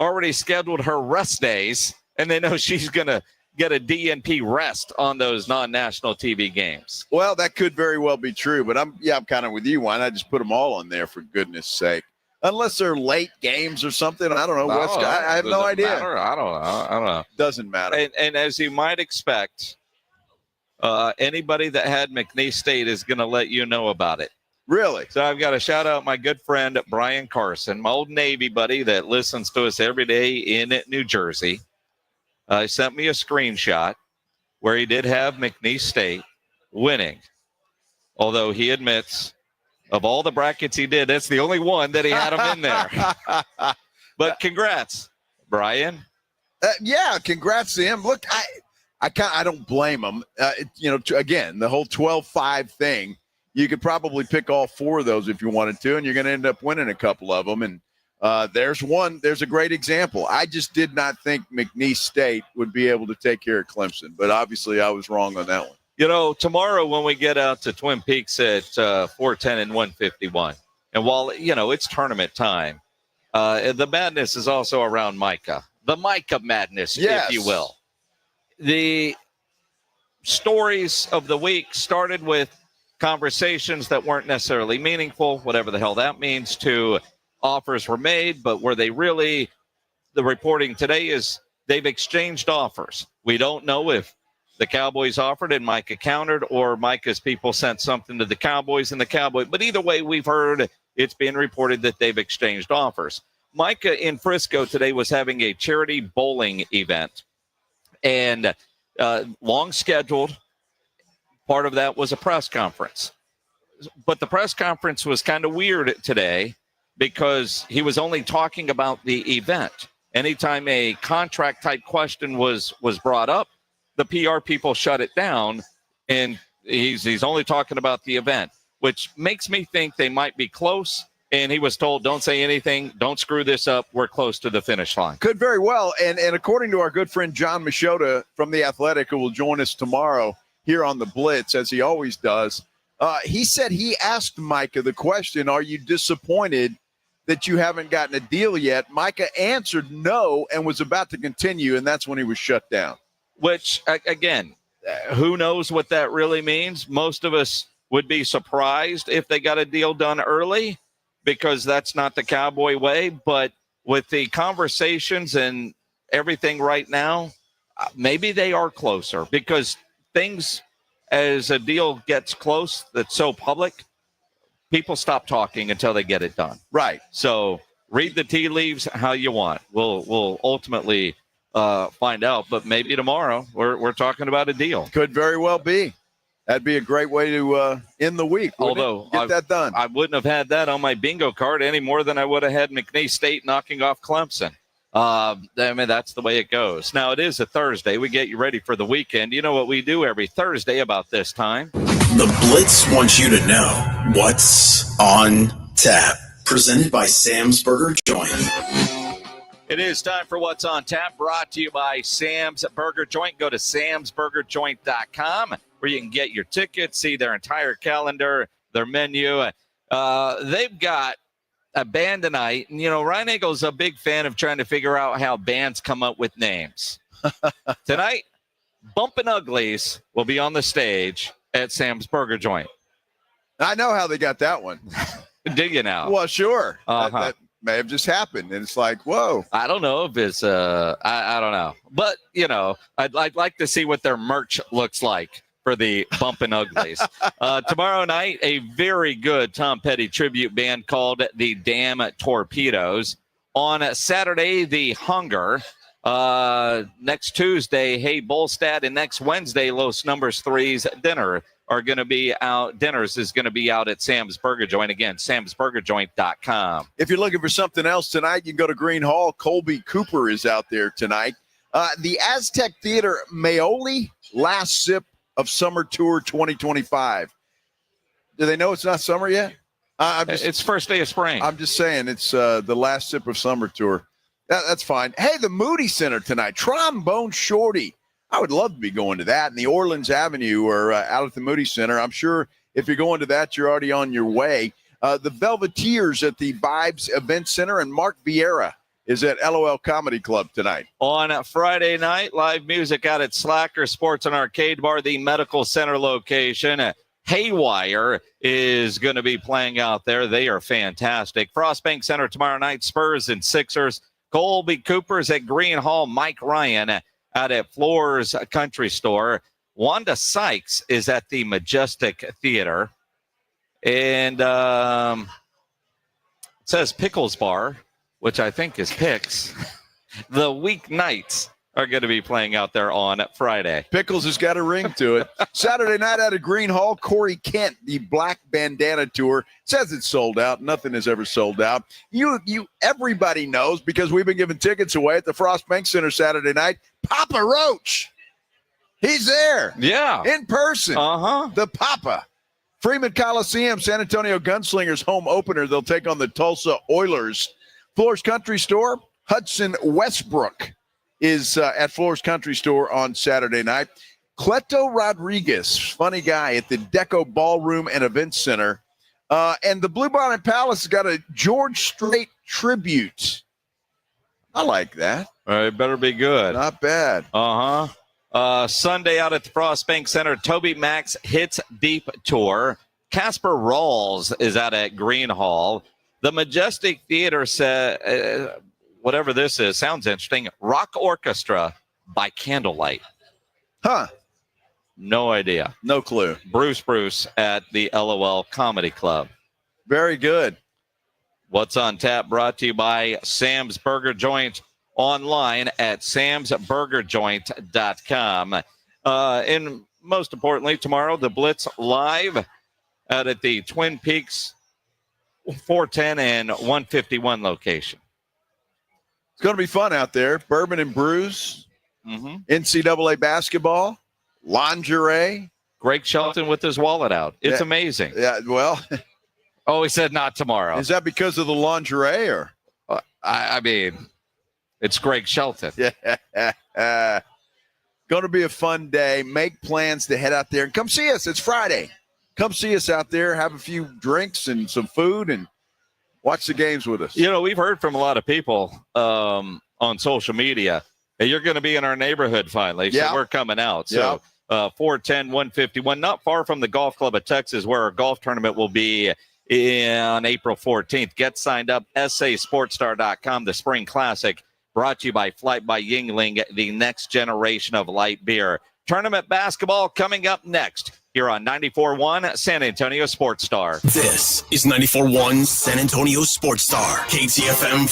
already scheduled her rest days and they know she's going to get a DNP rest on those non-national TV games? Well, that could very well be true, but I'm kind of with you. Why not just put them all on there for goodness sake? Unless they're late games or something. I don't know. I have no idea. I don't know. Doesn't matter. And as you might expect, anybody that had McNeese State is going to let you know about it. Really? So I've got to shout out my good friend, Brian Carson, my old Navy buddy that listens to us every day in New Jersey. He sent me a screenshot where he did have McNeese State winning, although he admits of all the brackets he did, that's the only one that he had him in there. But congrats, Brian. Yeah, congrats to him. Look, I don't blame him. Again, the whole 12-5 thing, you could probably pick all 4 of those if you wanted to, and you're going to end up winning a couple of them. And there's a great example. I just did not think McNeese State would be able to take care of Clemson, but obviously I was wrong on that one. Tomorrow when we get out to Twin Peaks at 410 and 151, and while, it's tournament time, the madness is also around Micah. The Micah madness, yes, if you will. The stories of the week started with conversations that weren't necessarily meaningful, whatever the hell that means, to offers were made, but were they really? The reporting today is they've exchanged offers. We don't know if the Cowboys offered and Micah countered, or Micah's people sent something to the Cowboys and the Cowboys. But either way, we've heard it's being reported that they've exchanged offers. Micah in Frisco today was having a charity bowling event, and long scheduled. Part of that was a press conference. But the press conference was kind of weird today because he was only talking about the event. Anytime a contract type question was brought up, the PR people shut it down, and he's only talking about the event, which makes me think they might be close. And he was told, don't say anything, don't screw this up, we're close to the finish line. Could very well. And according to our good friend John Machota from The Athletic, who will join us tomorrow here on the Blitz, as he always does, he said he asked Micah the question, are you disappointed that you haven't gotten a deal yet? Micah answered no and was about to continue, and that's when he was shut down. Which, again, who knows what that really means? Most of us would be surprised if they got a deal done early, because that's not the Cowboy way. But with the conversations and everything right now, maybe they are closer, because things, as a deal gets close that's so public, people stop talking until they get it done. Right. So read the tea leaves how you want. We'll ultimately find out, but maybe tomorrow we're talking about a deal. Could very well be. That'd be a great way to end the week. Although get that done. I wouldn't have had that on my bingo card any more than I would have had McNeese State knocking off Clemson. I mean, that's the way it goes. Now, it is a Thursday. We get you ready for the weekend. You know what we do every Thursday about this time? The Blitz wants you to know what's on tap. Presented by Sam's Burger Joint. It is time for What's on Tap, brought to you by Sam's Burger Joint. Go to samsburgerjoint.com where you can get your tickets, see their entire calendar, their menu. They've got a band tonight. And, Ryan Eagle's a big fan of trying to figure out how bands come up with names. Tonight, Bumpin' Uglies will be on the stage at Sam's Burger Joint. I know how they got that one. Do you now? Well, sure. may have just happened. And it's like, whoa. I don't know if it's, I don't know. But, I'd like to see what their merch looks like for the Bumpin' Uglies. Tomorrow night, a very good Tom Petty tribute band called the Damn Torpedoes. On Saturday, the Hunger. Next Tuesday, Hey Bolstad, and next Wednesday, Los Numbers 3's Dinners is going to be out at Sam's Burger Joint. Again, samsburgerjoint.com. If you're looking for something else tonight, you can go to Green Hall. Colby Cooper is out there tonight. The Aztec Theater Maoli, Last Sip of Summer Tour 2025. Do they know it's not summer yet? It's first day of spring. I'm just saying it's the Last Sip of Summer Tour. That's fine. Hey, the Moody Center tonight, Trombone Shorty. I would love to be going to that. And the Orleans Avenue or out at the Moody Center. I'm sure if you're going to that, you're already on your way. The Velveteers at the Vibes Event Center, and Mark Vieira is at LOL Comedy Club tonight. On Friday night, live music out at Slacker Sports and Arcade Bar, the Medical Center location. Haywire is going to be playing out there. They are fantastic. Frostbank Center tomorrow night, Spurs and Sixers. Colby Cooper's at Green Hall. Mike Ryan out at Floor's Country Store. Wanda Sykes is at the Majestic Theater. And it says Pickles Bar, which I think is Picks. The weeknights are going to be playing out there on Friday. Pickles has got a ring to it. Saturday night out at Green Hall, Corey Kent, the Black Bandana Tour, says it's sold out. Nothing is ever sold out. Everybody knows, because we've been giving tickets away at the Frostbank Center Saturday night. Papa Roach, he's there. Yeah. In person. The Papa. Freeman Coliseum, San Antonio Gunslingers home opener. They'll take on the Tulsa Oilers. Floor's Country Store, Hudson Westbrook is at Floor's Country Store on Saturday night. Cleto Rodriguez, funny guy, at the Deco Ballroom and Event Center. And the Bluebonnet Palace has got a George Strait tribute. I like that. It better be good. Not bad. Sunday out at the Frostbank Center, Toby Mac's Hits Deep Tour. Casper Rawls is out at Green Hall. The Majestic Theater said, whatever this is, sounds interesting. Rock Orchestra by Candlelight. Huh. No idea. No clue. Bruce at the LOL Comedy Club. Very good. What's on Tap brought to you by Sam's Burger Joint, online at samsburgerjoint.com. And most importantly, tomorrow, the Blitz live out at the Twin Peaks 410 and 151 location. It's going to be fun out there. Bourbon and brews, NCAA basketball, lingerie. Greg Shelton with his wallet out. It's amazing. Yeah, well. Oh, he said not tomorrow. Is that because of the lingerie? Or I mean, it's Greg Shelton. Yeah. Going to be a fun day. Make plans to head out there and come see us. It's Friday. Come see us out there, have a few drinks and some food, and watch the games with us. We've heard from a lot of people on social media. Hey, you're going to be in our neighborhood finally, so we're coming out. So 410, 151, not far from the Golf Club of Texas, where our golf tournament will be on April 14th. Get signed up, sasportstar.com, the Spring Classic, brought to you by Flight by Yingling, the next generation of light beer. Tournament basketball coming up next here on 94.1 San Antonio Sports Star. This is 94.1 San Antonio Sports Star, KTFM